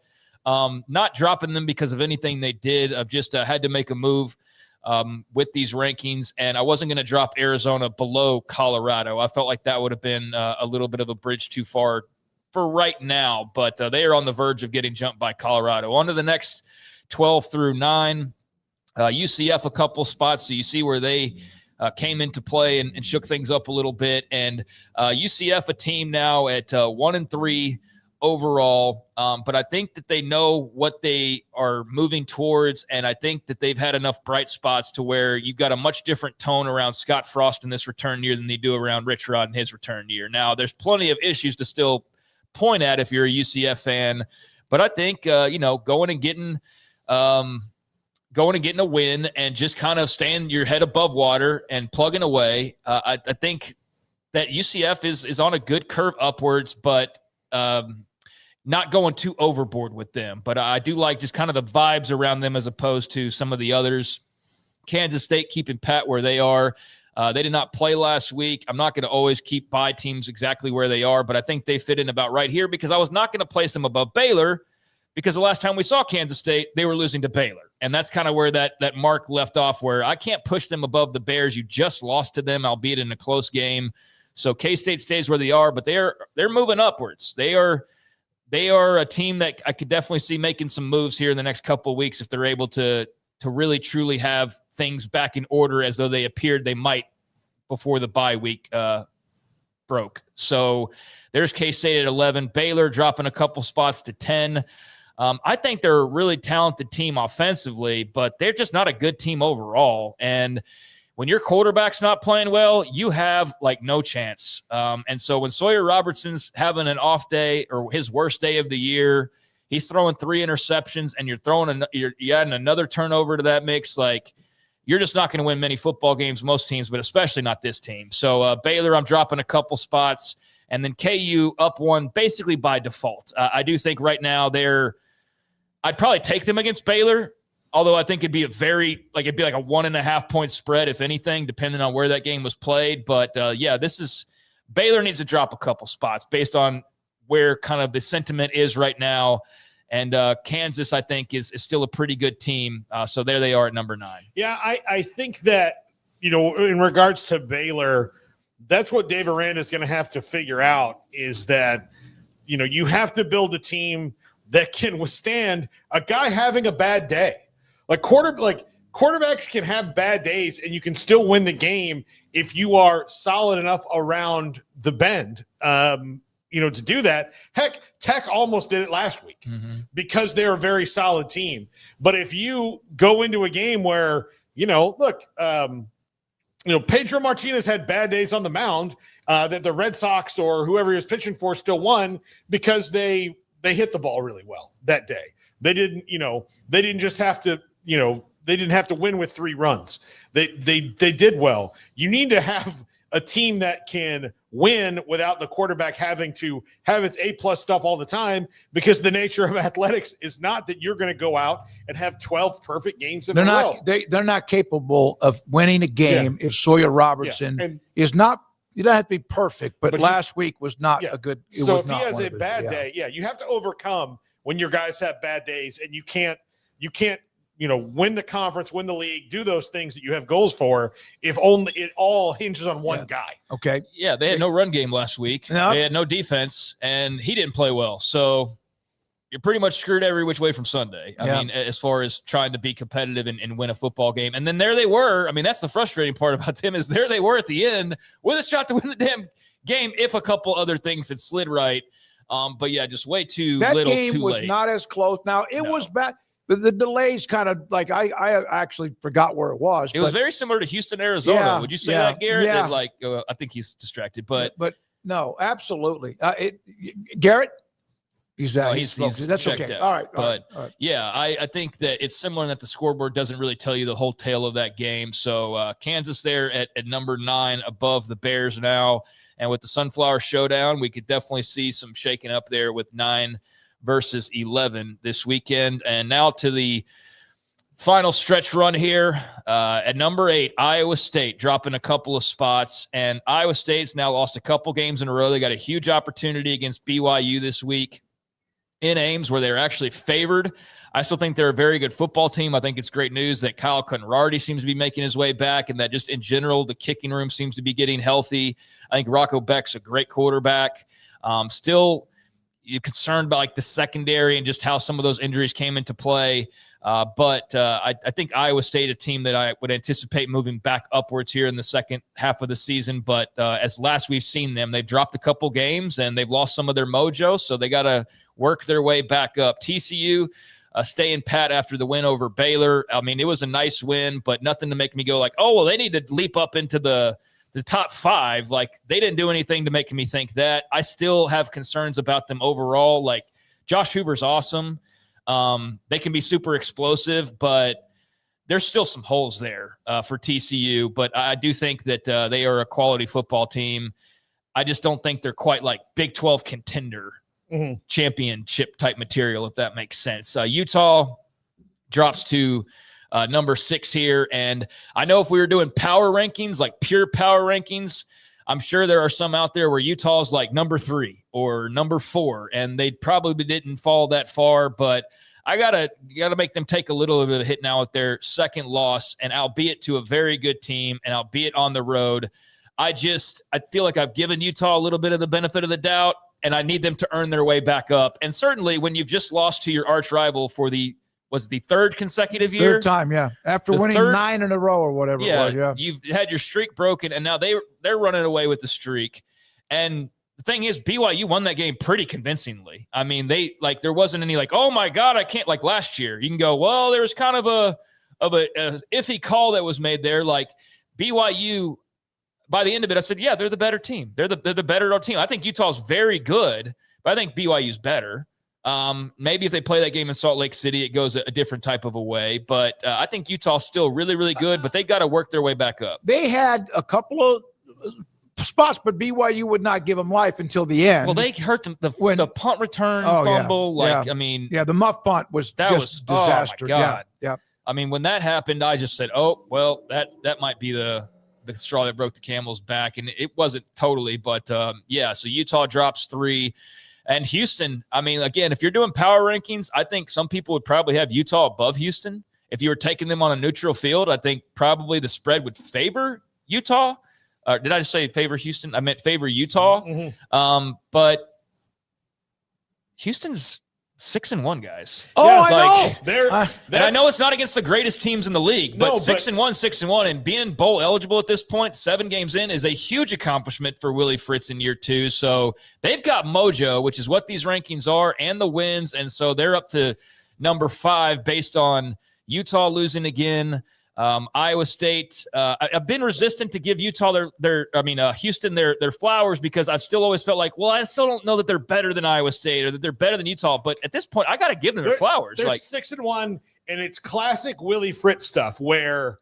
not dropping them because of anything they did. I've just had to make a move with these rankings, and I wasn't going to drop Arizona below Colorado. I felt like that would have been a little bit of a bridge too far for right now, but they are on the verge of getting jumped by Colorado. On to the next 12 through 9. UCF a couple spots, so you see where they came into play and shook things up a little bit. And UCF, a team now at 1-3 overall, but I think that they know what they are moving towards, and I think that they've had enough bright spots to where you've got a much different tone around Scott Frost in this return year than they do around Rich Rod in his return year. Now, there's plenty of issues to still point at if you're a UCF fan, but I think going and getting a win and just kind of staying your head above water and plugging away. I think that UCF is on a good curve upwards, but not going too overboard with them. But I do like just kind of the vibes around them as opposed to some of the others. Kansas State keeping pat where they are. They did not play last week. I'm not going to always keep by teams exactly where they are, but I think they fit in about right here because I was not going to place them above Baylor because the last time we saw Kansas State, they were losing to Baylor. And that's kind of where that mark left off, where I can't push them above the Bears. You just lost to them, albeit in a close game. So K-State stays where they are, but they're moving upwards. They are a team that I could definitely see making some moves here in the next couple of weeks if they're able to really truly have things back in order as though they appeared they might before the bye week broke. So there's K-State at 11. Baylor dropping a couple spots to 10. I think they're a really talented team offensively, but they're just not a good team overall. And when your quarterback's not playing well, you have no chance. And so when Sawyer Robertson's having an off day or his worst day of the year, he's throwing 3 interceptions and you're adding another turnover to that mix. You're just not going to win many football games, most teams, but especially not this team. So Baylor, I'm dropping a couple spots, and then KU up 1 basically by default. I do think right now I'd probably take them against Baylor, although I think it'd be like a 1.5 point spread, if anything, depending on where that game was played. But Baylor needs to drop a couple spots based on where kind of the sentiment is right now. And Kansas, I think, is still a pretty good team. So there they are at number 9. Yeah, I think that, in regards to Baylor, that's what Dave Aranda is going to have to figure out is that, you have to build a team that can withstand a guy having a bad day. Quarterbacks can have bad days and you can still win the game if you are solid enough around the bend. To do that. Heck, Tech almost did it last week because they're a very solid team. But if you go into a game where, Pedro Martinez had bad days on the mound, that the Red Sox or whoever he was pitching for still won because they hit the ball really well that day. They didn't just have to, they didn't have to win with 3 runs. They did well. You need to have a team that can win without the quarterback having to have his A+ stuff all the time, because the nature of athletics is not that you're going to go out and have 12 perfect games in a row. They're not capable of winning a game if Sawyer Robertson is not. You don't have to be perfect, but last week was not a good. So if he has a bad day, you have to overcome when your guys have bad days, and you can't win the conference, win the league, do those things that you have goals for if only it all hinges on one guy. Okay. Yeah, they had no run game last week. No. They had no defense, and he didn't play well. So you're pretty much screwed every which way from Sunday. I mean, as far as trying to be competitive and win a football game. And then there they were. I mean, that's the frustrating part about them is there they were at the end with a shot to win the damn game if a couple other things had slid right. But yeah, just way too that little, game too was late. not as close. Now it was bad. But the delays kind of like I actually forgot where it was. It was very similar to Houston, Arizona. Would you say that, Garrett? Yeah. That, I think he's distracted, but no, absolutely. Garrett, he's that's checked okay. out. All right. But all right. yeah, I think that it's similar in that the scoreboard doesn't really tell you the whole tale of that game. So Kansas there at number 9 above the Bears now. And with the Sunflower Showdown, we could definitely see some shaking up there with 9 versus 11 this weekend. And now to the final stretch run here at number 8, Iowa State dropping a couple of spots. And Iowa State's now lost a couple games in a row. They got a huge opportunity against BYU this week in Ames, where they're actually favored. I still think they're a very good football team. I think it's great news that Kyle Conradi seems to be making his way back, and that just in general, the kicking room seems to be getting healthy. I think Rocco Beck's a great quarterback. Still, you're concerned about like the secondary and just how some of those injuries came into play. But I think Iowa State, a team that I would anticipate moving back upwards here in the second half of the season. But as last we've seen them, they've dropped a couple games and they've lost some of their mojo. So they got to work their way back up. TCU staying pat after the win over Baylor. I mean, it was a nice win, but nothing to make me go like, oh, well, they need to leap up into the top 5. Like, they didn't do anything to make me think that. I still have concerns about them overall. Like, Josh Hoover's awesome. They can be super explosive, but there's still some holes there for TCU. But I do think that they are a quality football team. I just don't think they're quite like Big 12 contender championship type material, if that makes sense. Utah drops to number 6 here. And I know if we were doing power rankings, like pure power rankings, I'm sure there are some out there where Utah's like number 3 or number 4, and they probably didn't fall that far, but you gotta make them take a little bit of a hit now with their second loss, and albeit to a very good team and albeit on the road. I feel like I've given Utah a little bit of the benefit of the doubt, and I need them to earn their way back up. And certainly when you've just lost to your arch rival for the 3rd consecutive year? Third time, yeah. After winning 9 in a row or whatever it was, yeah. You've had your streak broken, and now they're running away with the streak. And the thing is, BYU won that game pretty convincingly. I mean, there wasn't any like, oh my God, I can't, like last year. You can go, well, there was kind of a iffy call that was made there. Like BYU, by the end of it, I said, yeah, they're the better team. They're the better team. I think Utah's very good, but I think BYU's better. Maybe if they play that game in Salt Lake City, it goes a different type of a way. But I think Utah's still really, really good, but they got to work their way back up. They had a couple of spots, but BYU would not give them life until the end. Well, they hurt them. The punt return fumble. I mean, the muff punt was just disaster. Oh my God. Yeah. I mean, when that happened, I just said, oh, well, that might be the straw that broke the camel's back. And it wasn't totally, but so Utah drops 3. And Houston, I mean, again, if you're doing power rankings, I think some people would probably have Utah above Houston. If you were taking them on a neutral field, I think probably the spread would favor Utah. Did I just say favor Houston? I meant favor Utah. But Houston's 6-1, guys. Oh, I know. And I know it's not against the greatest teams in the league, but 6-1, and being bowl eligible at this point, 7 games in, is a huge accomplishment for Willie Fritz in year 2. So they've got Mojo, which is what these rankings are, and the wins, and so they're up to number 5 based on Utah losing again. Iowa State. I've been resistant to give Utah Houston their flowers, because I've still always felt like, well, I still don't know that they're better than Iowa State or that they're better than Utah. But at this point, I got to give them their flowers. They're 6-1, and it's classic Willie Fritz stuff where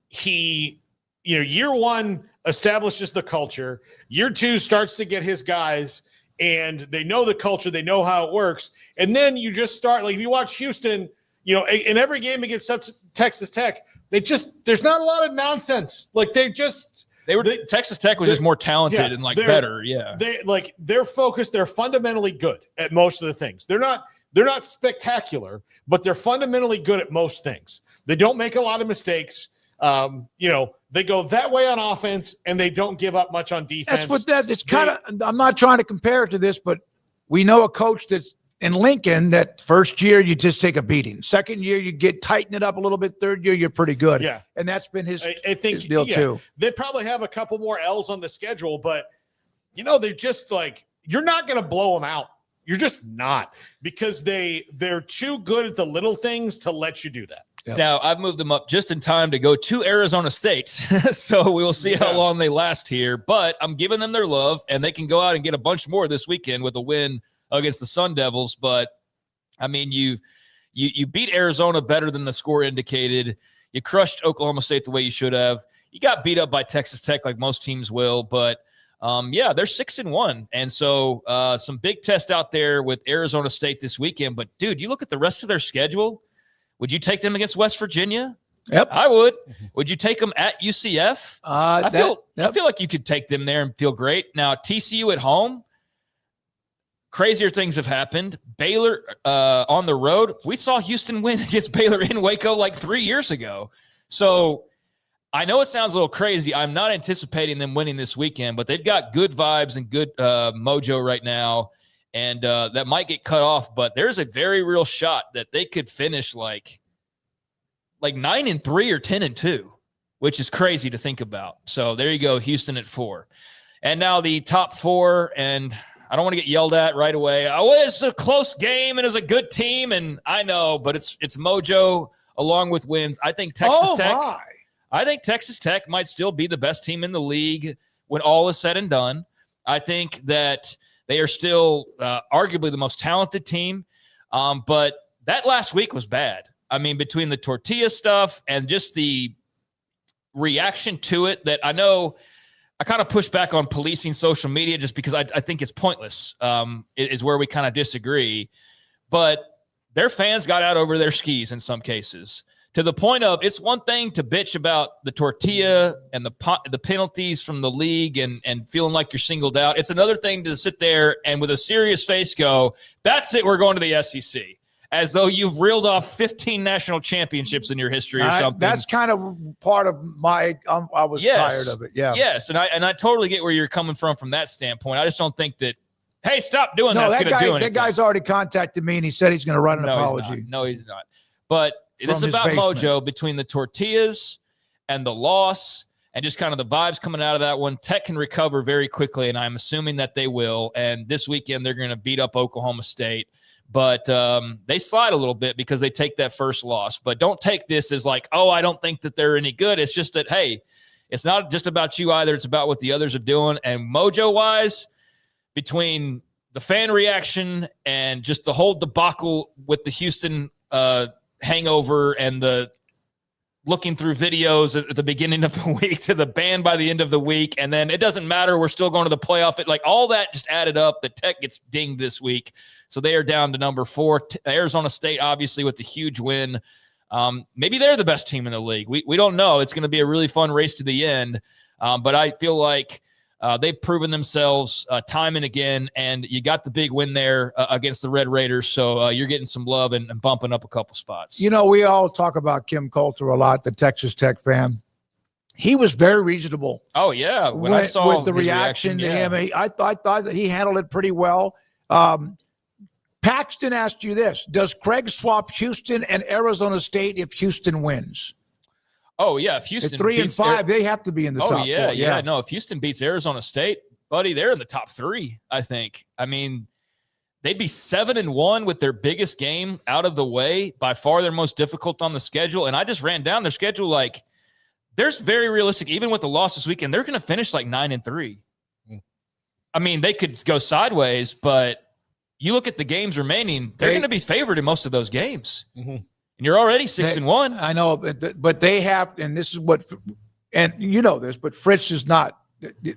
he, year 1 establishes the culture. Year 2 starts to get his guys, and they know the culture, they know how it works, and then you just start, like, if you watch Houston. In every game against Texas Tech, there's not a lot of nonsense. Like Texas Tech was just more talented and better. Yeah. They're focused. They're fundamentally good at most of the things. They're not spectacular, but they're fundamentally good at most things. They don't make a lot of mistakes. They go that way on offense, and they don't give up much on defense. It's kind of, I'm not trying to compare it to this, but we know a coach that's in Lincoln that first year you just take a beating. Second year you tighten it up a little bit. Third year you're pretty good. Yeah, and that's been his deal too. They probably have a couple more L's on the schedule, but they're just like, you're not going to blow them out. You're just not, because they're too good at the little things to let you do that. Yep. Now, I've moved them up just in time to go to Arizona State, so we will see how long they last here. But I'm giving them their love, and they can go out and get a bunch more this weekend with a win against the Sun Devils. But I mean, you beat Arizona better than the score indicated. You crushed Oklahoma State the way you should have. You got beat up by Texas Tech like most teams will, but they're 6-1. And so some big test out there with Arizona State this weekend. But dude, you look at the rest of their schedule. Would you take them against West Virginia? Yep. I would. Would you take them at UCF? I feel like you could take them there and feel great. Now, TCU at home, crazier things have happened. Baylor on the road. We saw Houston win against Baylor in Waco like 3 years ago. So I know it sounds a little crazy. I'm not anticipating them winning this weekend, but they've got good vibes and good mojo right now. And that might get cut off, but there's a very real shot that they could finish like 9-3 or 10-2, which is crazy to think about. So there you go, Houston at 4. And now the top 4, and I don't want to get yelled at right away. Oh, it's a close game and it's a good team, and I know, but it's Mojo along with wins. I think Texas Tech might still be the best team in the league when all is said and done. I think that they are still arguably the most talented team, but that last week was bad. I mean, between the tortilla stuff and just the reaction to it, that I know I kind of push back on policing social media just because I think it's pointless, is where we kind of disagree. But their fans got out over their skis in some cases, to the point of it's one thing to bitch about the tortilla and the penalties from the league and feeling like you're singled out. It's another thing to sit there and with a serious face go, that's it, we're going to the SEC. As though you've reeled off 15 national championships in your history or something. That's kind of part of my I was tired of it. Yeah. Yes, and I totally get where you're coming from that standpoint. I just don't think that, hey, stop doing that. That guy's already contacted me, and he said he's going to write an apology. No, he's not. But this is about Mojo between the tortillas and the loss and just kind of the vibes coming out of that one. Tech can recover very quickly, and I'm assuming that they will. And this weekend they're going to beat up Oklahoma State. But they slide a little bit because they take that first loss. But don't take this as like, oh, I don't think that they're any good. It's just that, hey, it's not just about you either. It's about what the others are doing. And Mojo-wise, between the fan reaction and just the whole debacle with the Houston hangover and the looking through videos at the beginning of the week to the ban by the end of the week, and then it doesn't matter, we're still going to the playoff. Like all that just added up. The Tech gets dinged this week. So they are down to number 4. Arizona State, obviously, with the huge win. Maybe they're the best team in the league. We don't know. It's going to be a really fun race to the end. But I feel like They've proven themselves time and again, and you got the big win there against the Red Raiders, so you're getting some love and bumping up a couple spots. You know, we all talk about Kim Coulter a lot, the Texas Tech fan. He was very reasonable. Oh, yeah. When I saw with the his reaction to yeah. him, I thought that he handled it pretty well. Paxton asked you this. Does Craig swap Houston and Arizona State if Houston wins? Oh, yeah. If Houston At 3 and 5, they have to be in the top four. Yeah. No, if Houston beats Arizona State, buddy, they're in the top 3, I think. I mean, they'd be 7-1 with their biggest game out of the way, by far their most difficult on the schedule. And I just ran down their schedule like, there's very realistic, even with the loss this weekend, they're going to finish like 9-3. I mean, they could go sideways, but you look at the games remaining, they're going to be favored in most of those games. And you're already 6-1. I know, but they have, and this is what, and you know this, but Fritz is not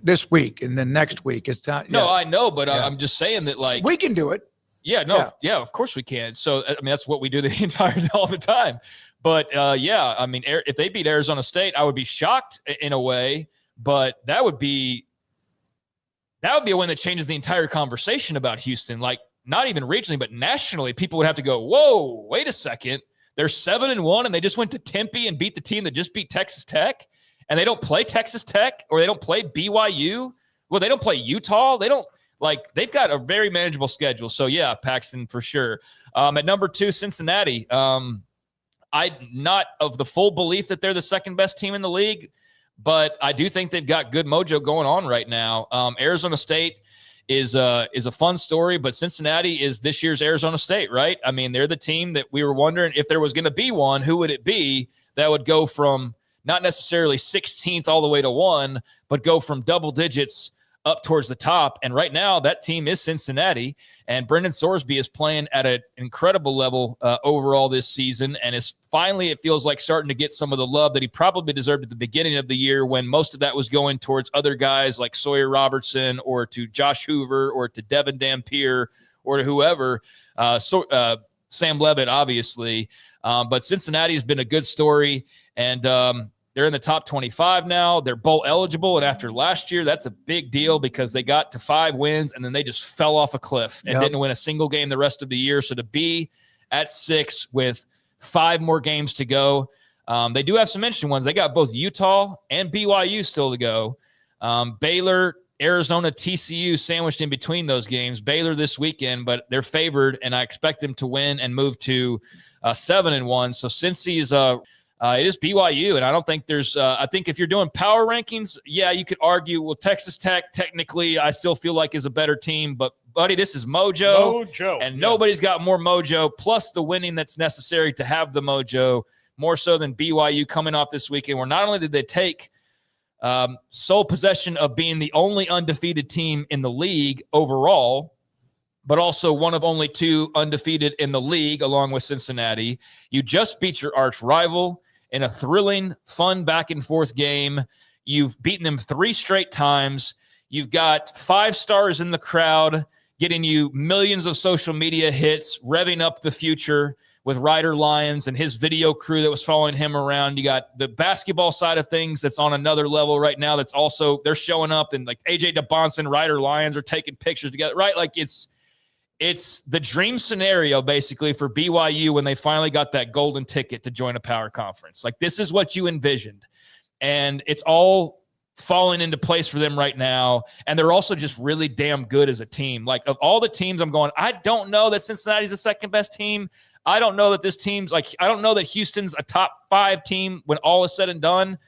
this week and then next week. It's time. No, I know, but I'm just saying that, like, we can do it. Yeah, no, yeah, of course we can. So, I mean, that's what we do all the time. But, yeah, I mean, if they beat Arizona State, I would be shocked in a way, but that would be a win that changes the entire conversation about Houston. Like, not even regionally, but nationally, people would have to go, whoa, wait a second. They're 7-1, and they just went to Tempe and beat the team that just beat Texas Tech, and they don't play Texas Tech, or they don't play BYU. Well, they don't play Utah. They don't. Like, they've got a very manageable schedule. So, yeah, Paxton for sure. At number 2, Cincinnati. I'm not of the full belief that they're the second best team in the league, but I do think they've got good mojo going on right now. Arizona State is a fun story, but Cincinnati is this year's Arizona State, right? I mean, they're the team that we were wondering if there was going to be one, who would it be that would go from not necessarily 16th all the way to 1, but go from double digits up towards the top. And right now that team is Cincinnati, and Brendan Sorsby is playing at an incredible level overall this season. And is finally, it feels like, starting to get some of the love that he probably deserved at the beginning of the year, when most of that was going towards other guys like Sawyer Robertson or to Josh Hoover or to Devin Dampier or to whoever, Sam Levitt, obviously. But Cincinnati has been a good story, and they're in the top 25 now. They're bowl eligible, and after last year, that's a big deal because they got to 5 wins, and then they just fell off a cliff and didn't win a single game the rest of the year. So to be at 6 with 5 more games to go, they do have some interesting ones. They got both Utah and BYU still to go. Baylor, Arizona, TCU sandwiched in between those games. Baylor this weekend, but they're favored, and I expect them to win and move to 7-1. So Cincy is it is BYU, and I don't think there's I think if you're doing power rankings, yeah, you could argue, well, Texas Tech technically I still feel like is a better team, but buddy, this is mojo, and nobody's got more mojo, plus the winning that's necessary to have the mojo, more so than BYU coming off this weekend, where not only did they take sole possession of being the only undefeated team in the league overall, but also one of only 2 undefeated in the league, along with Cincinnati. You just beat your arch rival in a thrilling, fun back-and-forth game. You've beaten them 3 straight times. You've got 5 stars in the crowd getting you millions of social media hits, revving up the future with Ryder Lyons and his video crew that was following him around. You got the basketball side of things that's on another level right now. That's also, they're showing up, and like AJ DeBonson and Ryder Lyons are taking pictures together, right? Like it's the dream scenario basically for BYU when they finally got that golden ticket to join a power conference. Like, this is what you envisioned, and it's all falling into place for them right now. And they're also just really damn good as a team. Like, of all the teams I'm going, I don't know that Cincinnati's the second best team. I don't know that this team's like, I don't know that Houston's a top 5 team when all is said and done,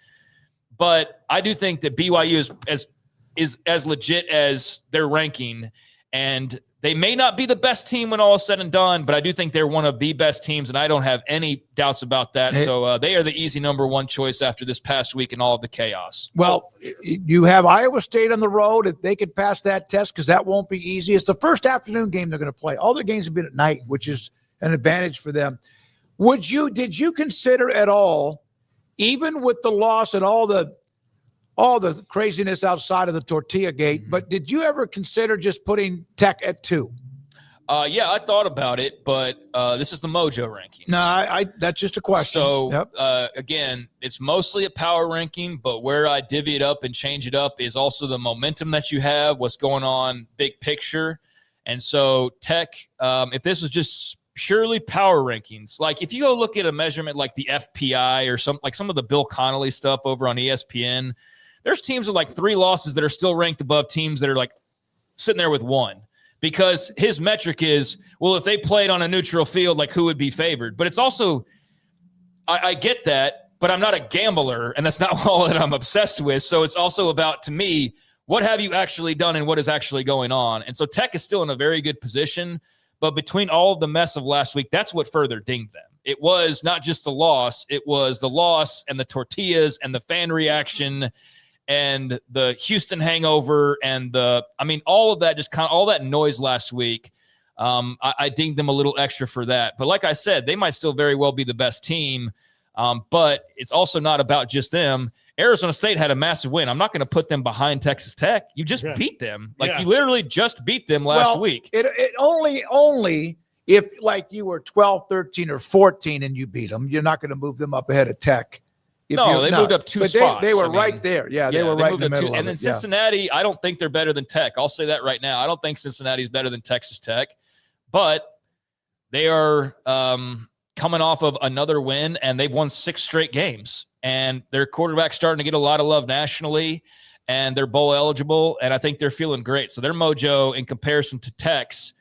but I do think that BYU is as legit as their ranking, and they may not be the best team when all is said and done, but I do think they're one of the best teams, and I don't have any doubts about that. So they are the easy number 1 choice after this past week and all of the chaos. Well, you have Iowa State on the road. If they could pass that test, because that won't be easy. It's the first afternoon game they're going to play. All their games have been at night, which is an advantage for them. Did you consider at all, even with the loss and all the craziness outside of the tortilla gate, but did you ever consider just putting Tech at 2? Yeah, I thought about it, but this is the Mojo ranking. No, that's just a question. So, again, it's mostly a power ranking, but where I divvy it up and change it up is also the momentum that you have, what's going on, big picture. And so Tech, if this was just purely power rankings, like if you go look at a measurement like the FPI or some of the Bill Connolly stuff over on ESPN, there's teams with like 3 losses that are still ranked above teams that are like sitting there with 1. Because his metric is, well, if they played on a neutral field, like who would be favored? But it's also, I get that, but I'm not a gambler, and that's not all that I'm obsessed with. So it's also about, to me, what have you actually done and what is actually going on? And so Tech is still in a very good position, but between all of the mess of last week, that's what further dinged them. It was not just the loss, it was the loss and the tortillas and the fan reaction and the Houston hangover and all of that, just kind of all that noise last week. I dinged them a little extra for that. But like I said, they might still very well be the best team, but it's also not about just them. Arizona State had a massive win. I'm not going to put them behind Texas Tech. You just beat them. You literally just beat them last week. It only if like you were 12, 13, or 14 and you beat them, you're not going to move them up ahead of Tech. They moved up 2 spots. They were right there. Yeah, they were right in the middle. And then Cincinnati, I don't think they're better than Tech. I'll say that right now. I don't think Cincinnati's better than Texas Tech, but they are coming off of another win, and they've won 6 straight games. And their quarterback's starting to get a lot of love nationally, and they're bowl eligible, and I think they're feeling great. So their Mojo, in comparison to Tech's,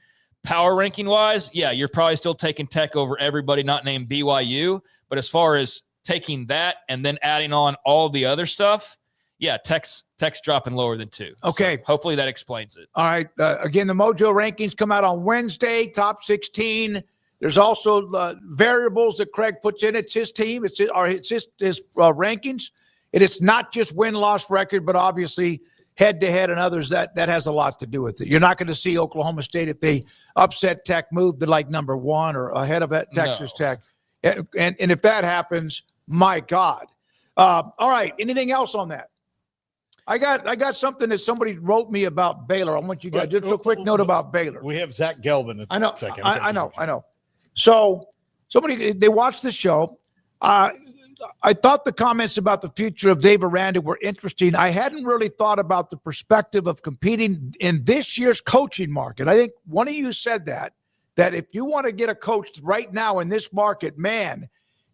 power ranking-wise, yeah, you're probably still taking Tech over everybody not named BYU, but as far as taking that and then adding on all the other stuff, yeah, Tech's dropping lower than 2. Okay. So hopefully that explains it. All right. Again, the Mojo rankings come out on Wednesday, top 16. There's also variables that Craig puts in. It's his team. It's his rankings. It is not just win-loss record, but obviously head-to-head and others. That has a lot to do with it. You're not going to see Oklahoma State, if they upset Tech, move to like number 1 or ahead of Texas Tech. And if that happens, my God. All right. Anything else on that? I got something that somebody wrote me about Baylor. I want you guys just a quick note about Baylor. We have Zach Gelbin. I know. I know. So they watched the show. I thought the comments about the future of Dave Aranda were interesting. I hadn't really thought about the perspective of competing in this year's coaching market. I think one of you said that if you want to get a coach right now in this market, man,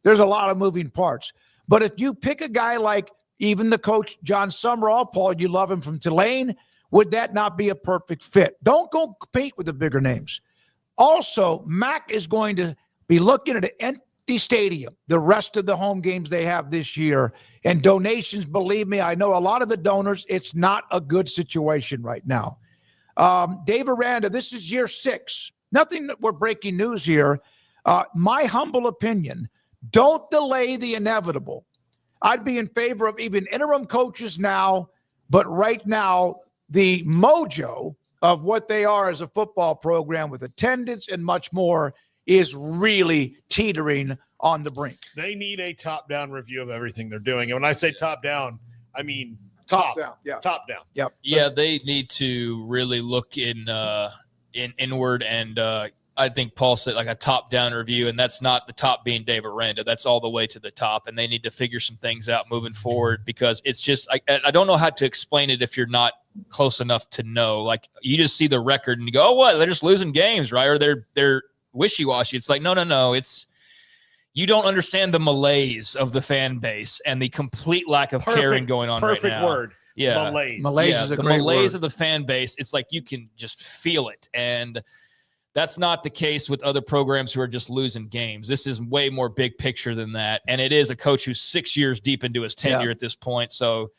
there's a lot of moving parts. But if you pick a guy like even the coach, John Summerall, Paul, you love him from Tulane, would that not be a perfect fit? Don't go compete with the bigger names. Also, Mac is going to be looking at an empty stadium the rest of the home games they have this year. And donations, believe me, I know a lot of the donors, it's not a good situation right now. Dave Aranda, this is year 6. Nothing that we're breaking news here. My humble opinion, don't delay the inevitable. I'd be in favor of even interim coaches now, but right now, the mojo of what they are as a football program with attendance and much more is really teetering on the brink. They need a top-down review of everything they're doing. And when I say top-down, I mean top down. Yeah. Top down. Yep. Yeah, they need to really look in inward, and I think Paul said like a top-down review, and that's not the top being Dave Aranda. That's all the way to the top, and they need to figure some things out moving forward because it's just I don't know how to explain it if you're not close enough to know. Like you just see the record and you go, oh, what? They're just losing games, right? Or they're wishy-washy. It's like no. It's you don't understand the malaise of the fan base and the complete lack of caring going on right now. Perfect word. Yeah. Malaise is a great word. The malaise of the fan base, it's like you can just feel it. And that's not the case with other programs who are just losing games. This is way more big picture than that. And it is a coach who's 6 years deep into his tenure at this point. So,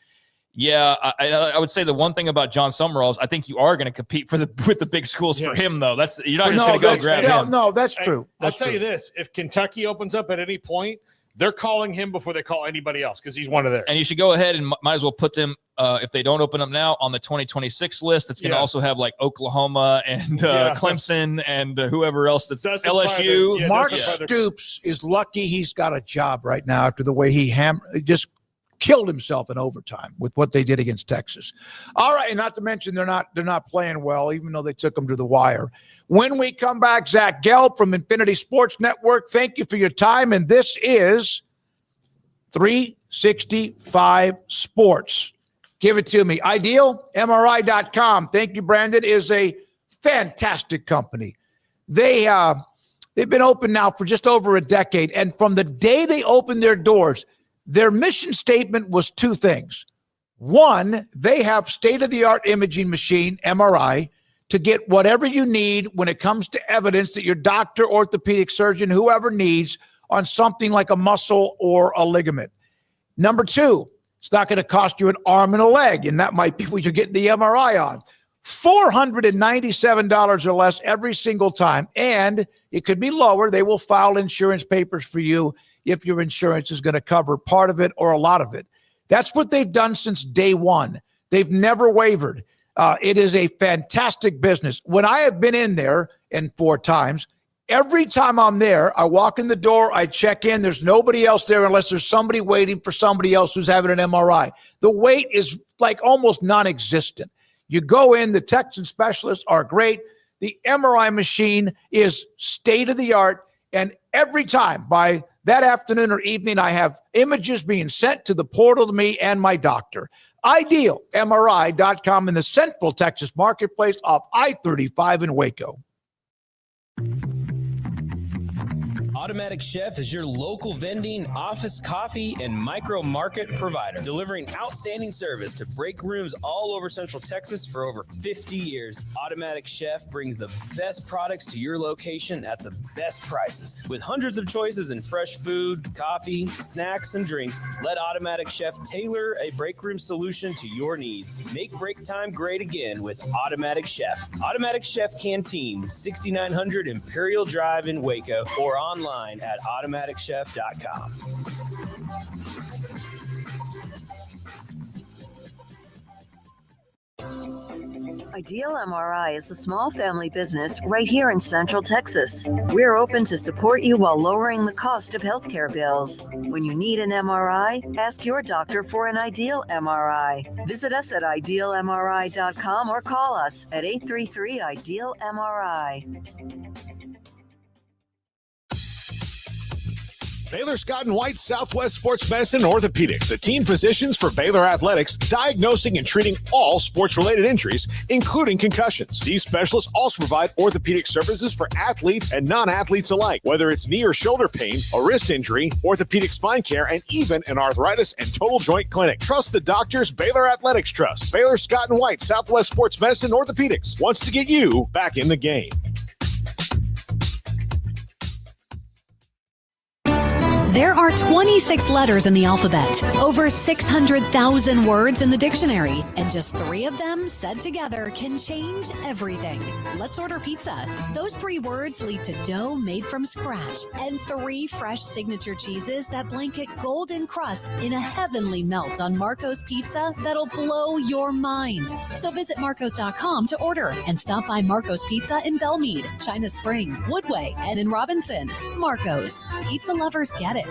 yeah, I would say the one thing about John Summerall is I think you are going to compete with the big schools for him, though. You're not just going to go grab him. No, that's true. I'll tell you this. If Kentucky opens up at any point, they're calling him before they call anybody else because he's one of theirs. And you should go ahead and might as well put them, if they don't open up now, on the 2026 list. That's going to also have like Oklahoma and Clemson and whoever else that's LSU. Mark Stoops is lucky he's got a job right now after the way he just killed himself in overtime with what they did against Texas. All right, and not to mention they're not playing well, even though they took them to the wire. When we come back, Zach Gelb from Infinity Sports Network, thank you for your time, and this is 365 Sports. Give it to me. IdealMRI.com. Thank you, Brandon, is a fantastic company. They've been open now for just over a decade, and from the day they opened their doors, their mission statement was two things. One, they have state-of-the-art imaging machine, MRI, to get whatever you need when it comes to evidence that your doctor, orthopedic surgeon, whoever needs on something like a muscle or a ligament. Number two, it's not going to cost you an arm and a leg, and that might be what you're getting the MRI on. $497 or less every single time, and it could be lower. They will file insurance papers for you if your insurance is going to cover part of it or a lot of it. That's what they've done since day one. They've never wavered. It is a fantastic business. When I have been in there, and 4 times, every time I'm there, I walk in the door, I check in. There's nobody else there unless there's somebody waiting for somebody else who's having an MRI. The wait is like almost non-existent. You go in, the techs and specialists are great. The MRI machine is state-of-the-art, and every time by that afternoon or evening, I have images being sent to the portal to me and my doctor. IdealMRI.com in the Central Texas Marketplace off I-35 in Waco. Automatic Chef is your local vending, office coffee, and micro market provider, delivering outstanding service to break rooms all over Central Texas for over 50 years. Automatic Chef brings the best products to your location at the best prices. With hundreds of choices in fresh food, coffee, snacks, and drinks, let Automatic Chef tailor a break room solution to your needs. Make break time great again with Automatic Chef. Automatic Chef Canteen, 6900 Imperial Drive in Waco, or online at automaticchef.com. Ideal MRI is a small family business right here in Central Texas. We're open to support you while lowering the cost of healthcare bills. When you need an MRI, ask your doctor for an Ideal MRI. Visit us at idealmri.com or call us at 833-IDEAL-MRI. Baylor Scott & White Southwest Sports Medicine and Orthopedics, the team physicians for Baylor Athletics, diagnosing and treating all sports-related injuries, including concussions. These specialists also provide orthopedic services for athletes and non-athletes alike, whether it's knee or shoulder pain, a wrist injury, orthopedic spine care, and even an arthritis and total joint clinic. Trust the doctors Baylor Athletics trust. Baylor Scott & White Southwest Sports Medicine and Orthopedics wants to get you back in the game. There are 26 letters in the alphabet, over 600,000 words in the dictionary, and just 3 of them said together can change everything. Let's order pizza. Those 3 words lead to dough made from scratch and 3 fresh signature cheeses that blanket golden crust in a heavenly melt on Marco's Pizza that'll blow your mind. So visit marcos.com to order and stop by Marco's Pizza in Belmead, China Spring, Woodway, and in Robinson. Marco's. Pizza lovers get it.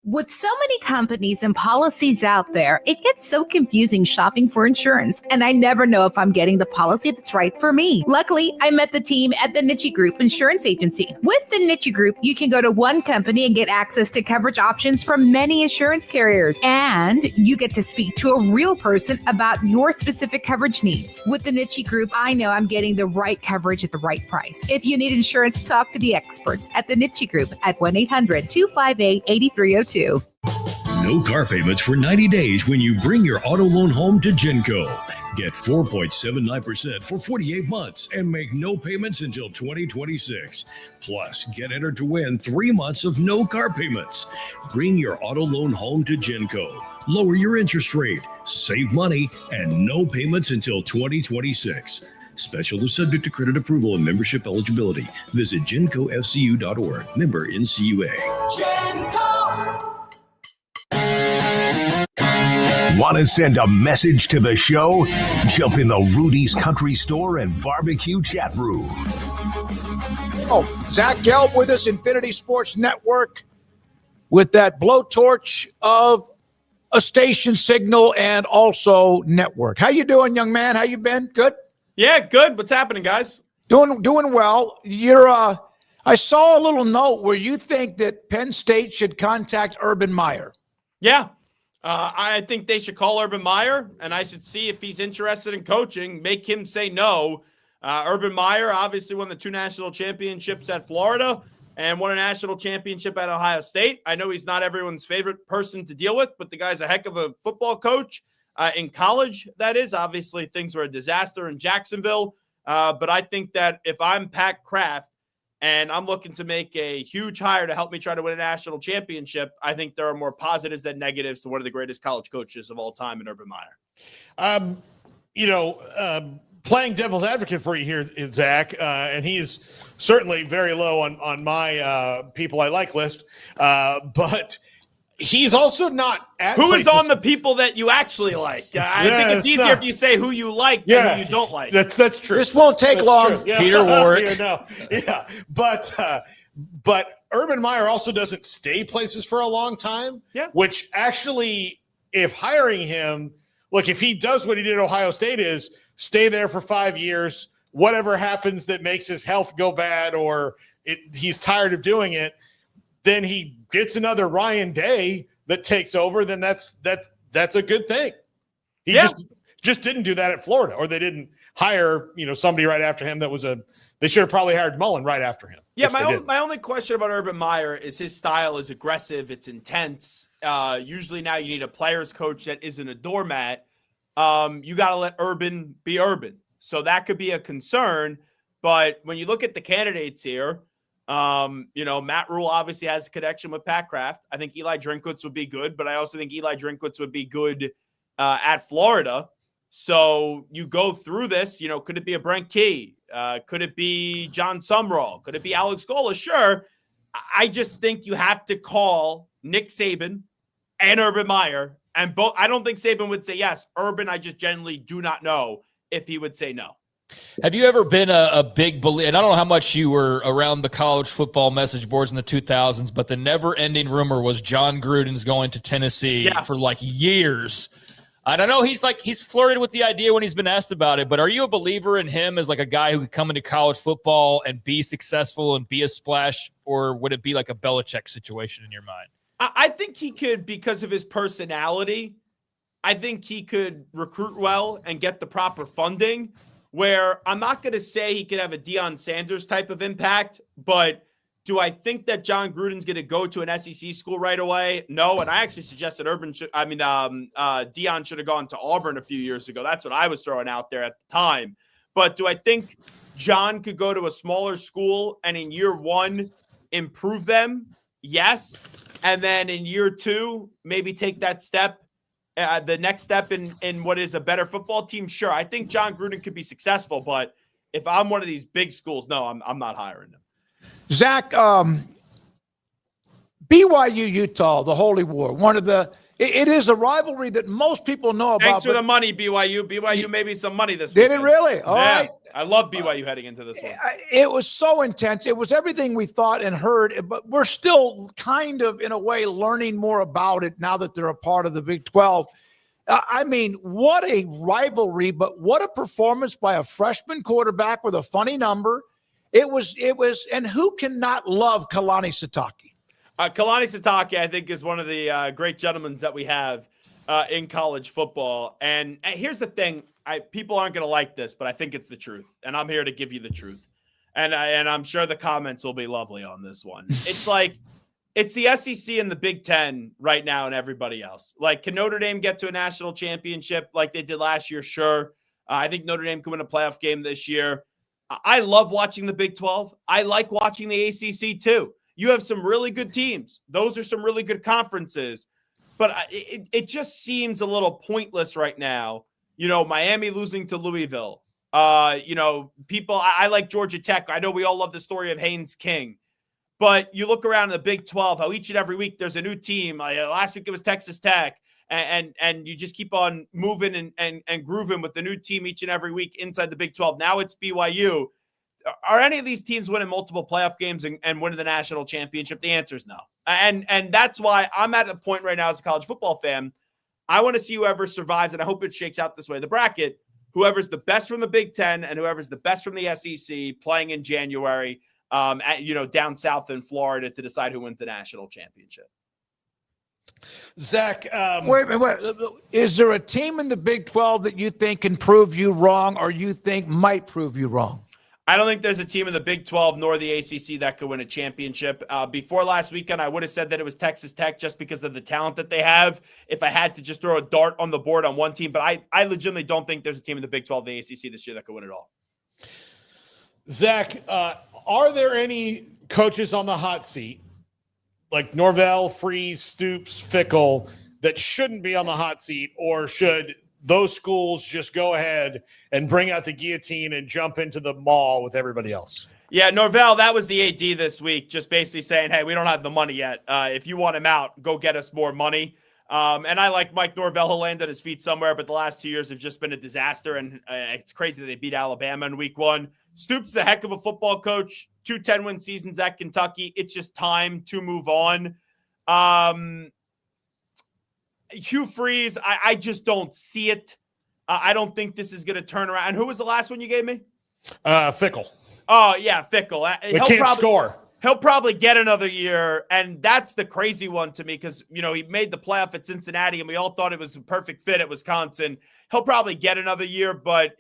With so many companies and policies out there, it gets so confusing shopping for insurance, and I never know if I'm getting the policy that's right for me. Luckily, I met the team at the Niche Group Insurance Agency. With the Niche Group, you can go to one company and get access to coverage options from many insurance carriers, and you get to speak to a real person about your specific coverage needs. With the Niche Group, I know I'm getting the right coverage at the right price. If you need insurance, talk to the experts at the Niche Group at 1-800-258-8302. No car payments for 90 days when you bring your auto loan home to Genco. Get 4.79% for 48 months and make no payments until 2026. Plus, get entered to win 3 months of no car payments. Bring your auto loan home to Genco. Lower your interest rate, save money, and no payments until 2026. Special is subject to credit approval and membership eligibility. Visit GencoFCU.org. Member NCUA. Genco. Want to send a message to the show? Jump in the Rudy's Country Store and Barbecue chat room. Oh, Zach Gelb with us, Infinity Sports Network. with that blowtorch of a station signal and also network. How you doing, young man? How you been? Good? Yeah, good. What's happening, guys? Doing well. I saw a little note where you think that Penn State should contact Urban Meyer. Yeah. I think they should call Urban Meyer, and I should see if he's interested in coaching, make him say no. Urban Meyer obviously won the 2 national championships at Florida and won a national championship at Ohio State. I know he's not everyone's favorite person to deal with, but the guy's a heck of a football coach. In college, that is. Obviously, things were a disaster in Jacksonville. But I think that if I'm Pat Kraft and I'm looking to make a huge hire to help me try to win a national championship, I think there are more positives than negatives to one of the greatest college coaches of all time in Urban Meyer. Playing devil's advocate for you here is Zach, and he's certainly very low on my people I like list, but he's also not at Who places. is on the people that you actually like? I think it's easier if you say who you like than who you don't like. That's true. This won't take long. Yeah. Peter Warwick. But Urban Meyer also doesn't stay places for a long time. Yeah. Which actually, if hiring him, look, if he does what he did at Ohio State is stay there for 5 years, whatever happens that makes his health go bad or he's tired of doing it, then he gets another Ryan Day that takes over, then that's a good thing. He just didn't do that at Florida, or they didn't hire, somebody right after him they should have probably hired Mullen right after him. Yeah, my only question about Urban Meyer is his style is aggressive, it's intense. Usually now you need a player's coach that isn't a doormat. You got to let Urban be Urban. So that could be a concern. But when you look at the candidates here, Matt Rule obviously has a connection with Pat Kraft. I think Eli Drinkwitz would be good, but I also think Eli Drinkwitz would be good at Florida. So you go through this, could it be a Brent Key? Could it be John Sumrall? Could it be Alex Gola? Sure. I just think you have to call Nick Saban and Urban Meyer. And both, I don't think Saban would say yes. Urban, I just generally do not know if he would say no. Have you ever been a big believer, and I don't know how much you were around the college football message boards in the 2000s, but the never-ending rumor was John Gruden's going to Tennessee for like years. And I know he's flirted with the idea when he's been asked about it, but are you a believer in him as like a guy who could come into college football and be successful and be a splash, or would it be like a Belichick situation in your mind? I think he could, because of his personality, I think he could recruit well and get the proper funding, where I'm not going to say he could have a Deion Sanders type of impact, but do I think that John Gruden's going to go to an SEC school right away? No, and I actually suggested Deion should have gone to Auburn a few years ago. That's what I was throwing out there at the time. But do I think John could go to a smaller school and in year one improve them? Yes. And then in year two, maybe take that step, the next step in what is a better football team? Sure. I think John Gruden could be successful, but if I'm one of these big schools, no, I'm not hiring him. Zach, BYU, Utah, the Holy War, it is a rivalry that most people know about. Thanks for the money, BYU. BYU made me some money this week. Did it really? All right. I love BYU heading into this one. It was so intense. It was everything we thought and heard, but we're still kind of, in a way, learning more about it now that they're a part of the Big 12. I mean, what a rivalry, but what a performance by a freshman quarterback with a funny number. It was, and who cannot love Kalani Sitake? Kalani Sitake, I think, is one of the great gentlemen that we have in college football. And here's the thing. People aren't going to like this, but I think it's the truth. And I'm here to give you the truth. And I'm sure the comments will be lovely on this one. It's like, it's the SEC and the Big Ten right now and everybody else. Like, can Notre Dame get to a national championship like they did last year? Sure. I think Notre Dame could win a playoff game this year. I love watching the Big 12. I like watching the ACC too. You have some really good teams. Those are some really good conferences. But it just seems a little pointless right now. Miami losing to Louisville. I like Georgia Tech. I know we all love the story of Haynes King. But you look around in the Big 12, how each and every week there's a new team. Last week it was Texas Tech. And you just keep on moving and grooving with the new team each and every week inside the Big 12. Now it's BYU. are any of these teams winning multiple playoff games and winning the national championship? The answer is no. And that's why I'm at a point right now as a college football fan. I want to see whoever survives, and I hope it shakes out this way. The bracket, whoever's the best from the Big Ten and whoever's the best from the SEC playing in January, down south in Florida to decide who wins the national championship. Zach, wait. Is there a team in the Big 12 that you think can prove you wrong, or you think might prove you wrong? I don't think there's a team in the Big 12 nor the ACC that could win a championship. Before last weekend, I would have said that it was Texas Tech just because of the talent that they have. If I had to just throw a dart on the board on one team, but I legitimately don't think there's a team in the Big 12, the ACC this year that could win it all. Zach, are there any coaches on the hot seat like Norvell, Freeze, Stoops, Fickle that shouldn't be on the hot seat, or should those schools just go ahead and bring out the guillotine and jump into the mall with everybody else? Yeah, Norvell, that was the AD this week, just basically saying, hey, we don't have the money yet. If you want him out, go get us more money. And I like Mike Norvell. He'll land on his feet somewhere, but the last 2 years have just been a disaster, and it's crazy that they beat Alabama in week 1. Stoops is a heck of a football coach, 2 10-win seasons at Kentucky. It's just time to move on. Hugh Freeze, I just don't see it. I don't think this is going to turn around. And who was the last one you gave me? Fickle. Oh, yeah, Fickle. They can't score. He'll probably get another year, and that's the crazy one to me because, he made the playoff at Cincinnati, and we all thought it was a perfect fit at Wisconsin. He'll probably get another year, but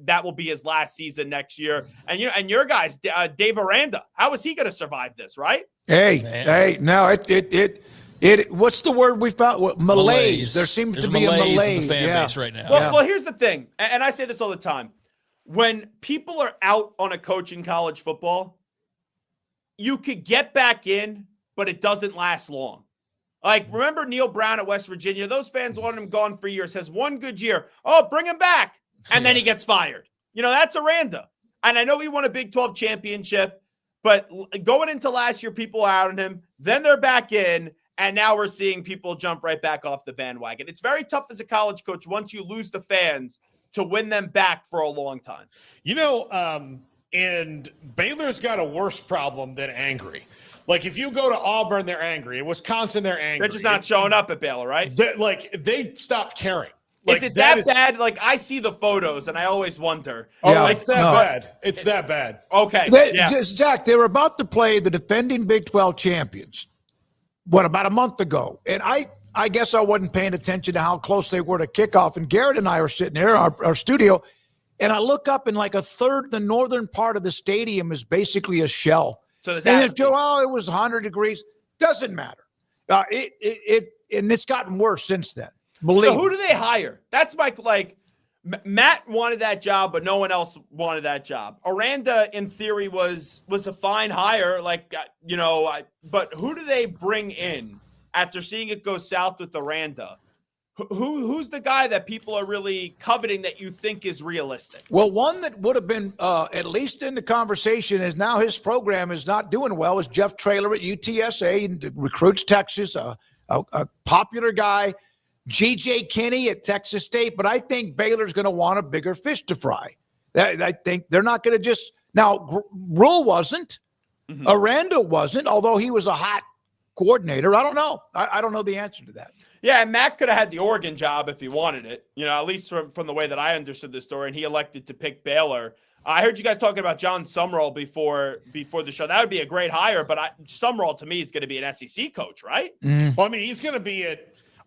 that will be his last season next year. And your guys, Dave Aranda, how is he going to survive this, right? Hey, no, it. What's the word we found? Malaise. There seems to be a malaise in the fan base right now. Well, here's the thing, and I say this all the time. When people are out on a coach in college football, you could get back in, but it doesn't last long. Like, remember Neil Brown at West Virginia? Those fans wanted him gone for years. Has one good year. Oh, bring him back. And then he gets fired. That's Aranda. And I know he won a Big 12 championship, but going into last year, people are out on him. Then they're back in, and now we're seeing people jump right back off the bandwagon. It's very tough as a college coach once you lose the fans to win them back for a long time. And Baylor's got a worse problem than angry. Like, if you go to Auburn, they're angry. In Wisconsin, they're angry. They're just not showing up at Baylor, right? They stopped caring. Like, is it that bad? Like, I see the photos, and I always wonder. It's that bad. It's that bad. Okay. Jack, they were about to play the defending Big 12 champions, about a month ago? And I guess I wasn't paying attention to how close they were to kickoff. And Garrett and I were sitting there in our studio, and I look up, and like a third, the northern part of the stadium is basically a shell. So it was 100 degrees. Doesn't matter. And it's gotten worse since then. So who do they hire? That's Matt wanted that job, but no one else wanted that job. Aranda, in theory, was a fine hire. But who do they bring in after seeing it go south with Aranda? Who's the guy that people are really coveting that you think is realistic? Well, one that would have been at least in the conversation is now his program is not doing well is Jeff Traylor at UTSA and recruits Texas, a popular guy. G.J. Kinney at Texas State, but I think Baylor's going to want a bigger fish to fry. I think they're not going to just – now, Rule wasn't. Mm-hmm. Aranda wasn't, although he was a hot coordinator. I don't know. I don't know the answer to that. Yeah, and Matt could have had the Oregon job if he wanted it, at least from the way that I understood the story, and he elected to pick Baylor. I heard you guys talking about John Sumrall before the show. That would be a great hire, but Sumrall to me is going to be an SEC coach, right? Mm-hmm. Well, I mean, he's going to be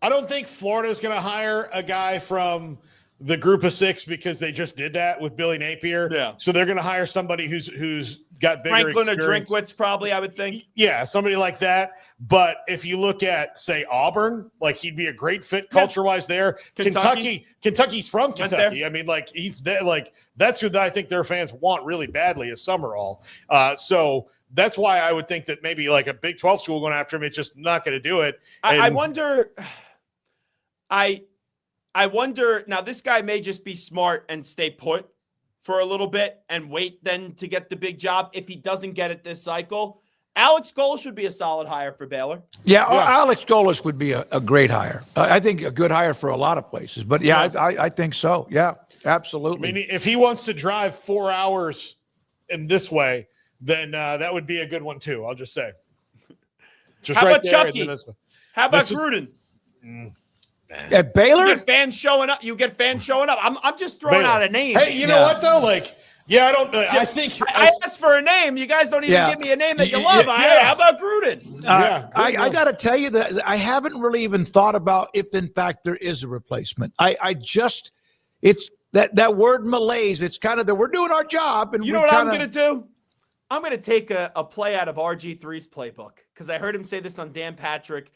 I don't think Florida's going to hire a guy from the group of 6 because they just did that with Billy Napier. Yeah. So they're going to hire somebody who's got bigger Franklin experience. or Drinkwitz probably, I would think. Yeah, somebody like that. But if you look at, say, Auburn, he'd be a great fit culture-wise there. Kentucky's from Kentucky. I mean, he's there. That's who I think their fans want really badly is Summerall. So that's why I would think that maybe a Big 12 school going after him, it's just not going to do it. I wonder – I wonder now. This guy may just be smart and stay put for a little bit and wait then to get the big job. If he doesn't get it this cycle, Alex Gold should be a solid hire for Baylor. Yeah. Alex Golis would be a great hire. I think a good hire for a lot of places. But I think so. Yeah, absolutely. I mean, if he wants to drive 4 hours in this way, then that would be a good one too. I'll just say. Just How right about there, Chucky? and then this one. How about This is- Gruden? At Baylor, You get fans showing up. I'm just throwing Baylor. out a name. Hey, you know what though? Like, I don't. I think I asked for a name. You guys don't even give me a name that you love. How about Gruden? I got to tell you that I haven't really even thought about if, in fact, there is a replacement. It's that word malaise. It's kind of that we're doing our job, and You know what I'm going to do? I'm going to take a play out of RG3's playbook because I heard him say this on Dan Patrick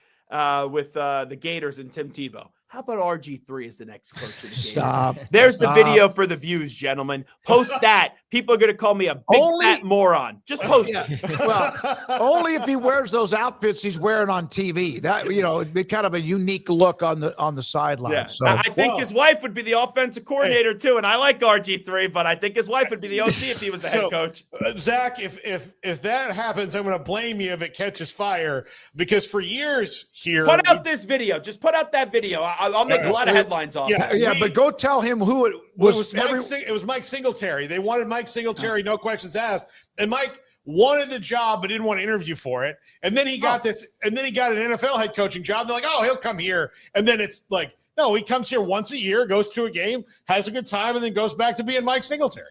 with the Gators and Tim Tebow. How about RG3 as the next coach of the Gators? Stop. There's the video for the views, gentlemen. Post that. People are going to call me a big fat moron. Just post it. Well, only if he wears those outfits he's wearing on TV. That it'd be kind of a unique look on the sideline. Yeah. So I think his wife would be the offensive coordinator too, and I like RG3, but I think his wife would be the OC if he was the head coach. Zach, if that happens, I'm going to blame you if it catches fire because for years here, put out this video. Just put out that video. I'll make a lot of headlines off it. But go tell him who it was. It was Mike Singletary. They wanted Mike Singletary, no questions asked, and Mike wanted the job but didn't want to interview for it. And then he got this, and then he got an NFL head coaching job. They're like, oh, he'll come here, and then it's like, no, he comes here once a year, goes to a game, has a good time, and then goes back to being Mike Singletary.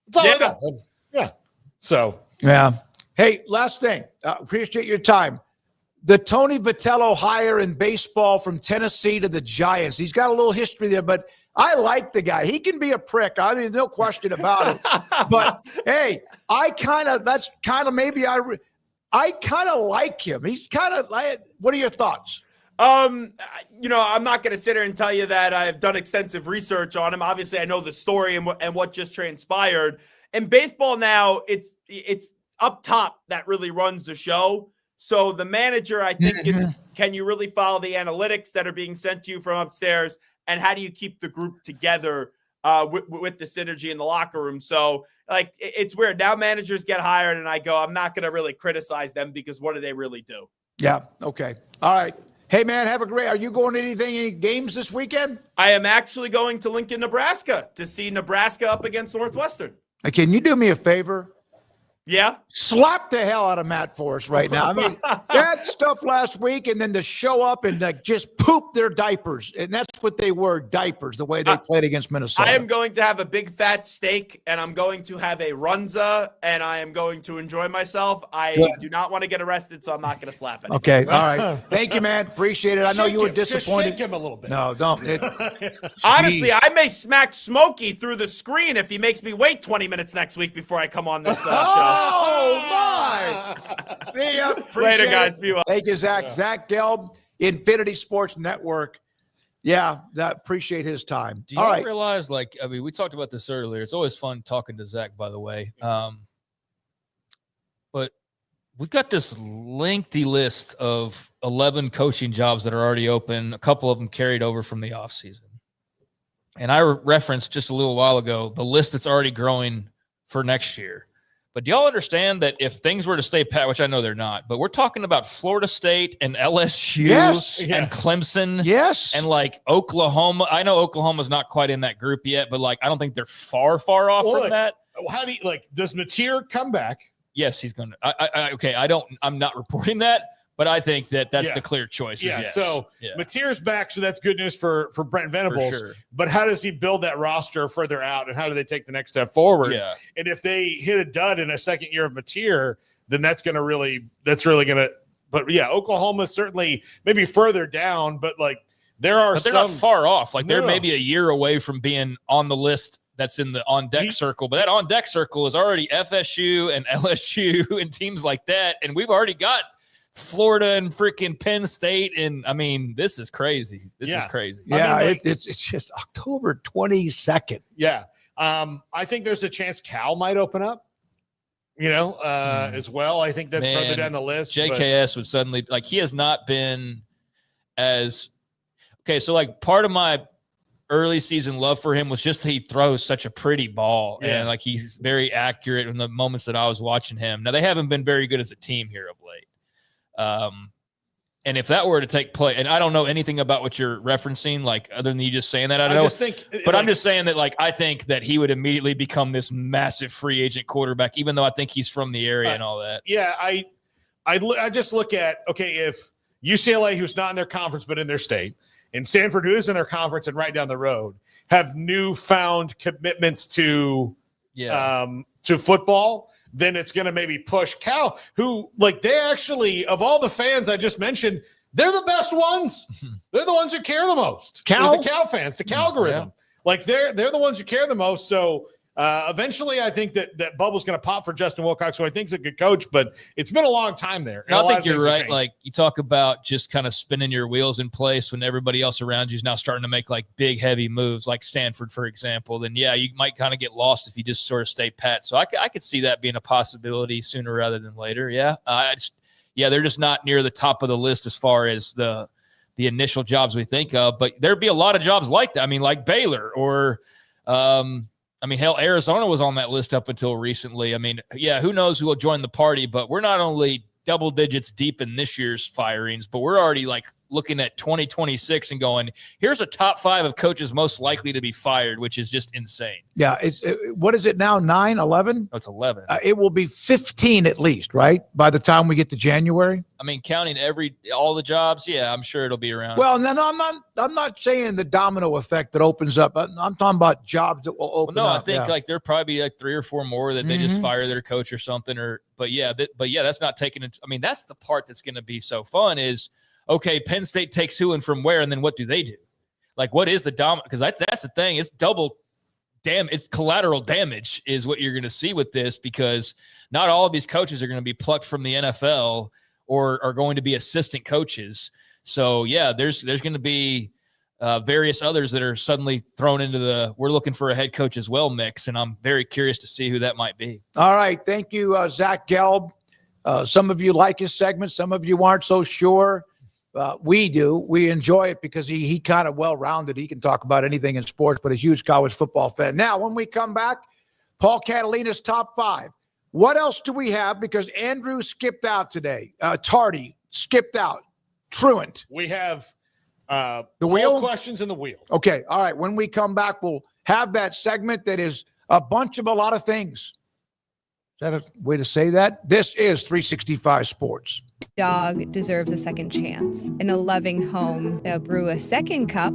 That's all I know. Yeah. So yeah. Hey, last thing. Appreciate your time. The Tony Vitello hire in baseball from Tennessee to the Giants. He's got a little history there, but I like the guy. He can be a prick. I mean, no question about it. But hey, I kind of like him. He's kind of like. What are your thoughts? I'm not going to sit here and tell you that I've done extensive research on him. Obviously, I know the story and what just transpired. In baseball now, it's up top that really runs the show. So the manager, I think, can you really follow the analytics that are being sent to you from upstairs? And how do you keep the group together with the synergy in the locker room? So, like, it's weird. Now managers get hired, and I go, I'm not going to really criticize them because what do they really do? Yeah. Okay. All right. Hey, man, are you going to any games this weekend? I am actually going to Lincoln, Nebraska to see Nebraska up against Northwestern. Can you do me a favor? Yeah. Slap the hell out of Matt Forrest right now. I mean, that stuff last week, and then to show up and just poop their diapers. And that's what they were, diapers, the way they played against Minnesota. I am going to have a big fat steak, and I'm going to have a runza, and I am going to enjoy myself. I do not want to get arrested, so I'm not going to slap anyone. Okay. All right. Thank you, man. Appreciate it. I know you were disappointed. Just shake him a little bit. No, don't. Honestly, I may smack Smokey through the screen if he makes me wait 20 minutes next week before I come on this show. Oh, my. See ya. Later, guys. Be well. Thank you, Zach. Yeah. Zach Gelb, Infinity Sports Network. Yeah, appreciate his time. Do you realize, we talked about this earlier. It's always fun talking to Zach, by the way. But we've got this lengthy list of 11 coaching jobs that are already open, a couple of them carried over from the offseason. And I referenced just a little while ago the list that's already growing for next year. But do y'all understand that if things were to stay pat, which I know they're not, but we're talking about Florida State and LSU and Clemson. Yes. And Oklahoma. I know Oklahoma's not quite in that group yet, but I don't think they're far off from that. How do you does Mateer come back? Yes, he's going to. I'm not reporting that, but I think that's the clear choice. Yeah. Yes. So Mateer's back, so that's good news for Brent Venables. Sure. But how does he build that roster further out, and how do they take the next step forward? Yeah. And if they hit a dud in a second year of Mateer, then that's really going to. But yeah, Oklahoma's certainly maybe further down, but there are. But they're not far off. They're maybe a year away from being on the list. That's in the on-deck circle, but that on-deck circle is already FSU and LSU and teams like that, and we've already got Florida and freaking Penn State, and I mean, this is crazy. This is crazy. Yeah, it's just October 22nd. Yeah, I think there's a chance Cal might open up. As well. I think that's further down the list. JKS would suddenly he has not been as okay. So part of my early season love for him was just he throws such a pretty ball and he's very accurate in the moments that I was watching him. Now they haven't been very good as a team here of late. And if that were to take place, and I don't know anything about what you're referencing, like other than you just saying that, I don't know. just think, but I'm just saying that, like, I think that he would immediately become this massive free agent quarterback, even though I think he's from the area and all that. Yeah, I just look at, okay, if UCLA, who's not in their conference but in their state, and Stanford, who is in their conference and right down the road, have newfound commitments to football, then it's going to maybe push Cal, who, like, they actually, of all the fans I just mentioned, they're the best ones. They're the ones who care the most. Cal? The Cal fans, the Calgorithm. Yeah. Like, they're the ones who care the most. So eventually I think that bubble's going to pop for Justin Wilcox, who I think is a good coach, but it's been a long time there. I think you're right. Like, you talk about just kind of spinning your wheels in place when everybody else around you is now starting to make like big, heavy moves, like Stanford, for example. Then, yeah, you might kind of get lost if you just sort of stay pat. So I could see that being a possibility sooner rather than later. Yeah. They're just not near the top of the list as far as the initial jobs we think of, but there'd be a lot of jobs like that. I mean, like Baylor or, hell, Arizona was on that list up until recently. I mean, yeah, who knows who will join the party, but we're not only double digits deep in this year's firings, but we're already like looking at 2026 and going, here's a top 5 of coaches most likely to be fired, which is just insane. Yeah. What is it now? 9, 11? Oh, it's 11. It will be 15 at least, right? By the time we get to January. I mean, counting all the jobs, yeah, I'm sure it'll be around. Well, no, I'm not saying the domino effect that opens up. I'm talking about jobs that will open up. I think like there'll probably be like 3 or 4 more that they just fire their coach or something. But that's not taking it. I mean, that's the part that's going to be so fun is, okay, Penn State takes who and from where, and then what do they do? Like, what is the domino? Because that's the thing. It's it's collateral damage is what you're going to see with this, because not all of these coaches are going to be plucked from the NFL or are going to be assistant coaches. So, yeah, there's going to be various others that are suddenly thrown into we're looking for a head coach as well mix, and I'm very curious to see who that might be. All right. Thank you, Zach Gelb. Some of you like his segment. Some of you aren't so sure. We do. We enjoy it because he kind of well-rounded. He can talk about anything in sports, but a huge college football fan. Now, when we come back, Paul Catalina's top 5. What else do we have? Because Andrew skipped out today. Tardy skipped out. Truant. We have the wheel questions in the wheel. Okay. All right. When we come back, we'll have that segment that is a lot of things. Is that a way to say that? This is 365 Sports. Dog deserves a second chance. In a loving home, they'll brew a second cup.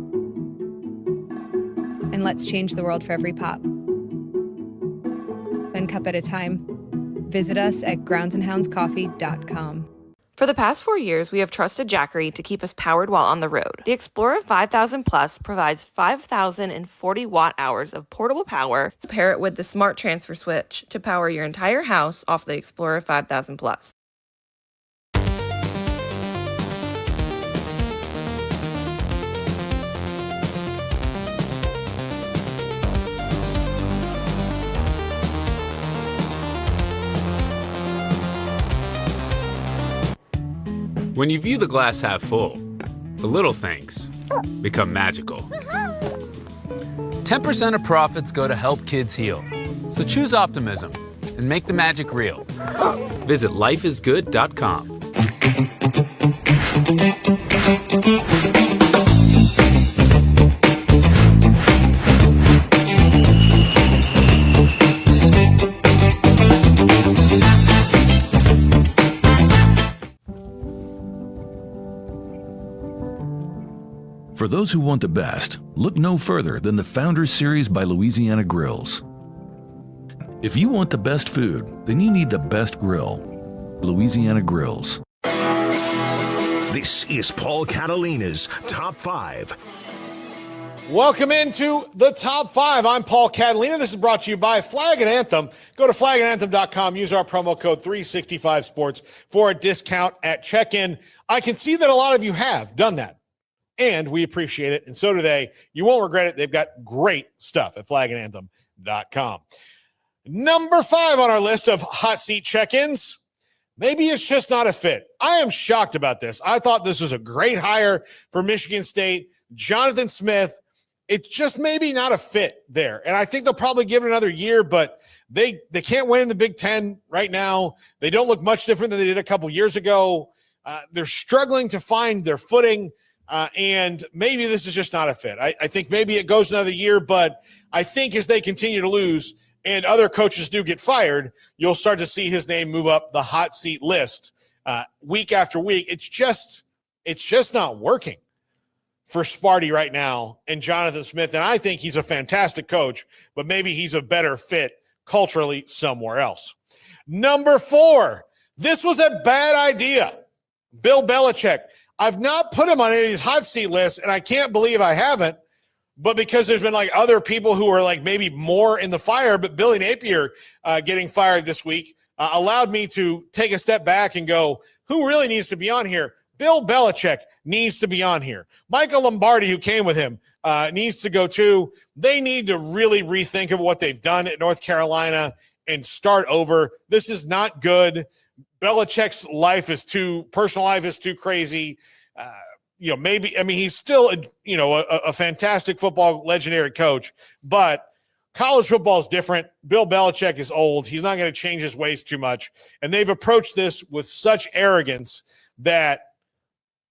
And let's change the world for every pup. One cup at a time. Visit us at groundsandhoundscoffee.com. For the past 4 years, we have trusted Jackery to keep us powered while on the road. The Explorer 5000 Plus provides 5,040 watt hours of portable power. Pair it with the smart transfer switch to power your entire house off the Explorer 5000 Plus. When you view the glass half full, the little things become magical. 10% of profits go to help kids heal. So choose optimism and make the magic real. Visit lifeisgood.com. For those who want the best, look no further than the Founders Series by Louisiana Grills. If you want the best food, then you need the best grill. Louisiana Grills. This is Paul Catalina's Top 5. Welcome into the Top 5. I'm Paul Catalina. This is brought to you by Flag and Anthem. Go to flagandanthem.com. Use our promo code 365sports for a discount at check-in. I can see that a lot of you have done that, and we appreciate it, and so do they. You won't regret it. They've got great stuff at flagandanthem.com. Number 5 on our list of hot seat check-ins. Maybe it's just not a fit. I am shocked about this. I thought this was a great hire for Michigan State. Jonathan Smith, it's just maybe not a fit there. And I think they'll probably give it another year, but they can't win in the Big Ten right now. They don't look much different than they did a couple years ago. They're struggling to find their footing, and maybe this is just not a fit. I think maybe it goes another year, but I think as they continue to lose and other coaches do get fired, you'll start to see his name move up the hot seat list week after week. It's just not working for Sparty right now and Jonathan Smith. And I think he's a fantastic coach, but maybe he's a better fit culturally somewhere else. Number 4, this was a bad idea. Bill Belichick. I've not put him on any of these hot seat lists, and I can't believe I haven't, but because there's been like other people who are like maybe more in the fire, but Billy Napier getting fired this week allowed me to take a step back and go, who really needs to be on here? Bill Belichick needs to be on here. Michael Lombardi, who came with him, needs to go too. They need to really rethink of what they've done at North Carolina and start over. This is not good. Belichick's personal life is too crazy. He's still a fantastic football legendary coach, but college football is different. Bill Belichick is old. He's not going to change his ways too much. And they've approached this with such arrogance that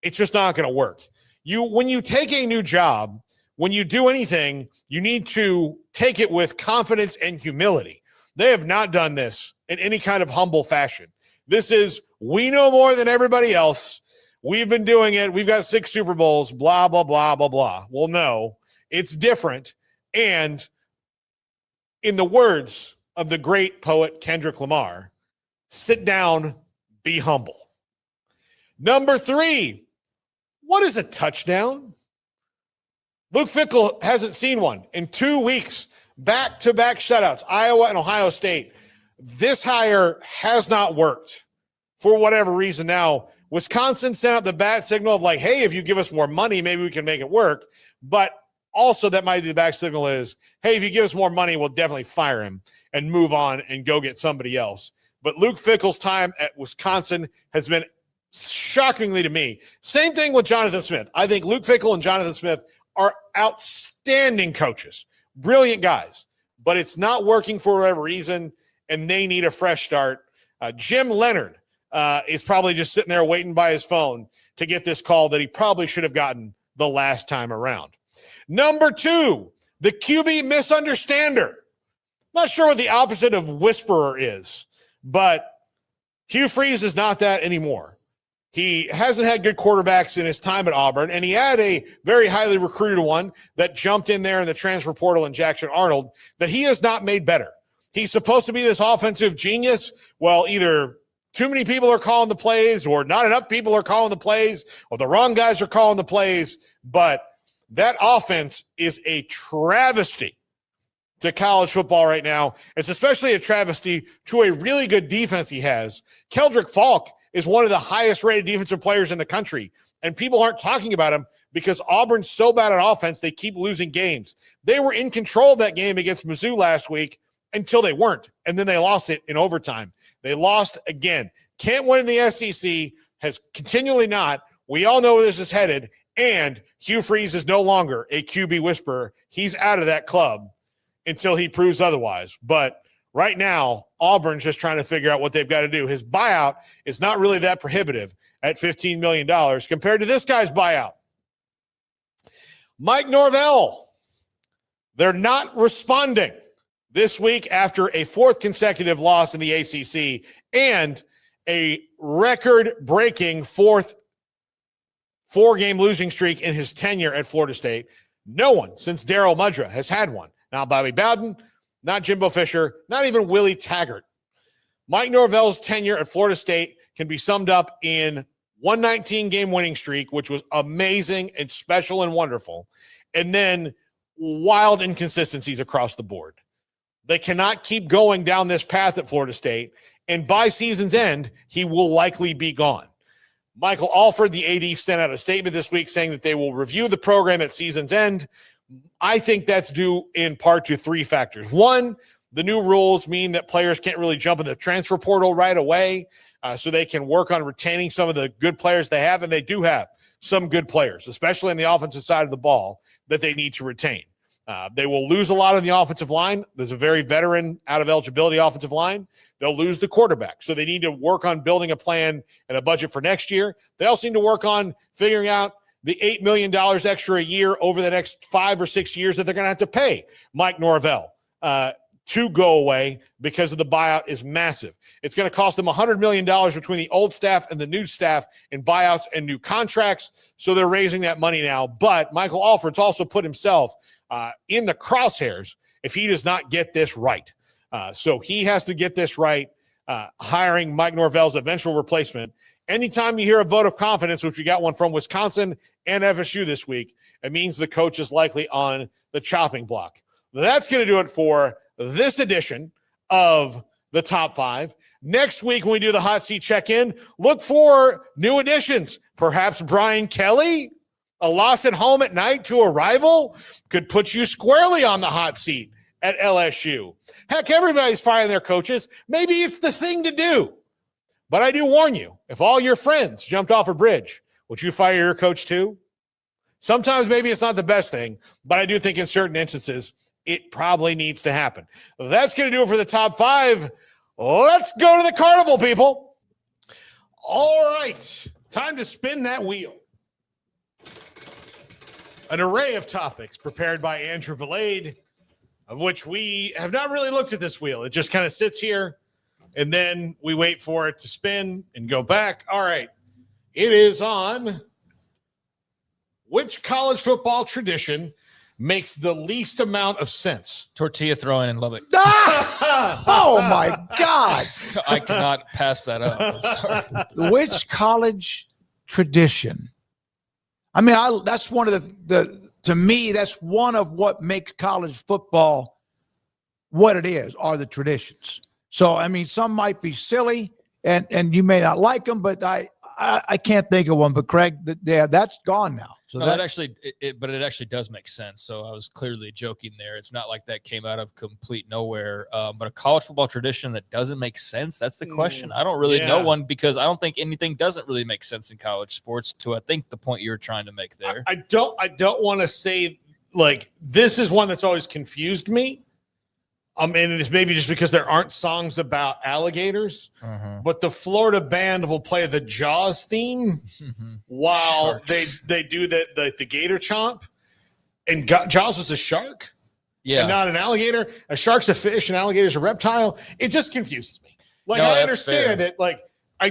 it's just not going to work. When you take a new job, when you do anything, you need to take it with confidence and humility. They have not done this in any kind of humble fashion. This is, we know more than everybody else. We've been doing it. We've got 6 Super Bowls, blah, blah, blah, blah, blah. Well, no, it's different. And in the words of the great poet Kendrick Lamar, sit down, be humble. Number 3, what is a touchdown? Luke Fickell hasn't seen one in 2 weeks. Back-to-back shutouts, Iowa and Ohio State. This hire has not worked for whatever reason. Now, Wisconsin sent out the bat signal of like, hey, if you give us more money, maybe we can make it work. But also that might be the back signal is, hey, if you give us more money, we'll definitely fire him and move on and go get somebody else. But Luke Fickell's time at Wisconsin has been shockingly to me. Same thing with Jonathan Smith. I think Luke Fickell and Jonathan Smith are outstanding coaches, brilliant guys, but it's not working for whatever reason, and they need a fresh start. Jim Leonard is probably just sitting there waiting by his phone to get this call that he probably should have gotten the last time around. Number 2, the QB misunderstander. Not sure what the opposite of whisperer is, but Hugh Freeze is not that anymore. He hasn't had good quarterbacks in his time at Auburn, and he had a very highly recruited one that jumped in there in the transfer portal in Jackson Arnold that he has not made better. He's supposed to be this offensive genius. Well, either too many people are calling the plays or not enough people are calling the plays or the wrong guys are calling the plays. But that offense is a travesty to college football right now. It's especially a travesty to a really good defense he has. Keldrick Falk is one of the highest rated defensive players in the country. And people aren't talking about him because Auburn's so bad at offense, they keep losing games. They were in control of that game against Mizzou last week until they weren't. And then they lost it in overtime. They lost again. Can't win in the SEC, has continually not. We all know where this is headed. And Hugh Freeze is no longer a QB whisperer. He's out of that club until he proves otherwise. But right now, Auburn's just trying to figure out what they've got to do. His buyout is not really that prohibitive at $15 million compared to this guy's buyout. Mike Norvell, they're not responding this week after a 4th consecutive loss in the ACC and a record-breaking 4th 4-game losing streak in his tenure at Florida State. No one since Darryl Mudra has had one. Not Bobby Bowden, not Jimbo Fisher, not even Willie Taggart. Mike Norvell's tenure at Florida State can be summed up in 119-game winning streak, which was amazing and special and wonderful, and then wild inconsistencies across the board. They cannot keep going down this path at Florida State, and by season's end, he will likely be gone. Michael Alford, the AD, sent out a statement this week saying that they will review the program at season's end. I think that's due in part to 3 factors. 1, the new rules mean that players can't really jump in the transfer portal right away, so they can work on retaining some of the good players they have, and they do have some good players, especially on the offensive side of the ball, that they need to retain. They will lose a lot on the offensive line. There's a very veteran, out of eligibility offensive line. They'll lose the quarterback. So they need to work on building a plan and a budget for next year. They also need to work on figuring out the $8 million extra a year over the next 5 or 6 years that they're going to have to pay Mike Norvell to go away because of the buyout is massive. It's going to cost them $100 million between the old staff and the new staff in buyouts and new contracts. So they're raising that money now. But Michael Alford's also put himself in the crosshairs if he does not get this right. So he has to get this right, hiring Mike Norvell's eventual replacement. Anytime you hear a vote of confidence, which we got one from Wisconsin and FSU this week, it means the coach is likely on the chopping block. That's going to do it for this edition of the Top 5. Next week, when we do the Hot Seat Check-In, look for new additions. Perhaps Brian Kelly, a loss at home at night to a rival, could put you squarely on the hot seat at LSU. Heck, everybody's firing their coaches. Maybe it's the thing to do. But I do warn you, if all your friends jumped off a bridge, would you fire your coach too? Sometimes maybe it's not the best thing, but I do think in certain instances, it probably needs to happen. That's going to do it for the Top 5. Let's go to the carnival, people. All right, time to spin that wheel. An array of topics prepared by Andrew Valade, of which we have not really looked at this wheel. It just kind of sits here, and then we wait for it to spin and go back. All right, it is on which college football tradition makes the least amount of sense? Tortilla throwing in Lubbock. Oh, my God. So I cannot pass that up. I'm sorry. Which college tradition? I mean, that's one of to me, that's one of what makes college football what it is, are the traditions. So, I mean, some might be silly and you may not like them, but I can't think of one. But Craig, that's gone now. So no, that actually, but it actually does make sense. So I was clearly joking there. It's not like that came out of complete nowhere. But a college football tradition that doesn't make sense, that's the question. I don't really know one because I don't think anything doesn't really make sense in college sports to, I think, the point you're trying to make there. I don't want to say, like, this is one that's always confused me. And it's maybe just because there aren't songs about alligators, but the Florida band will play the Jaws theme while they do the gator chomp. And Jaws was a shark, and not an alligator. A shark's a fish, an alligator's a reptile. It just confuses me. Like, I understand it. Like, I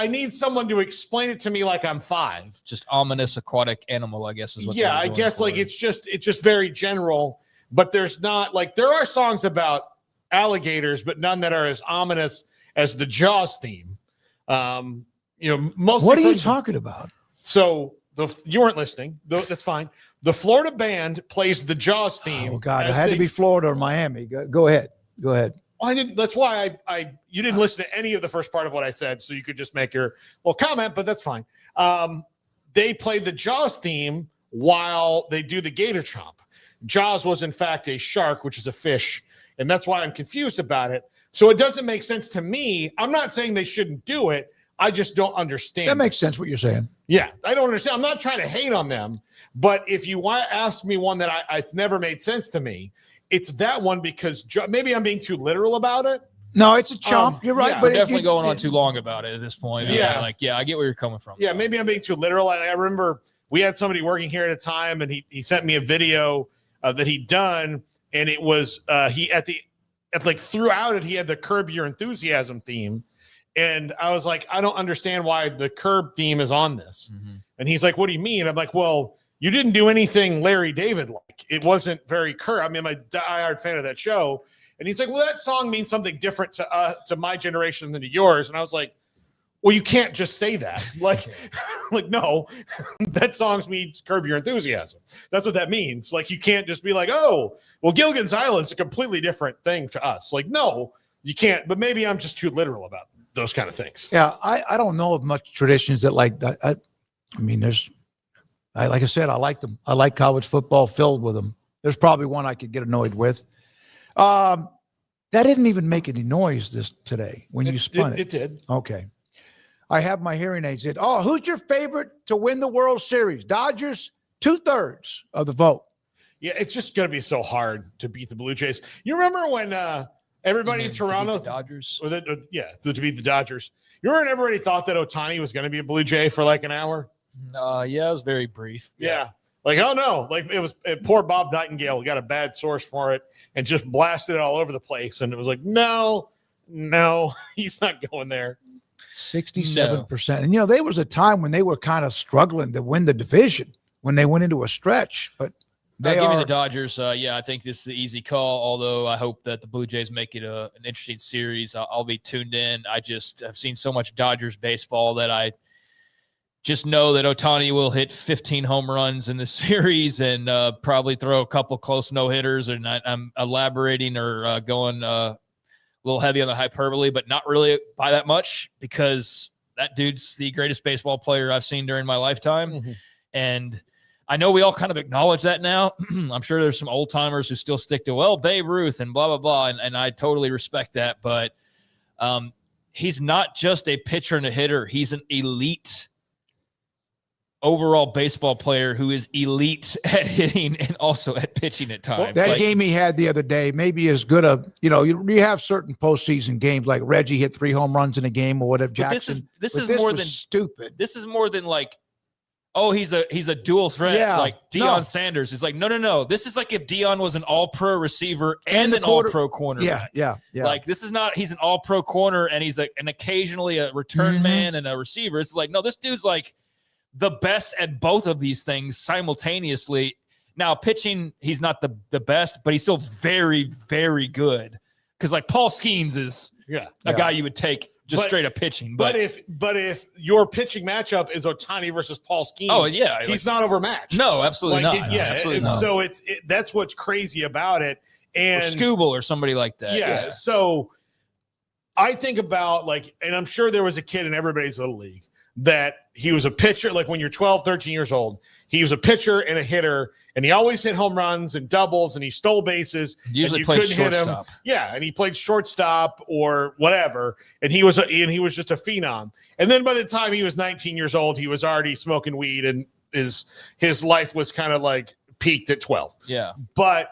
need someone to explain it to me like I'm 5. Just ominous aquatic animal, I guess is what. Yeah, I guess like it's just very general. But there's not, like, there are songs about alligators, but none that are as ominous as the Jaws theme. Mostly. What are you talking about? So you weren't listening. That's fine. The Florida band plays the Jaws theme. Oh God, it had to be Florida or Miami. Go ahead. Well, I didn't. That's why you didn't listen to any of the first part of what I said, so you could just make your little comment. But that's fine. They play the Jaws theme while they do the gator chomp. Jaws was, in fact, a shark, which is a fish, and that's why I'm confused about it. So it doesn't make sense to me. I'm not saying they shouldn't do it. I just don't understand. That makes sense what you're saying. Yeah, I don't understand. I'm not trying to hate on them, but if you want to ask me one that it's never made sense to me, it's that one because maybe I'm being too literal about it. No, it's a chomp. You're right. Yeah, but we're definitely going on too long about it at this point. Yeah. I get where you're coming from. Yeah, maybe I'm being too literal. I remember we had somebody working here at a time, and he sent me a video that he'd done, and it was throughout it he had the Curb Your Enthusiasm theme, and I was like, I don't understand why the Curb theme is on this. And he's like, what do you mean? I'm like, well, you didn't do anything Larry David like. It wasn't very Curb. I mean, I'm a diehard fan of that show, and he's like, well, that song means something different to my generation than to yours. And I was like, well, you can't just say that. Like, no, that song means Curb Your Enthusiasm. That's what that means. Like, you can't just be like, oh, well, Gilligan's Island's a completely different thing to us. Like, no, you can't. But maybe I'm just too literal about those kind of things. Yeah, I don't know of much traditions that like that. I mean, like I said, I like them. I like college football filled with them. There's probably one I could get annoyed with. That didn't even make any noise today when you spun it. It did. Okay. I have my hearing aids in. Oh, who's your favorite to win the World Series? Dodgers, 2/3 of the vote. Yeah, it's just going to be so hard to beat the Blue Jays. You remember when everybody in Toronto, the Dodgers, to beat the Dodgers. You remember when everybody thought that Ohtani was going to be a Blue Jay for like an hour? Yeah, it was very brief. Yeah. Like, oh no, like poor Bob Nightingale got a bad source for it and just blasted it all over the place. And it was like, no, he's not going there. 67%. And, there was a time when they were kind of struggling to win the division when they went into a stretch, but give me the Dodgers. I think this is an easy call, although I hope that the Blue Jays make it an interesting series. I'll be tuned in. I've seen so much Dodgers baseball that I just know that Ohtani will hit 15 home runs in this series and probably throw a couple close no-hitters. And I'm elaborating or going a little heavy on the hyperbole, but not really by that much because that dude's the greatest baseball player I've seen during my lifetime. Mm-hmm. And I know we all kind of acknowledge that now. I'm sure there's some old timers who still stick to, Babe Ruth and blah, blah, blah. And I totally respect that. But he's not just a pitcher and a hitter. He's an elite overall baseball player who is elite at hitting and also at pitching at times. Well, that game he had the other day, maybe as good you have certain postseason games like Reggie hit 3 home runs in a game or whatever. Jackson. This is more than stupid. This is more than like, he's a dual threat like Deion Sanders. It's like, no. This is like if Deion was an all-pro receiver and an all-pro corner. Yeah. Like this is not, he's an all-pro corner and he's and occasionally a return man and a receiver. It's like, no, this dude's like the best at both of these things simultaneously. Now, pitching, he's not the best, but he's still very, very good. Because like Paul Skeens is a guy you would take straight up pitching. But if your pitching matchup is Ohtani versus Paul Skeens, he's not overmatched. No, absolutely not. Absolutely not. So that's what's crazy about it. And or Scooble or somebody like that. Yeah. So I think about and I'm sure there was a kid in everybody's little league that he was a pitcher, like when you're 12, 13 years old, he was a pitcher and a hitter, and he always hit home runs and doubles, and he stole bases. Usually played shortstop. Yeah, and he played shortstop or whatever, and he was just a phenom. And then by the time he was 19 years old, he was already smoking weed, and his life was kind of like peaked at 12. Yeah. But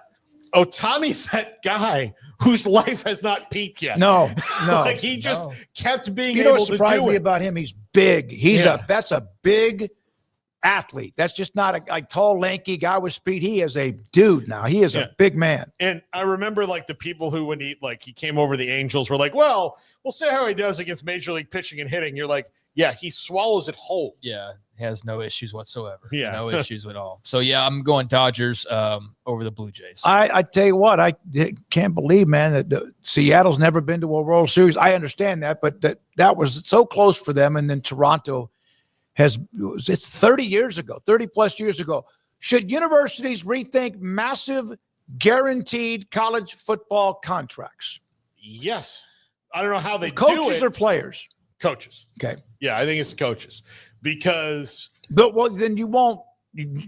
Ohtani's that guy whose life has not peaked yet. No. Like he just kept being able to do it. What surprised me about him, he's big. That's a big athlete. That's just not a tall, lanky guy with speed. He is a dude now. He is a big man. And I remember the people who, when he came over the Angels, were like, well, we'll see how he does against Major League pitching and hitting. You're like, yeah, he swallows it whole. Yeah, he has no issues whatsoever. Yeah. No issues at all. So, I'm going Dodgers over the Blue Jays. I tell you what, I can't believe, man, that Seattle's never been to a World Series. I understand that, but that was so close for them. And then Toronto it's 30 years ago, 30 plus years ago. Should universities rethink massive guaranteed college football contracts? Yes. I don't know how they do it. Coaches or players? Coaches. Okay. Yeah, I think it's coaches because. But then you won't.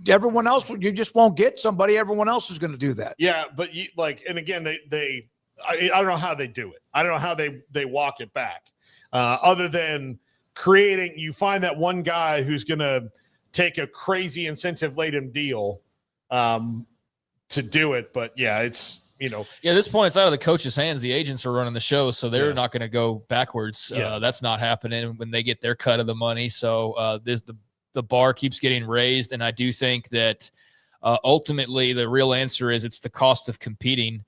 Everyone else, you just won't get somebody. Everyone else is going to do that. Yeah, but and again, I don't know how they do it. I don't know how they walk it back, other than creating. You find that one guy who's going to take a crazy incentive-laden deal to do it. But it's. At this point, it's out of the coach's hands. The agents are running the show, so they're not going to go backwards. That's not happening when they get their cut of the money. So the bar keeps getting raised, and I do think that ultimately the real answer is it's the cost of competing,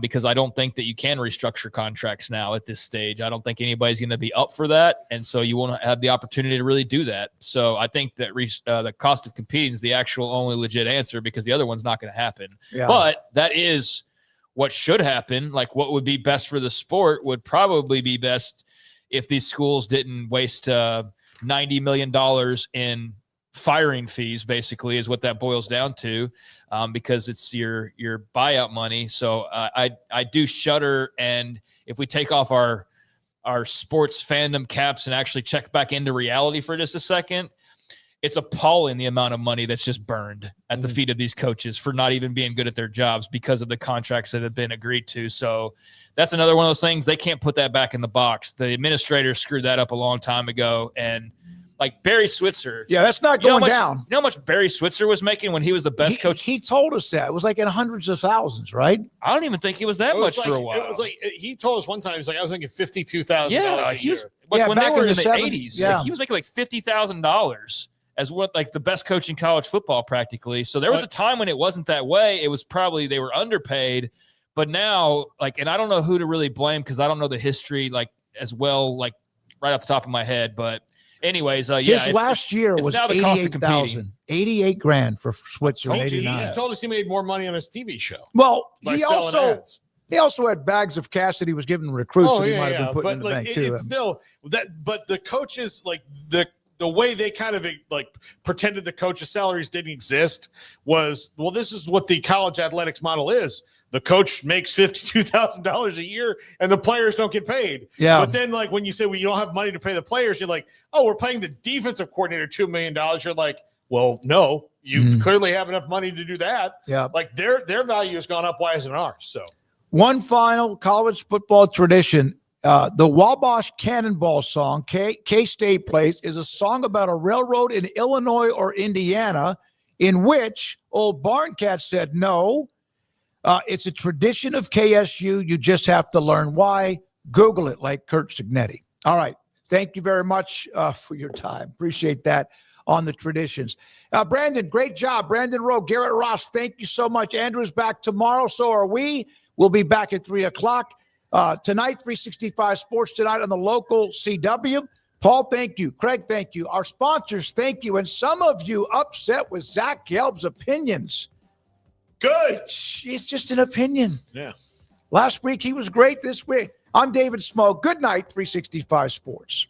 because I don't think that you can restructure contracts now at this stage. I don't think anybody's going to be up for that, and so you won't have the opportunity to really do that. So I think that the cost of competing is the actual only legit answer, because the other one's not going to happen. Yeah. But that is what should happen. Like, what would be best for the sport would probably be best if these schools didn't waste $90 million in firing fees, basically, is what that boils down to, because it's your buyout money. So I do shudder. And if we take off our sports fandom caps and actually check back into reality for just a second, it's appalling the amount of money that's just burned at the feet of these coaches for not even being good at their jobs because of the contracts that have been agreed to. So that's another one of those things. They can't put that back in the box. The administrators screwed that up a long time ago. And Like Barry Switzer. Yeah, that's not You know going how much- down. You know how much Barry Switzer was making when he was the best coach? He told us that. It was like in hundreds of thousands, right? I don't even think it was that It was much for a while. It was like he told us one time. He's like, I was making $52,000. Yeah, a he was year. like when they back were in in the the 70s, 80s. yeah. Like, he was making like $50,000 as what like the best coach in college football practically. So there was a time when it wasn't that way. It was probably they were underpaid, but now like, and I don't know who to really blame because I don't know the history like as well, like right off the top of my head. But anyways, yeah, His last year it's was now the cost of 88,000, 88 grand for Switzer in Told you, '89. he told us he made more money on his TV show. Well, by he selling also ads. had bags of cash that he was giving recruits that he might have been putting in the bank too. It's still that, but the coaches like the way they kind of like pretended the coaches' salaries didn't exist was, well, this is what the college athletics model is. The coach makes $52,000 a year and the players don't get paid. Yeah. But then like when you say, well, you don't have money to pay the players, you're like, oh, we're paying the defensive coordinator $2 million. You're like, well, no, you clearly have enough money to do that. Yeah. Like their value has gone up. Why isn't ours? So One final college football tradition. The Wabash Cannonball song, K-State plays, is a song about a railroad in Illinois or Indiana in which old Barncat said no. It's a tradition of KSU. You just have to learn why. Google it like Kurt Signetti. All right. Thank you very much for your time. Appreciate that on the traditions. Brandon, great job. Brandon Rowe, Garrett Ross, thank you so much. Andrew's back tomorrow. So are we. We'll be back at 3 o'clock. Tonight, 365 Sports Tonight on the local CW. Paul, thank you. Craig, thank you. Our sponsors, thank you. And some of you upset with Zach Gelb's opinions. Good. It's just an opinion. Yeah. Last week, he was great. This week, I'm David Smoak. Good night, 365 Sports.